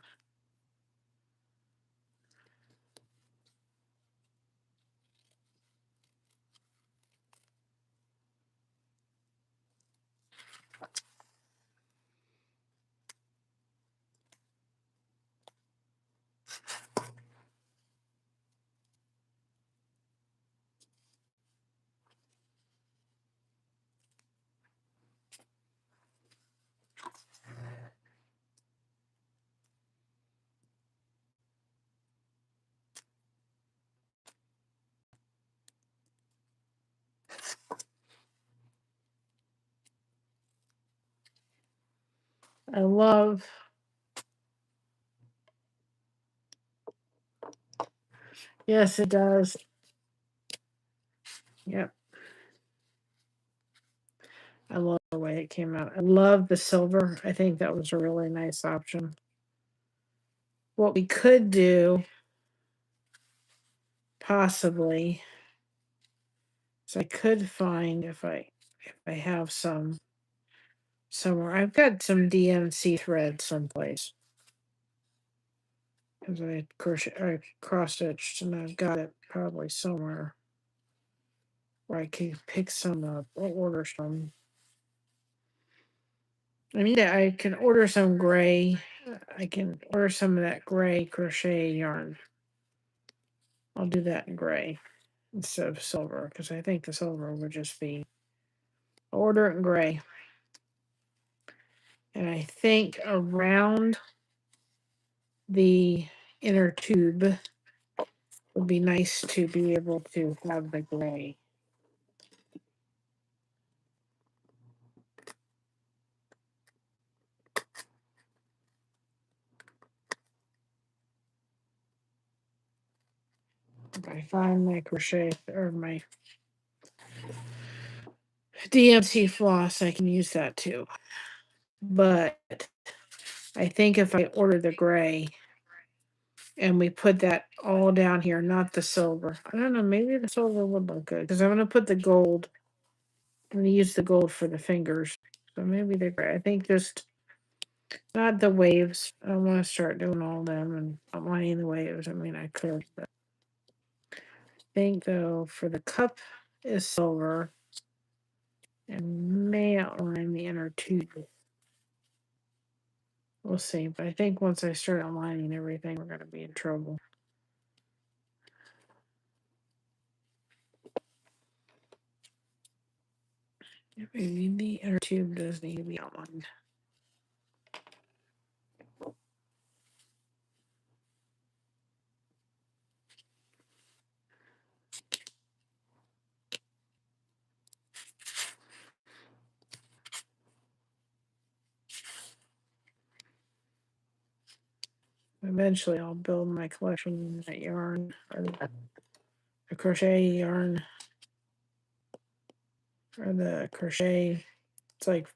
I love Yes, it does. Yep. I love the way it came out. I love the silver. I think that was a really nice option. What we could do, possibly, is I could find if I have some somewhere. I've got some DMC thread someplace because I cross stitched and I've got it probably somewhere where I can pick some up or order some. I can order some gray. I can order some of that gray crochet yarn. I'll do that in gray instead of silver because I think the silver would just be order it in gray. And I think around the inner tube would be nice to be able to have the gray. If I find my crochet or my DMC floss, I can use that too. But I think if I order the gray and we put that all down here, not the silver. I don't know, maybe the silver would look good because I'm going to put the gold. I'm going to use the gold for the fingers. So maybe the gray. I think just not the waves. I don't want to start doing all them and outlining the waves. I mean, I could, but I think though for the cup is silver and may outline the inner tube. We'll see. But I think once I start outlining everything, we're going to be in trouble. Maybe the inner tube does need to be outlined. Eventually, I'll build my collection of that yarn or the crochet yarn or the crochet. It's like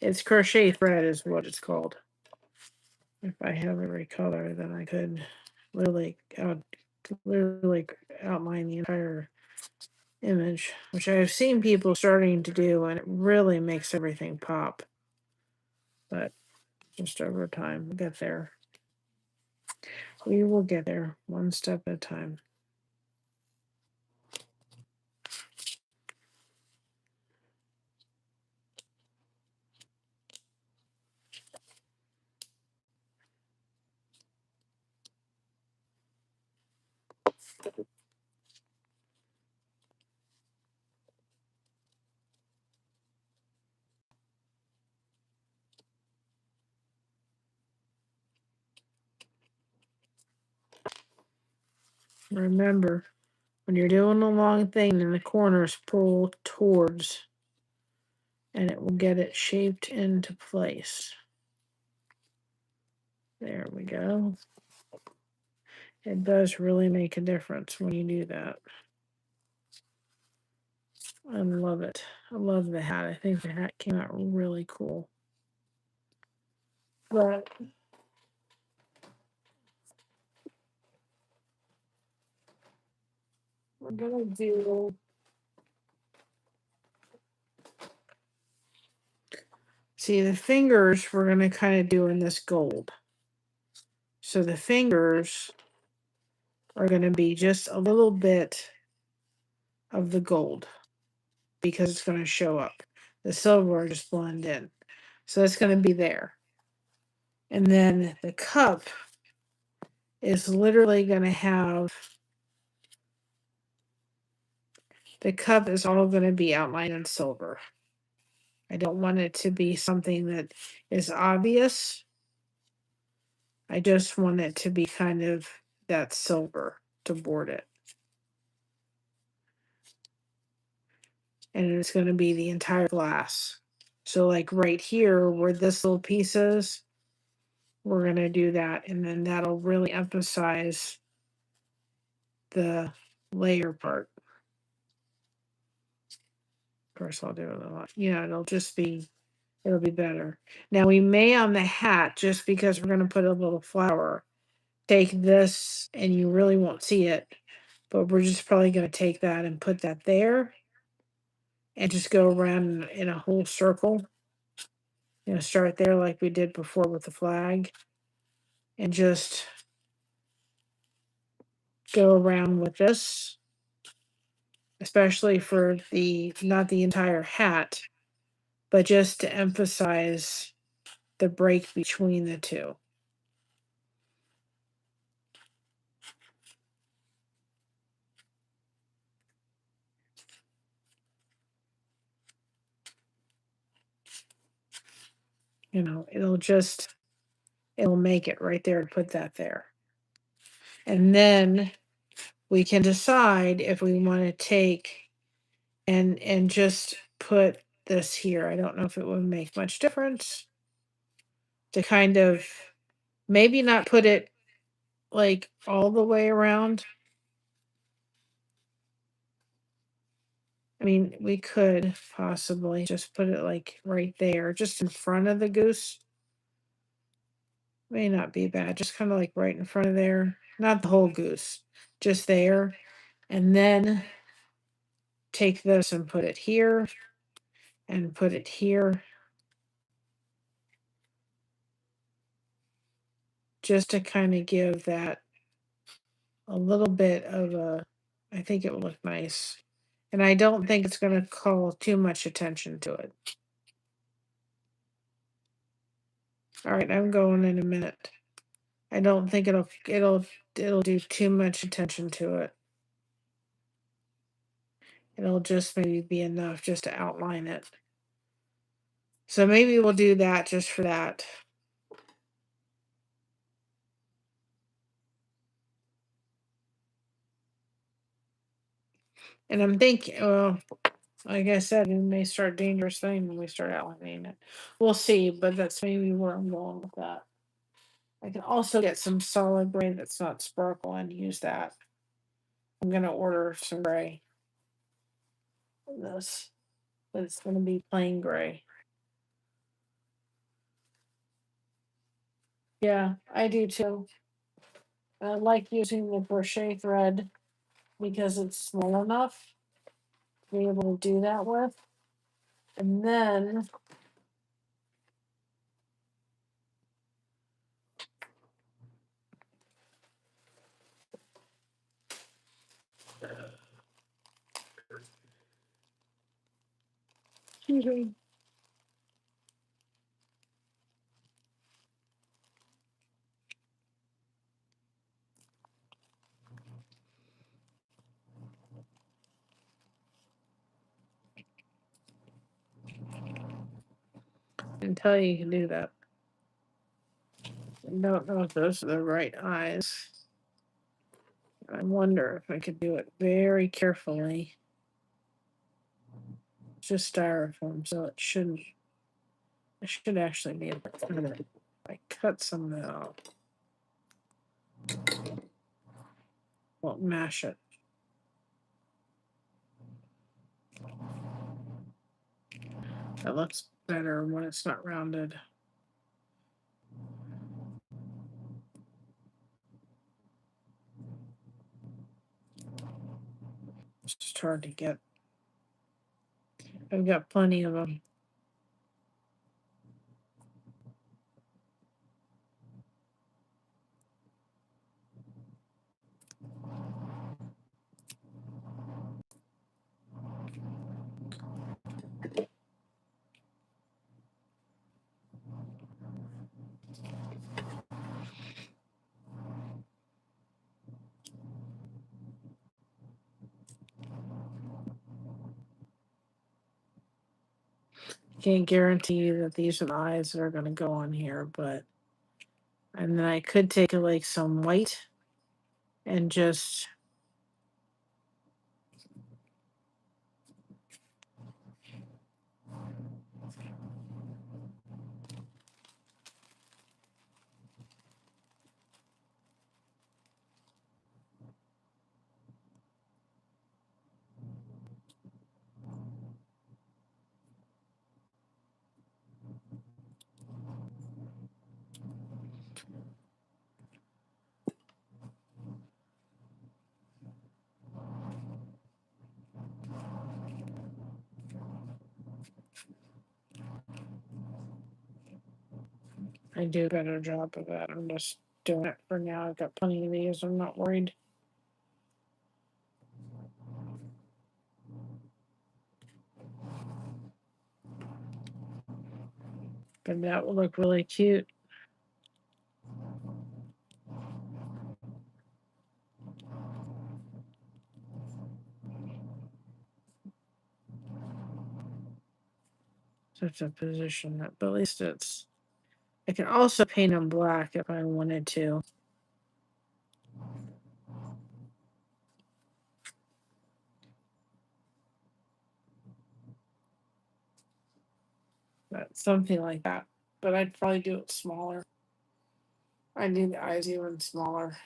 it's crochet thread is what it's called. If I have every color, then I could literally outline the entire image, which I've seen people starting to do, and it really makes everything pop. But just over time. We'll get there. We will get there one step at a time. Remember, when you're doing a long thing in the corners, pull towards and it will get it shaped into place. There we go. It does really make a difference when you do that. I love it. I love the hat. I think the hat came out really cool. But we're gonna do, see, the fingers we're gonna kind of do in this gold. So the fingers are gonna be just a little bit of the gold because it's gonna show up. The silver will just blend in. So it's gonna be there. And then the cup is literally gonna have, the cup is all gonna be outlined in silver. I don't want it to be something that is obvious. I just want it to be kind of that silver to board it. And it's going to be the entire glass. So like right here where this little piece is, we're going to do that. And then that'll really emphasize the layer part. Of course, I'll do it a lot. Yeah, it'll be better. Now we may on the hat, just because we're going to put a little flower, take this and you really won't see it, but we're just probably going to take that and put that there and just go around in a whole circle. Start there like we did before with the flag and just go around with this, especially for not the entire hat, but just to emphasize the break between the two. It'll make it right there to put that there. And then we can decide if we want to take and just put this here. I don't know if it would make much difference to kind of maybe not put it like all the way around. I mean, we could possibly just put it like right there, just in front of the goose. May not be bad, just kind of like right in front of there. Not the whole goose, just there. And then take this and put it here and put it here. Just to kind of give that a little bit of a, I think it will look nice. And I don't think it's going to call too much attention to it. All right, I'm going in a minute. I don't think it'll do too much attention to it. It'll just maybe be enough just to outline it. So maybe we'll do that just for that. And I'm thinking, well, like I said, we may start dangerous thing when we start outlining it. We'll see, but that's maybe where I'm going with that. I can also get some solid gray that's not sparkle and use that. I'm gonna order some gray. This, but it's gonna be plain gray. Yeah, I do too. I like using the crochet thread because it's small enough to be able to do that with. And then Until you can do that. I don't know if those are the right eyes. I wonder if I could do it very carefully. It's just styrofoam, so it shouldn't. I should actually be able to cut it. I cut some of it out. Won't mash it. That looks better when it's not rounded. It's just hard to get. I've got plenty of them. Can't guarantee that these are the eyes that are going to go on here, but and then I could take like some white and just I do a better job of that. I'm just doing it for now. I've got plenty of these. I'm not worried. But that will look really cute. Such a position that, but at least it's. I can also paint them black if I wanted to. But something like that. But I'd probably do it smaller. I do the eyes even smaller.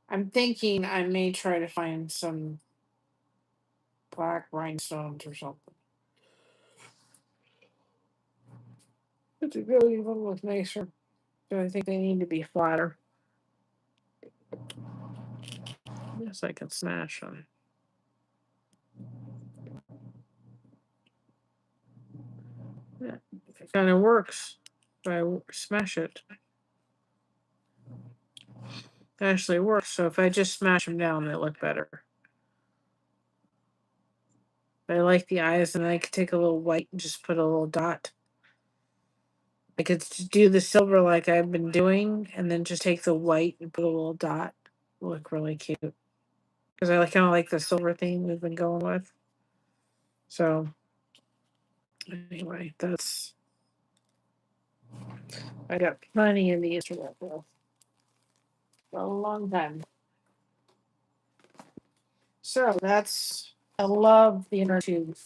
I'm thinking I may try to find some black rhinestones or something. But to go even look nicer. But I think they need to be flatter. Yes, I can smash them. Yeah, it kind of works. If I smash it, it actually works. So if I just smash them down, they look better. I like the eyes, and I could take a little white and just put a little dot. I could do the silver like I've been doing, and then just take the white and put a little dot. Look really cute. Because I kind of like the silver theme we've been going with. So anyway, that's. I got plenty of these for that for a long time. So that's. I love the inner tube.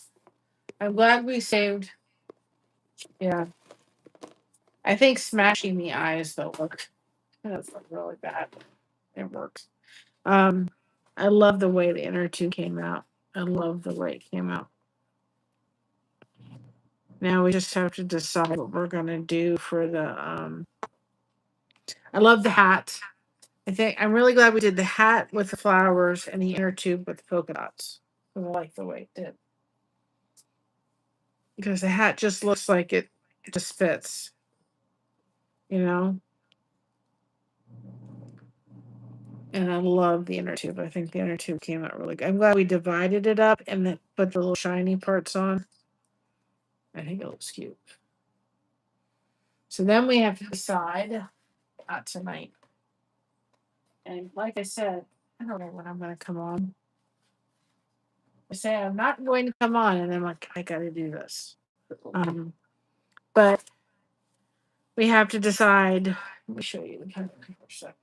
I'm glad we saved. Yeah. I think smashing the eyes though look that's really bad. It works. Um I love the way the inner tube came out. I love the way it came out. Now we just have to decide what we're gonna do for the I love the hat. I'm really glad we did the hat with the flowers and the inner tube with the polka dots. I like the way it did. Because the hat just looks like it just fits. You know? And I love the inner tube. I think the inner tube came out really good. I'm glad we divided it up and then put the little shiny parts on. I think it looks cute. So then we have to decide, not tonight. And like I said, I don't know when I'm going to come on. I say I'm not going to come on, and I'm like, I got to do this. But we have to decide. Let me show you the kind for a second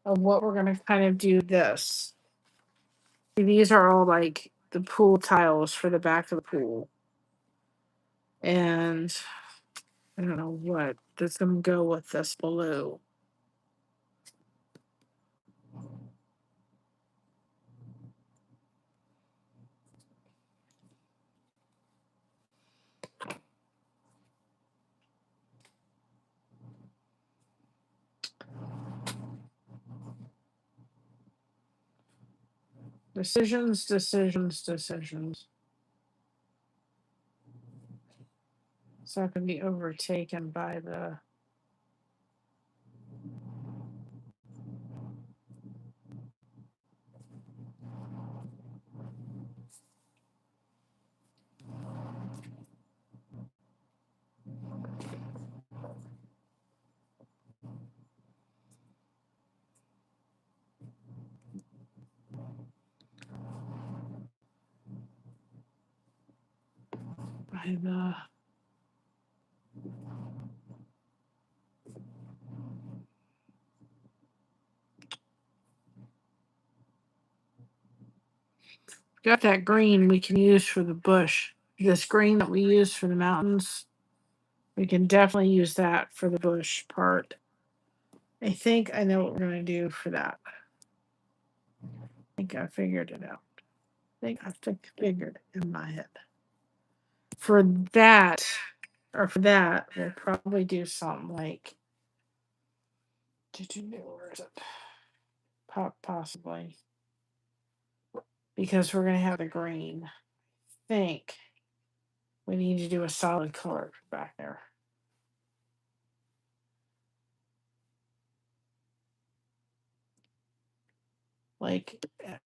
of what we're going to kind of do this. These are all like the pool tiles for the back of the pool. And I don't know what that's going to go with this blue. Decisions. It's not going to be overtaken by the. By the. Got that green we can use for the bush. This green that we use for the mountains, we can definitely use that for the bush part. I think I know what we're going to do for that. I think I figured it out. I figured it in my head. For that, we'll probably do something like. Where is it? Possibly. Because we're going to have the green. I think we need to do a solid color back there. Like, that's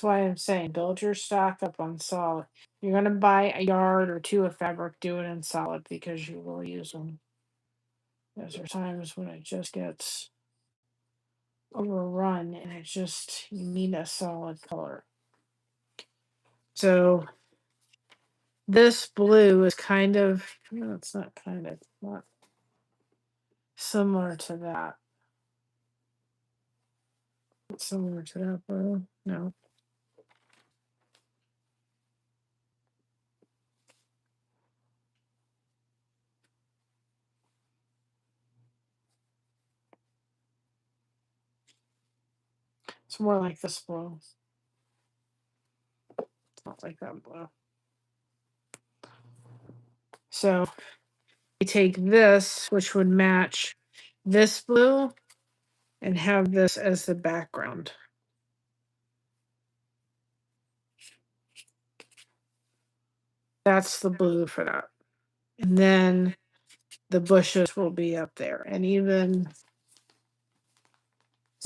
why I'm saying build your stock up on solid. You're going to buy a yard or two of fabric, do it in solid because you will use them. Because there are times when it just gets overrun and you need a solid color. So this blue is kind of, no, it's not kind of, not similar to that. It's similar to that blue. No. It's more like this blue. It's not like that blue. So we take this, which would match this blue, and have this as the background. That's the blue for that. And then the bushes will be up there. And even,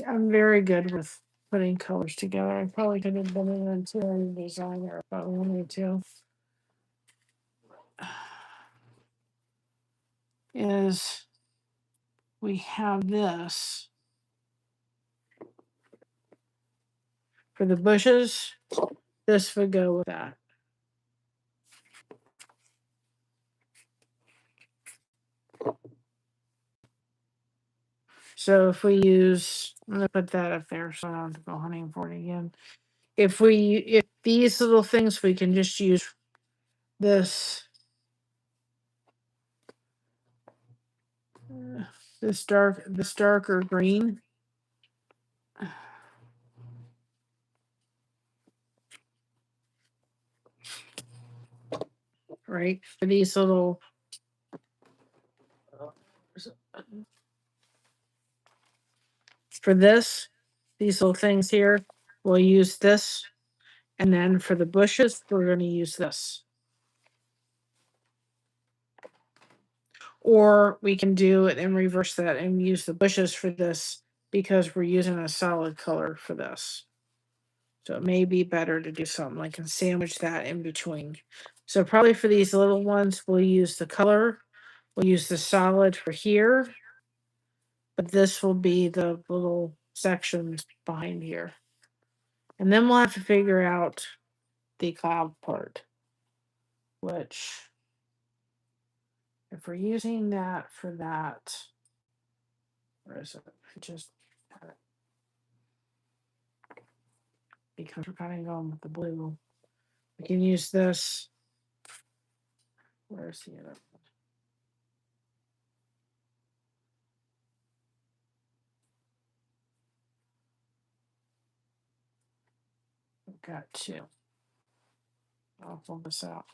I'm very good with putting colors together. I probably could have been an interior designer if I wanted to. Is we have this for the bushes. This would go with that. So if we use, I'm gonna put that up there so I don't have to go hunting for it again. If these little things, we can just use this, this darker green. Right, for these little for this, these little things here, we'll use this. And then for the bushes, we're going to use this. Or we can do it and reverse that and use the bushes for this because we're using a solid color for this. So it may be better to do something like and sandwich that in between. So probably for these little ones, we'll use the color. We'll use the solid for here. But this will be the little sections behind here. And then we'll have to figure out the cloud part. Which, if we're using that for that, where is it? I just had it. Because we're kind of going with the blue. We can use this. Where's the other? I've got two. I'll pull this out.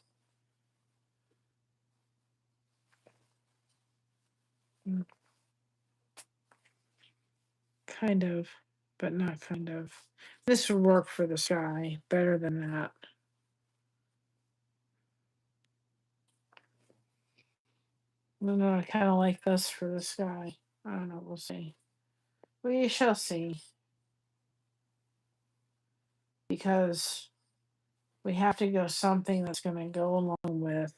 Kind of, but not kind of. This would work for the sky better than that. No, I kind of like this for the sky. I don't know. We'll see. We shall see. Because we have to go something that's going to go along with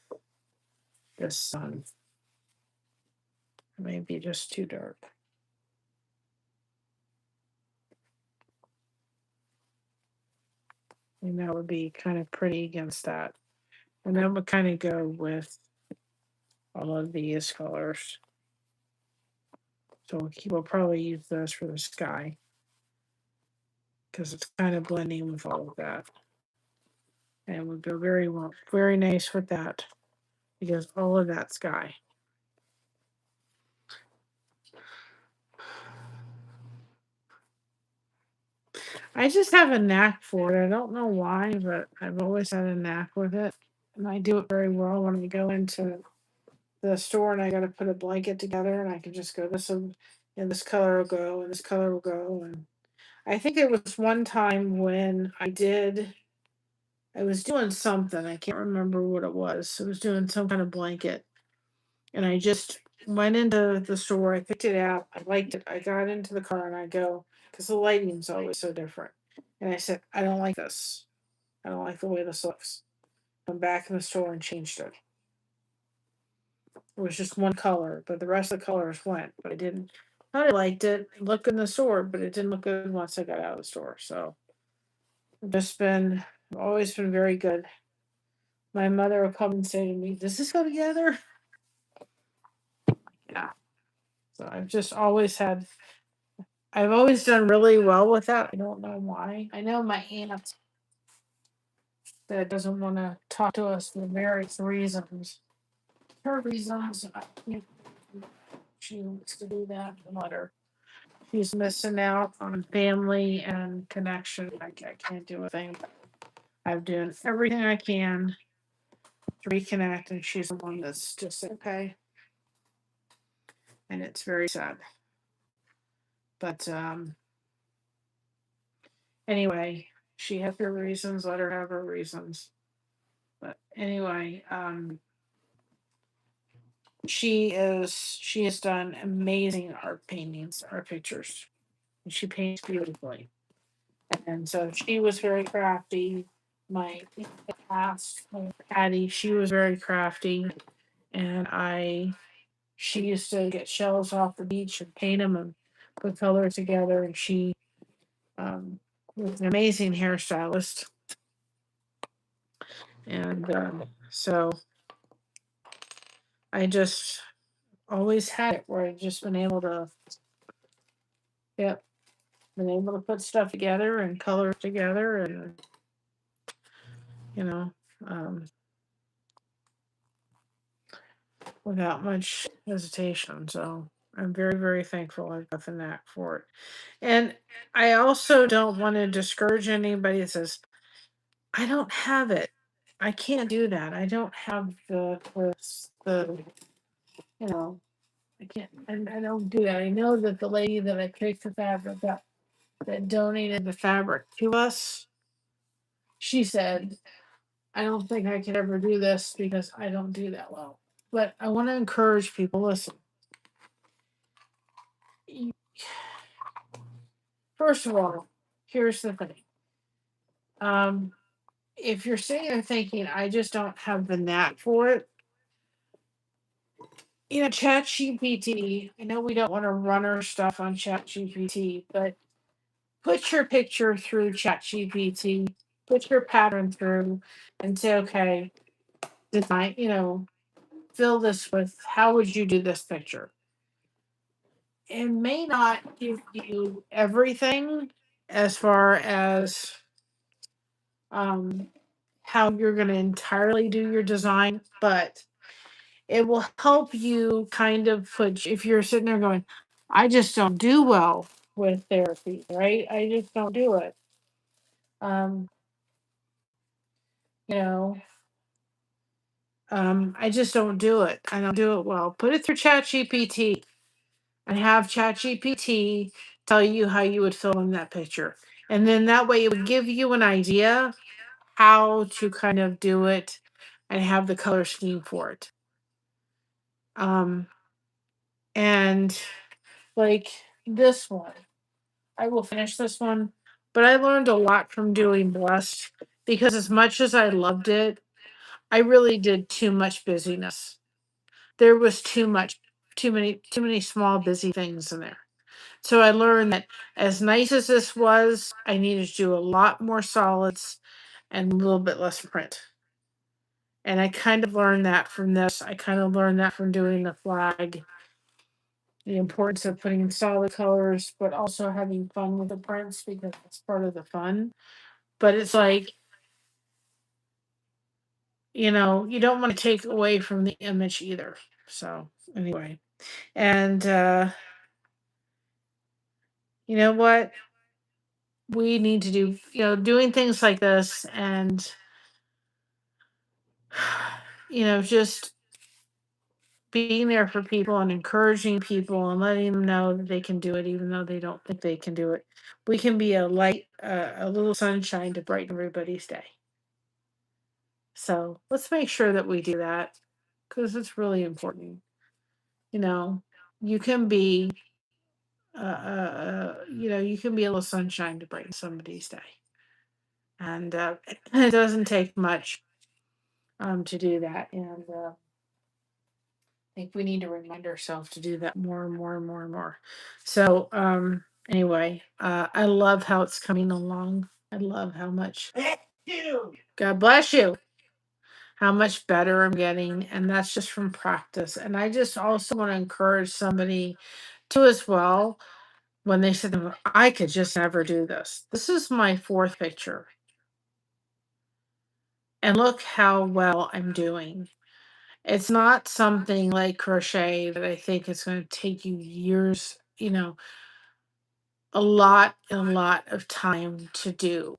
this sun. It may be just too dark. And that would be kind of pretty against that. And that would kind of go with all of these colors. So we'll probably use this for the sky. Because it's kind of blending with all of that. And it would go very well, very nice with that. Because all of that sky. I just have a knack for it. I don't know why, but I've always had a knack with it. And I do it very well when I go into the store and I got to put a blanket together and I can just go, this color will go and this color will go. And I think it was one time when I was doing something. I can't remember what it was. I was doing some kind of blanket. And I just went into the store. I picked it out. I liked it. I got into the car and I go, because the lighting's always so different. And I said, I don't like this. I don't like the way this looks. I'm back in the store and changed it. It was just one color, but the rest of the colors went. But I didn't. I liked it. It looked good in the store, but it didn't look good once I got out of the store. So I've always been very good. My mother will come and say to me, "Does this go together?" Yeah. So I've always done really well with that. I don't know why. I know my aunt that doesn't want to talk to us for various reasons. Her reasons, she wants to do that. Let her. She's missing out on family and connection. I can't do a thing. I'm doing everything I can to reconnect, and she's the one that's just okay. And it's very sad. But anyway, she has her reasons. Let her have her reasons. But anyway, she has done amazing art paintings, art pictures. And she paints beautifully. And so she was very crafty. My past Patty, she was very crafty, and she used to get shells off the beach and paint them and put colors together. And she was an amazing hairstylist, and so I just always had it where I've just been able to, yep, been able to put stuff together and color together, and you know. Um, without much hesitation. So I'm very, very thankful I've got the knack for it. And I also don't want to discourage anybody that says, I don't have it. I can't do that. I don't have the you know, I can't, I don't do that. I know that the lady that I picked the fabric that donated the fabric to us, she said, I don't think I could ever do this because I don't do that well. But I want to encourage people, listen, first of all, here's the thing. Um, if you're sitting there thinking, I just don't have the knack for it, Chat GPT, I know we don't want to run our stuff on Chat GPT, but put your picture through Chat GPT, put your pattern through, and say, okay, design, fill this with how would you do this picture? It may not give you everything as far as um, how you're going to entirely do your design, but it will help you kind of put, if you're sitting there going, I just don't do well with therapy, right? I just don't do it. Um, you know, I just don't do it. I don't do it well. Put it through Chat GPT and have Chat GPT tell you how you would fill in that picture. And then that way it would give you an idea how to kind of do it and have the color scheme for it. And like this one, I will finish this one, but I learned a lot from doing Blessed because as much as I loved it, I really did too much busyness. There was too many small busy things in there. So I learned that as nice as this was, I needed to do a lot more solids and a little bit less print. And I kind of learned that from this. I kind of learned that from doing the flag, the importance of putting in solid colors, but also having fun with the prints because it's part of the fun. But it's like, you don't want to take away from the image either. So anyway, and you know what? We need to do, doing things like this and, just being there for people and encouraging people and letting them know that they can do it, even though they don't think they can do it. We can be a light, a little sunshine to brighten everybody's day. So let's make sure that we do that because it's really important. You can be, you can be a little sunshine to brighten somebody's day. And it doesn't take much to do that. And I think we need to remind ourselves to do that more and more and more and more. So anyway, I love how it's coming along. I love how much. God bless you. How much better I'm getting, and that's just from practice. And I just also want to encourage somebody to as well when they said, I could just never do this. This is my fourth picture. And look how well I'm doing. It's not something like crochet that I think it's going to take you years, a lot of time to do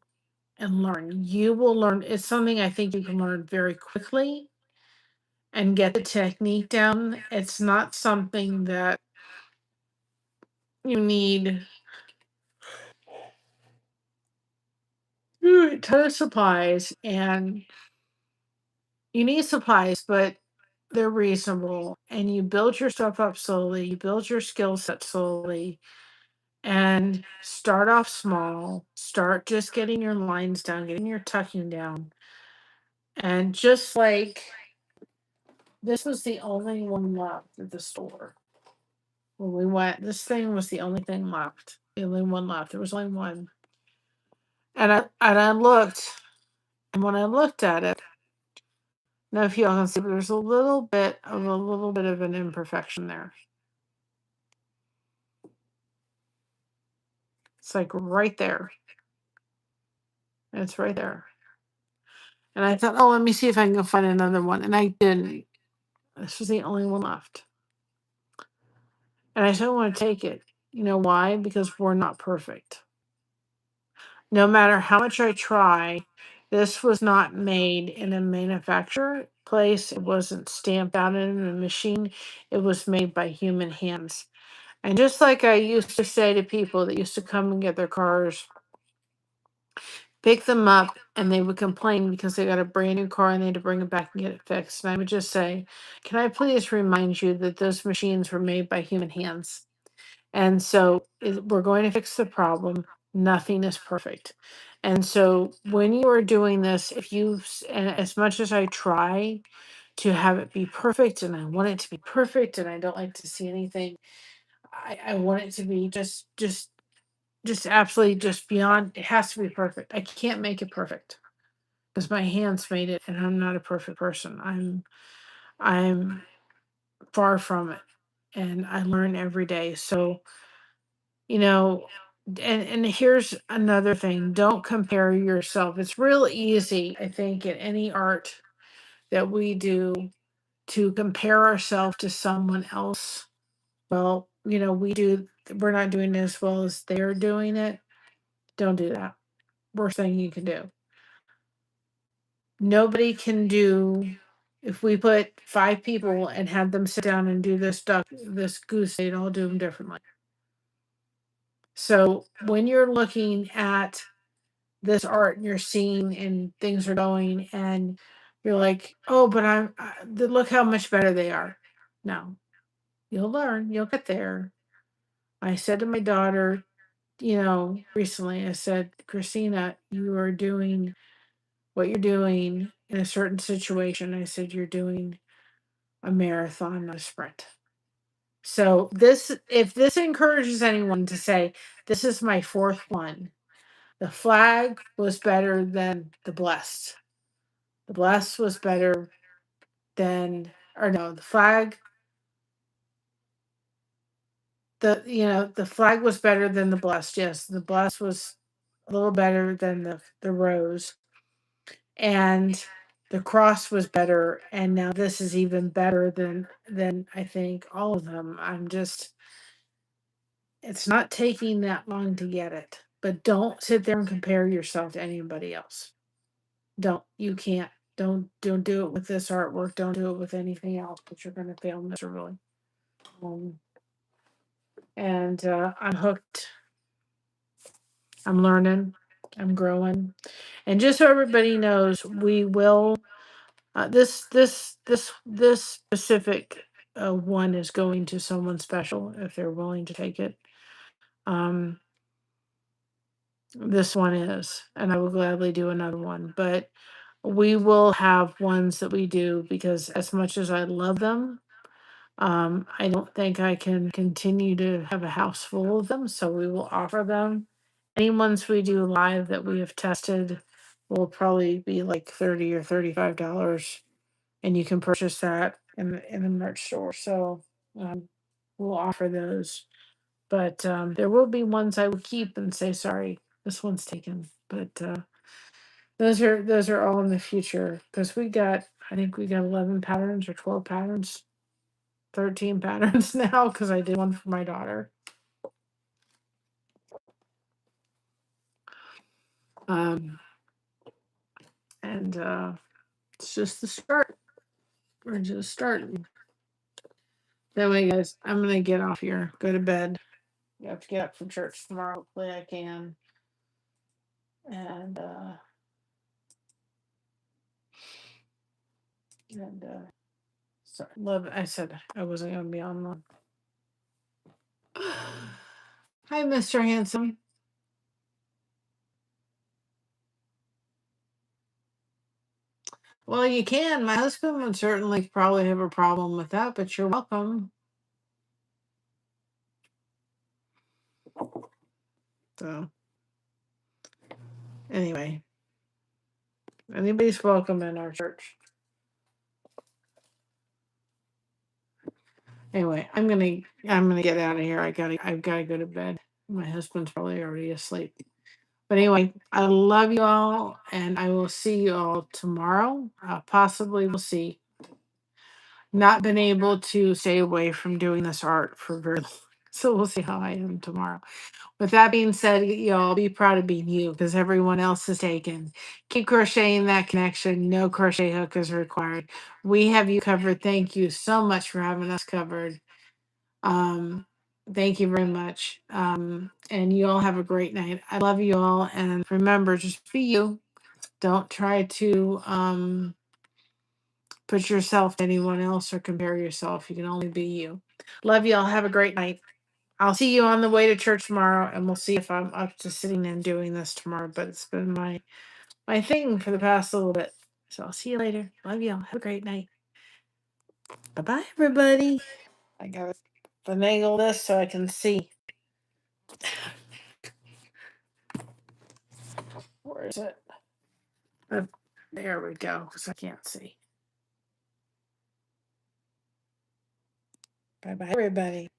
and learn. You will learn. It's something I think you can learn very quickly and get the technique down. It's not something that you need a ton of supplies, and you need supplies, but they're reasonable. And you build your stuff up slowly, you build your skill set slowly, and start off small. Start just getting your lines down, getting your tucking down. And just like this was the only one left at the store. When we went, this thing was the only thing left. The only one left. There was only one. And I looked, and when I looked at it, now if you all can see, there's a little bit of an imperfection there. It's like right there. It's right there. And I thought, oh, let me see if I can go find another one. And I didn't. This was the only one left. And I don't want to take it. You know why? Because we're not perfect. No matter how much I try, this was not made in a manufacturer place. It wasn't stamped out in a machine. It was made by human hands. And just like I used to say to people that used to come and get their cars, pick them up, and they would complain because they got a brand new car and they had to bring it back and get it fixed. And I would just say, can I please remind you that those machines were made by human hands? And so we're going to fix the problem. Nothing is perfect. And so when you are doing this, and as much as I try to have it be perfect, and I want it to be perfect, and I don't like to see anything, I want it to be just absolutely just beyond, it has to be perfect. I can't make it perfect because my hands made it and I'm not a perfect person. I'm far from it, and I learn every day. So, you know, and here's another thing, don't compare yourself. It's real easy, I think, in any art that we do to compare ourselves to someone else. Well, we're not doing it as well as they're doing it. Don't do that. Worst thing you can do. Nobody can do, if we put 5 people and have them sit down and do this goose, they'd all do them differently. So when you're looking at this art and you're seeing and things are going and you're like, oh, but look how much better they are. No, you'll learn, you'll get there. I said to my daughter, recently, I said, Christina, you are doing what you're doing in a certain situation. I said, you're doing a marathon, not a sprint. So if this encourages anyone to say, this is my fourth one, the flag was better than the blessed. The blessed was better than, or no, the flag, the flag was better than the blessed. Yes, the blessed was a little better than the rose. And the cross was better, and now this is even better than I think all of them. It's not taking that long to get it, but don't sit there and compare yourself to anybody else. You can't. Don't do it with this artwork. Don't do it with anything else, but you're going to fail miserably. And I'm hooked. I'm learning. I'm growing. And just so everybody knows, we will. This specific one is going to someone special if they're willing to take it. This one is, and I will gladly do another one. But we will have ones that we do because as much as I love them, I don't think I can continue to have a house full of them. So we will offer them. Any ones we do live that we have tested will probably be like $30 or $35, and you can purchase that in the merch store. So we'll offer those. But there will be ones I will keep and say, sorry, this one's taken. But those are all in the future because I think we got 11 patterns or 12 patterns, 13 patterns now because I did one for my daughter. And it's just the start. We're just starting. That way, guys, I'm gonna get off here, go to bed. I have to get up for church tomorrow. Hopefully, I can. And sorry, love. I said I wasn't gonna be online. Hi, Mr. Handsome. Well, you can. My husband would certainly probably have a problem with that, but you're welcome. So, anyway, anybody's welcome in our church. Anyway, I'm gonna get out of here. I've gotta go to bed. My husband's probably already asleep. But anyway, I love you all, and I will see you all tomorrow. Possibly we'll see. Not been able to stay away from doing this art for very long, so we'll see how I am tomorrow. With that being said, y'all be proud of being you because everyone else is taken. Keep crocheting that connection. No crochet hook is required. We have you covered. Thank you so much for having us covered. Thank you very much. And you all have a great night. I love you all. And remember, just be you. Don't try to put yourself to anyone else or compare yourself. You can only be you. Love you all. Have a great night. I'll see you on the way to church tomorrow, and we'll see if I'm up to sitting and doing this tomorrow. But it's been my thing for the past little bit. So I'll see you later. Love y'all. Have a great night. Bye bye, everybody. I gotta finagle this so I can see. Where is it? There we go, because I can't see. Bye bye, everybody.